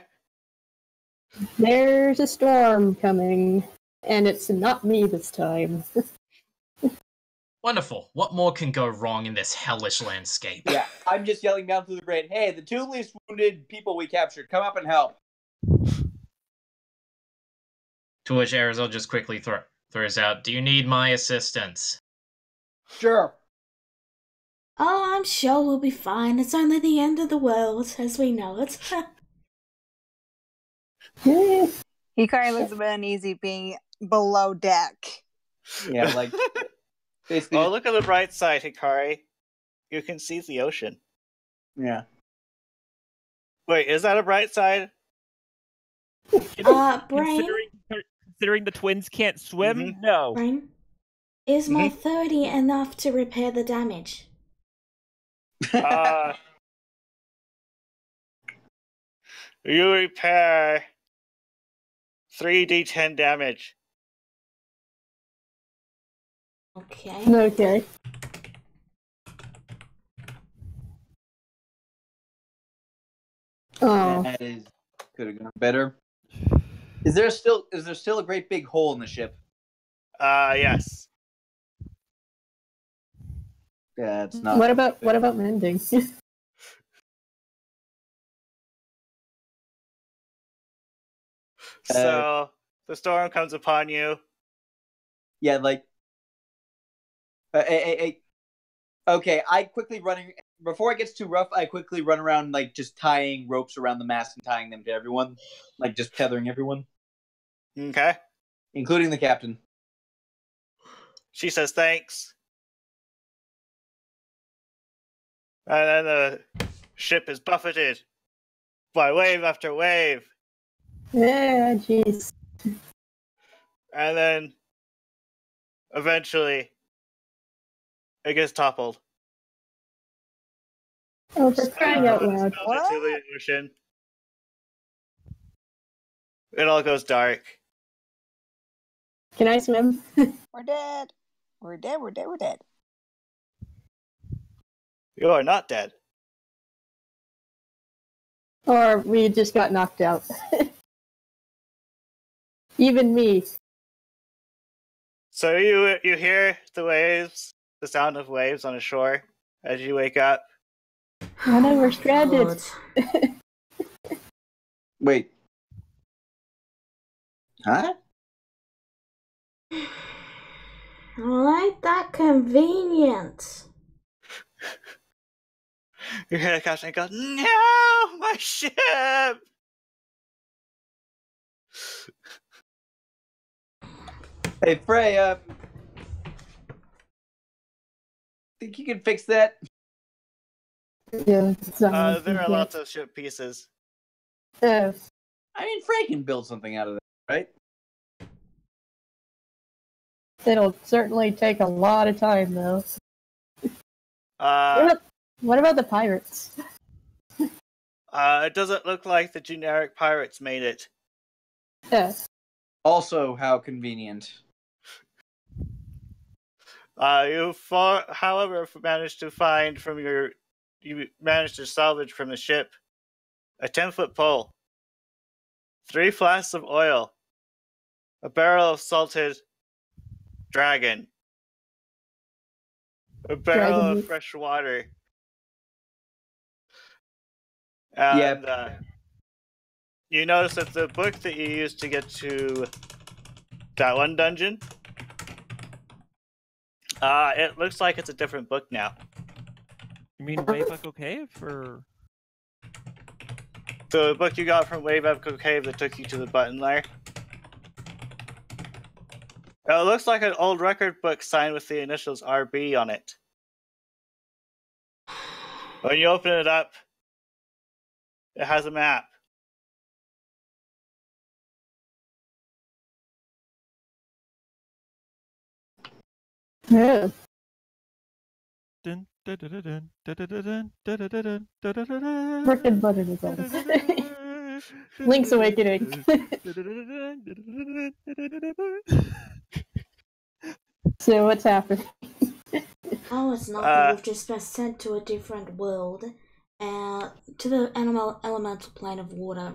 There's a storm coming, and it's not me this time. Wonderful. What more can go wrong in this hellish landscape? Yeah, I'm just yelling down through the grate, hey, the two least wounded people we captured, come up and help. To which Arizal just quickly throws out, do you need my assistance? Sure. Oh, I'm sure we'll be fine. It's only the end of the world as we know it. Hikari looks a bit uneasy being below deck. Yeah, like, basically. Oh, look at the bright side, Hikari. You can see the ocean. Yeah. Wait, is that a bright side? Brain, Considering the twins can't swim, Mhm. no. Brain, is my 30 enough to repair the damage? You repair 3d10 damage. Okay. Okay. Oh. That is could have gone better. Is there still a great big hole in the ship? Yes. Yeah, it's not. What about mending? So the storm comes upon you. Yeah, like. Okay, I quickly running before it gets too rough. I quickly run around like just tying ropes around the mast and tying them to everyone, like just tethering everyone, Okay. including the captain. She says thanks. And then the ship is buffeted by wave after wave. Yeah, jeez. And then eventually it gets toppled. Oh, for crying out loud. Into the ocean. It all goes dark. Can I swim? We're dead. We're dead. We're dead. We're dead. You are not dead. Or we just got knocked out. Even me. So you hear the waves, the sound of waves on the shore as you wake up. Oh no, we're stranded. Wait. Huh? Ain't that convenient? You hear the captain go, "No, my ship!" Hey, Frey, think you can fix that? Yeah. There are lots of ship pieces. Yeah. I mean, Frey can build something out of that, right? It'll certainly take a lot of time, though. Uh, What about the pirates? It doesn't look like the generic pirates made it. Yeah. Also, how convenient. However, managed to find you managed to salvage from the ship a 10-foot pole, 3 flasks of oil, a barrel of salted dragon, a barrel of fresh water, and you notice that the book that you used to get to that one dungeon, it looks like it's a different book now. You mean Wave Echo Cave, or? The book you got from Wave Echo Cave that took you to the button lair. It looks like an old record book signed with the initials RB on it. When you open it up, it has a map. Yeah. Frickin' butter is Link's Awakening. So what's happening? Oh, it's nothing. We've just been sent to a different world, to the elemental plane of water.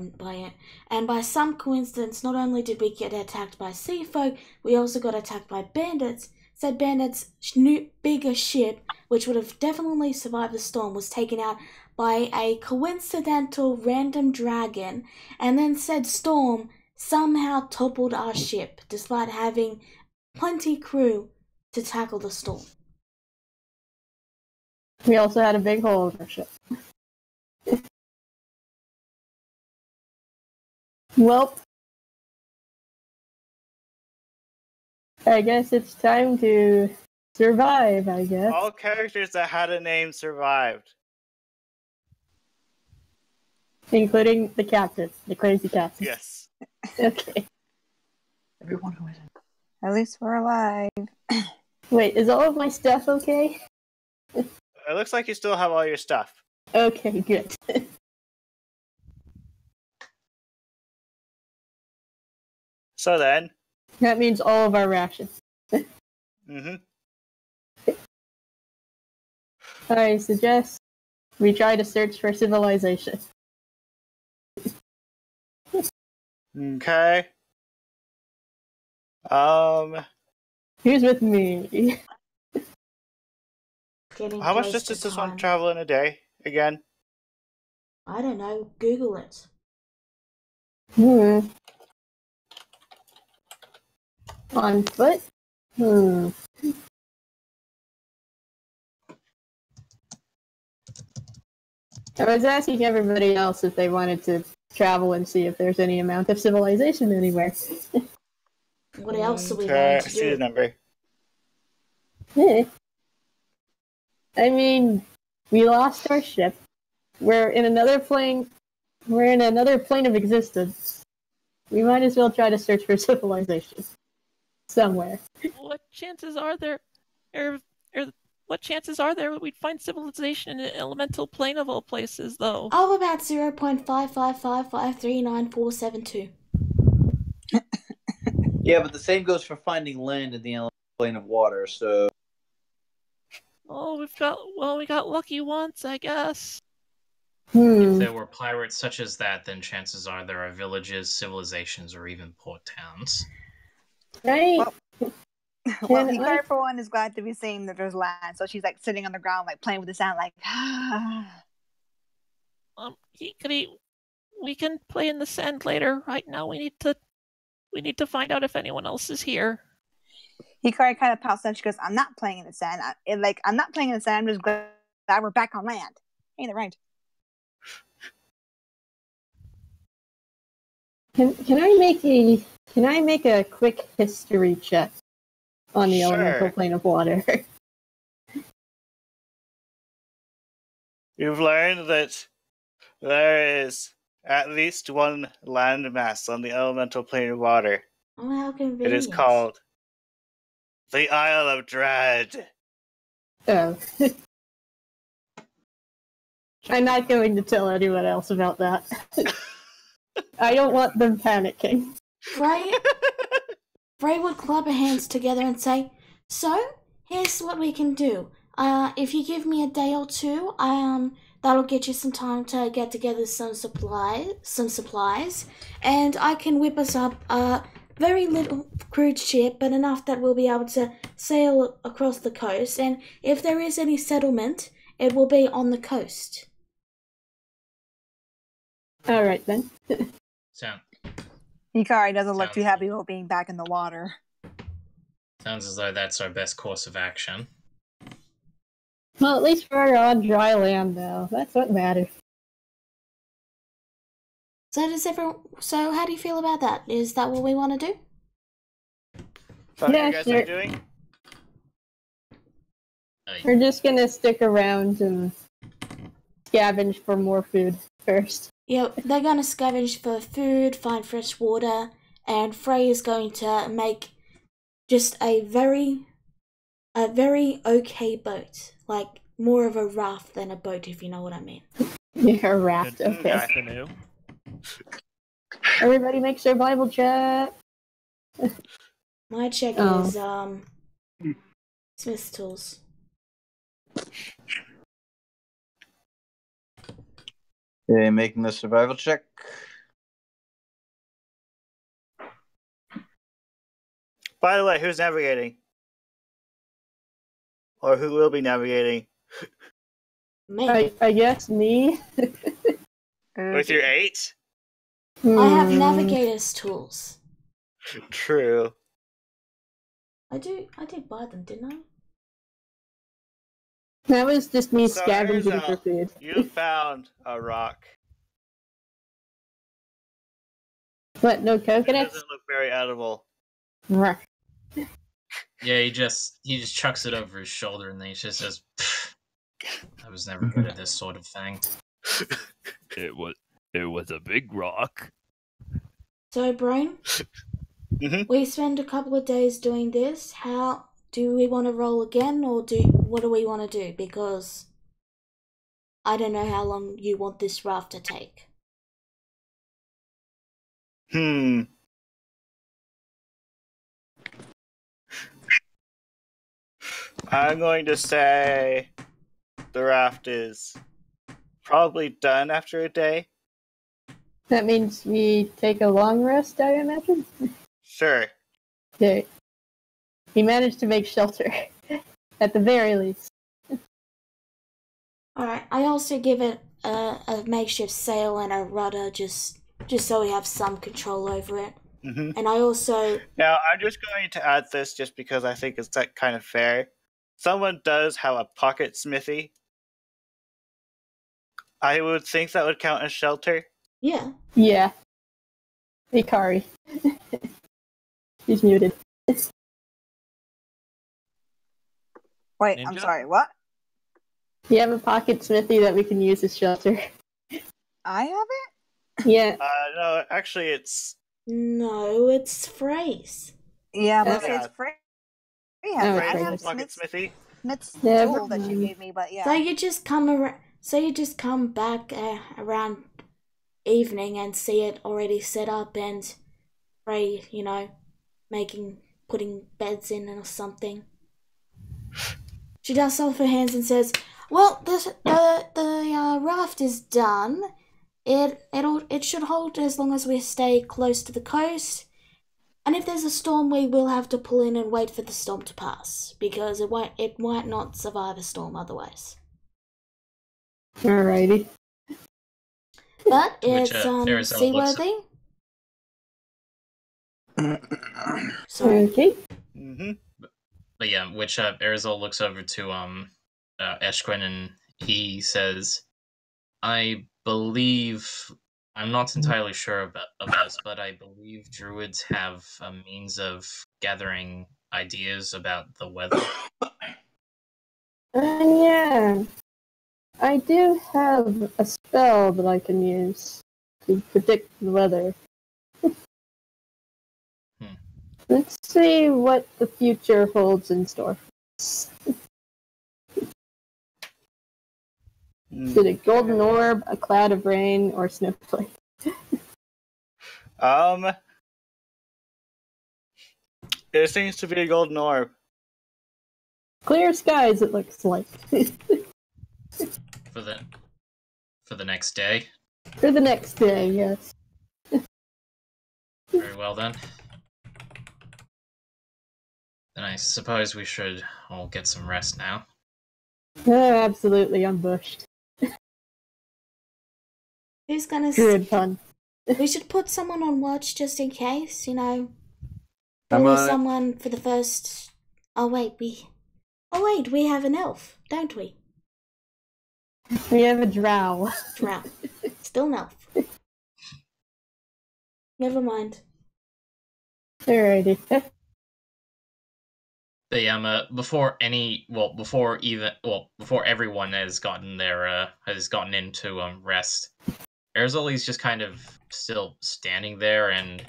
And by some coincidence, not only did we get attacked by sea folk, we also got attacked by bandits. Said bandits' new bigger ship, which would have definitely survived the storm, was taken out by a coincidental random dragon, and then said storm somehow toppled our ship, despite having plenty crew to tackle the storm. We also had a big hole in our ship. Well, I guess it's time to survive, I guess. All characters that had a name survived. Including the captain, the crazy captain. Yes. Okay. Everyone who isn't. At least we're alive. Wait, is all of my stuff okay? It looks like you still have all your stuff. Okay, good. So then, That means all of our rations. mm-hmm. I suggest we try to search for civilization. Okay. Who's with me? Getting How much close distance to does one time. travel in a day again? I don't know. Google it. On foot? I was asking everybody else if they wanted to travel and see if there's any amount of civilization anywhere. What else are we Okay, going I to see the do? number. I mean, we lost our ship. We're in another plane. We're in another plane of existence. We might as well try to search for civilization somewhere. What chances are there? What chances are there we'd find civilization in an elemental plane of all places, though? Oh, about 0.555539472. Yeah, but the same goes for finding land in the plane of water, so... Oh, we got lucky once, I guess. If there were pirates such as that, then chances are there are villages, civilizations, or even port towns. Right? Well, Hikari, for one, is glad to be seeing that there's land, so she's like sitting on the ground, like playing with the sand, like. Hikari, we can play in the sand later. Right now, we need to find out if anyone else is here. Hikari kind of pouts and she goes, "I'm not playing in the sand. I'm not playing in the sand. I'm just glad we're back on land." Ain't it right? Can I make a quick history check on the elemental plane of water? You've learned that there is at least one landmass on the elemental plane of water. Oh, how convenient. It is called the Isle of Dread. Oh. I'm not going to tell anyone else about that. I don't want them panicking. Frey would club her hands together and say, "So, here's what we can do. If you give me a day or two, that'll get you some time to get together some supplies, and I can whip us up a very little crude ship, but enough that we'll be able to sail across the coast, and if there is any settlement, it will be on the coast." Alright then. Hikari doesn't look too happy about being back in the water. Sounds as though that's our best course of action. Well, at least we're on dry land now. That's what matters. So how do you feel about that? Is that what we want to do? So what you guys are doing? We're just gonna stick around and scavenge for more food first. Yeah, they're gonna scavenge for food, find fresh water, and Frey is going to make just a very okay boat. Like, more of a raft than a boat, if you know what I mean. Yeah, a raft, okay. Canoe. Everybody make survival check. My check is, Smith's tools. Okay, making the survival check. By the way, who's navigating? Or who will be navigating? Me. I guess me. With your 8? I have navigator's tools. True. I did buy them, didn't I? That was just me So scavenging here's for food. You found a rock. What, no It coconuts? doesn't look very edible. Right. Yeah, he just chucks it over his shoulder and then he just says, "I was never good at this sort of thing." It was a big rock. So, Brian, we spend a couple of days doing this. How do we want to roll again, or what do we want to do? Because I don't know how long you want this raft to take. I'm going to say the raft is probably done after a day. That means we take a long rest, I imagine? Sure. Okay. We managed to make shelter, at the very least. Alright, I also give it a makeshift sail and a rudder just so we have some control over it. And I also... Now, I'm just going to add this just because I think it's that kind of fair. Someone does have a pocket smithy. I would think that would count as shelter. Yeah. Yeah. Hey, Kari. He's muted. Wait, Ninja? I'm sorry, what? You have a pocket smithy that we can use as shelter. I have it? Yeah. No, actually it's... No, it's Phrase. Yeah, Yeah. but it's free. Oh, I it's have pocket smithy. Smith's Yeah, tool that you gave me, but yeah. So you just come back around evening and see it already set up and Frey, putting beds in or something. She does off her hands and says, "Well, the raft is done. It should hold as long as we stay close to the coast. And if there's a storm, we will have to pull in and wait for the storm to pass because it might not survive a storm otherwise. Alrighty. But Which, it's Arizona looks- seaworthy. Sorry. Okay. But yeah, which Arizal looks over to Eshquin and he says, "I believe I'm not entirely sure of this, but I believe druids have a means of gathering ideas about the weather." Yeah. I do have a spell that I can use to predict the weather. Let's see what the future holds in store. Is it a golden orb, a cloud of rain, or snowflake? It seems to be a golden orb. Clear skies, it looks like. For the next day. For the next day, yes. Very well then. Then I suppose we should all get some rest now. Oh, absolutely ambushed. Who's gonna? Good fun. We should put someone on watch just in case, I'm Or on it. someone for the first. Oh wait, we have an elf, don't we? We have a drow. Drow. Still an elf. Never mind. Alrighty. But yeah, before everyone has gotten into rest, Arizoli's just kind of still standing there, and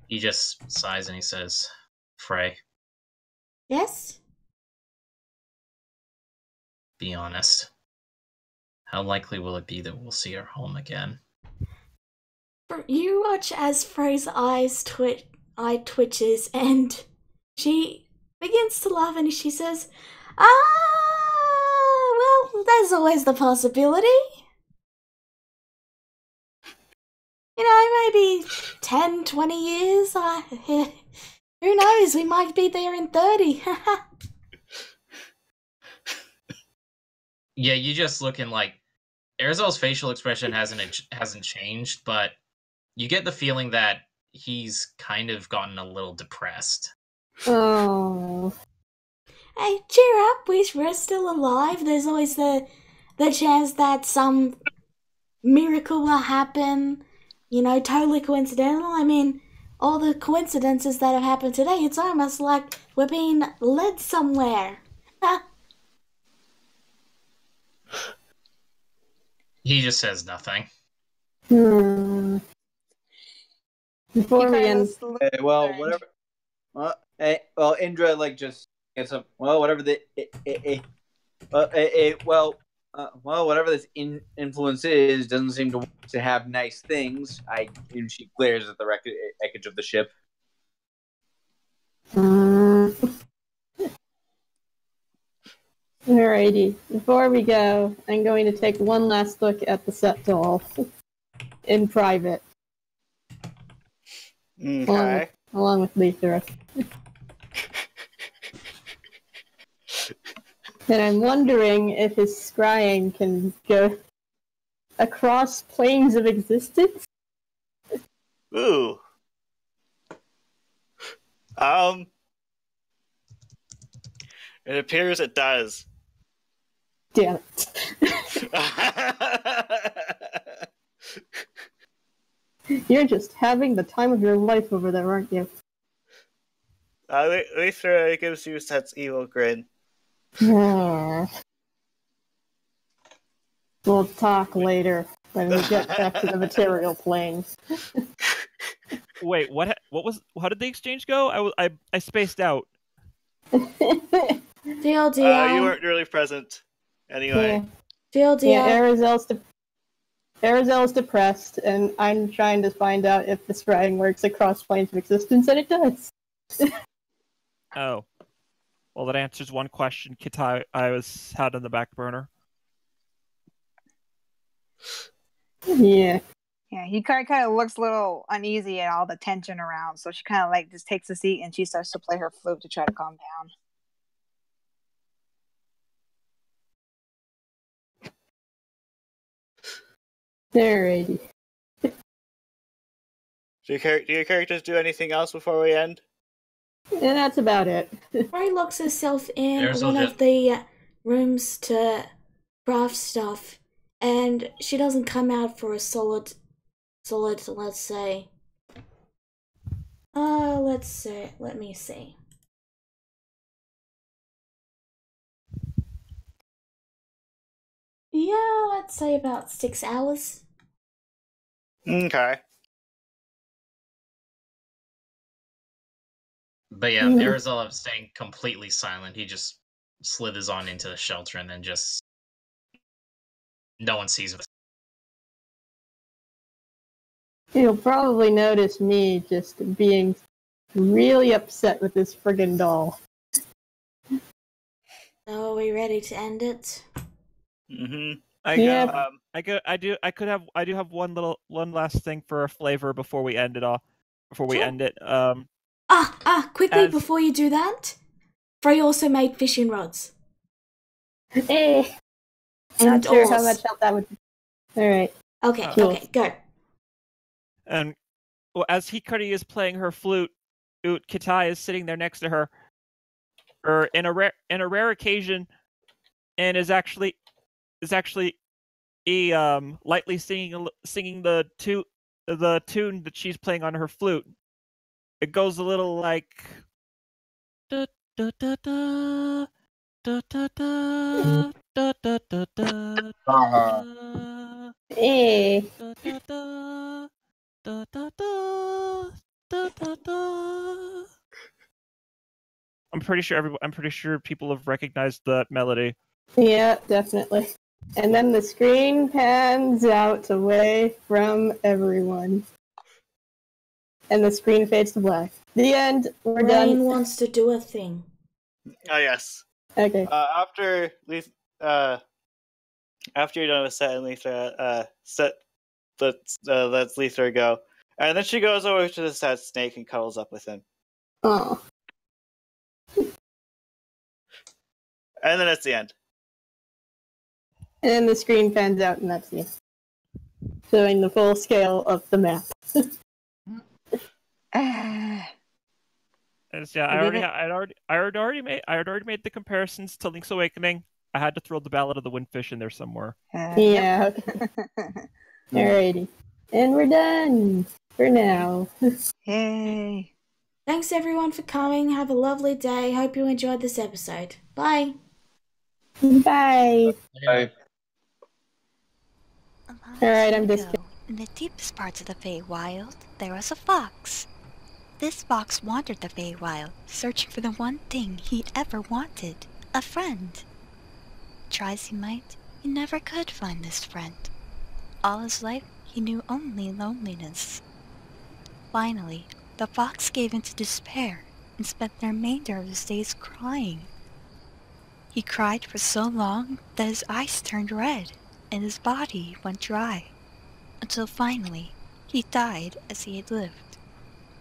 he just sighs and he says, "Frey, Yes? be honest. How likely will it be that we'll see our home again?" You watch as Frey's eye twitches, and she begins to laugh, and she says, well, there's always the possibility. Maybe 10, 20 years. Who knows? We might be there in 30. Yeah, you just looking like Arizol's facial expression hasn't changed, but you get the feeling that he's kind of gotten a little depressed. Oh. Hey, cheer up, we're still alive. There's always the chance that some miracle will happen. Totally coincidental. I mean, all the coincidences that have happened today, it's almost like we're being led somewhere. He just says nothing. Before we end, Well, whatever. Well, Indra like just gets up. Well, whatever the well, whatever this influence is, doesn't seem to have nice things. And she glares at the wreckage of the ship. Alrighty. Before we go, I'm going to take one last look at the set doll in private. Okay. Along with Lethra. And I'm wondering if his scrying can go across planes of existence. Ooh. It appears it does. Damn it. You're just having the time of your life over there, aren't you? Lisa gives you that evil grin. We'll talk later when we get back to the material planes. Wait, what was? How did the exchange go? I spaced out. DLDR. You weren't really present. Anyway. DLDR. Yeah, Arizel's depressed, and I'm trying to find out if the scrying works across planes of existence, and it does. Oh. Well, that answers one question I had on the back burner. Yeah. Yeah, he kind of looks a little uneasy at all the tension around, so she kind of like just takes a seat and she starts to play her flute to try to calm down. Alrighty. Do your characters do anything else before we end? And that's about it. Ray locks herself in There's one a- of the rooms to craft stuff, and she doesn't come out for a solid, let's say. Let me see. Yeah, let's say about 6 hours. Okay. But yeah, Arizal staying completely silent. He just slithers on into the shelter and then just no one sees him. You'll probably notice me just being really upset with this friggin' doll. So are we ready to end it? Mm-hmm. I do have one last thing for a flavor before we end it off. Before we end it, Quickly before you do that, Frey also made fishing rods. I'm not sure how much help that would be. Alright. Okay, go. And as Hikari is playing her flute, Kitai is sitting there next to her, or in a rare occasion, and is actually lightly singing the tune that she's playing on her flute. It goes a little like da da da da da da da da da da da. Da, da, da, da, da, da. I'm pretty sure people have recognized the melody. Yeah, definitely. And then the screen pans out away from everyone. And the screen fades to black. The end. We're Rain done. wants to do a thing. Oh yes. Okay. After you're done with set and Lisa, lets Lisa go, and then she goes over to the sad snake and cuddles up with him. Oh. And then it's the end. And then the screen pans out, and that's it. Showing the full scale of the map. Yeah, I had already made the comparisons to Link's Awakening. I had to throw the Ballad of the Windfish in there somewhere. Yeah. Alrighty. And we're done for now. Yay. Thanks everyone for coming. Have a lovely day. Hope you enjoyed this episode. Bye. Bye. Bye. Alright, I'm just in the deepest parts of the Feywild, there was a fox. This fox wandered the Feywild, searching for the one thing he'd ever wanted, a friend. Try as he might, he never could find this friend. All his life, he knew only loneliness. Finally, the fox gave in to despair and spent the remainder of his days crying. He cried for so long that his eyes turned red and his body went dry, until finally he died as he had lived,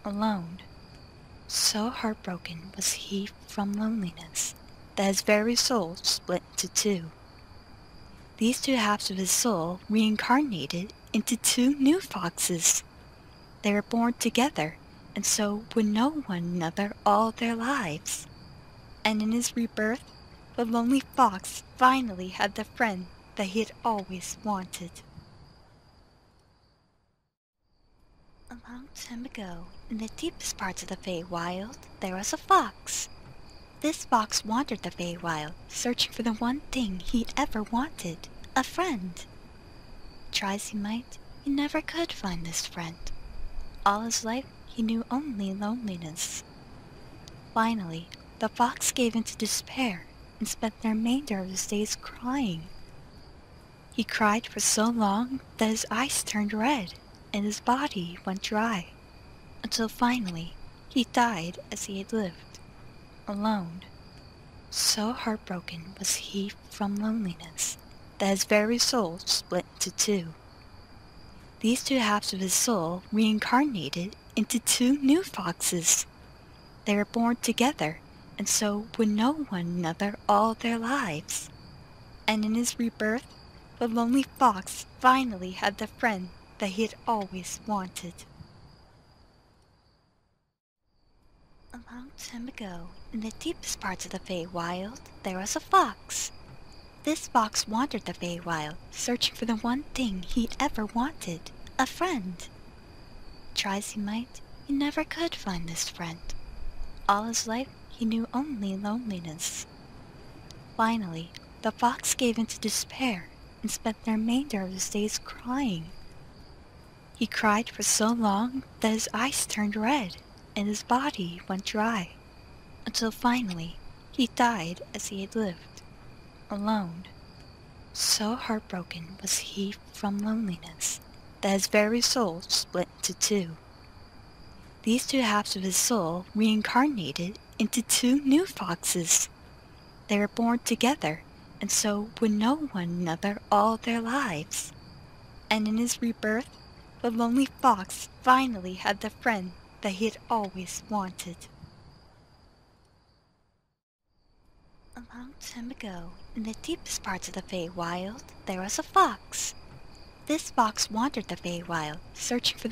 alone. So heartbroken was he from loneliness that his very soul split into two. These two halves of his soul reincarnated into two new foxes. They were born together, and so would know one another all their lives. And in his rebirth, the lonely fox finally had the friend that he had always wanted. A long time ago, in the deepest parts of the Feywild, there was a fox. This fox wandered the Feywild, searching for the one thing he'd ever wanted, a friend. Try as he might, he never could find this friend. All his life, he knew only loneliness. Finally, the fox gave in to despair and spent the remainder of his days crying. He cried for so long that his eyes turned red and his body went dry, until finally he died as he had lived, alone. So heartbroken was he from loneliness that his very soul split into two. These two halves of his soul reincarnated into two new foxes. They were born together, and so would know one another all their lives. And in his rebirth, the lonely fox finally had the friend that he had always wanted. A long time ago, in the deepest parts of the Feywild, there was a fox. This fox wandered the Feywild, searching for the one thing he'd ever wanted, a friend. Try as he might, he never could find this friend. All his life, he knew only loneliness. Finally, the fox gave in to despair and spent the remainder of his days crying. He cried for so long that his eyes turned red and his body went dry, until finally he died as he had lived, alone. So heartbroken was he from loneliness that his very soul split into two. These two halves of his soul reincarnated into two new foxes. They were born together, and so would know one another all their lives. And in his rebirth, the lonely fox finally had the friend that he had always wanted. A long time ago, in the deepest parts of the Feywild, there was a fox. This fox wandered the Feywild, searching for the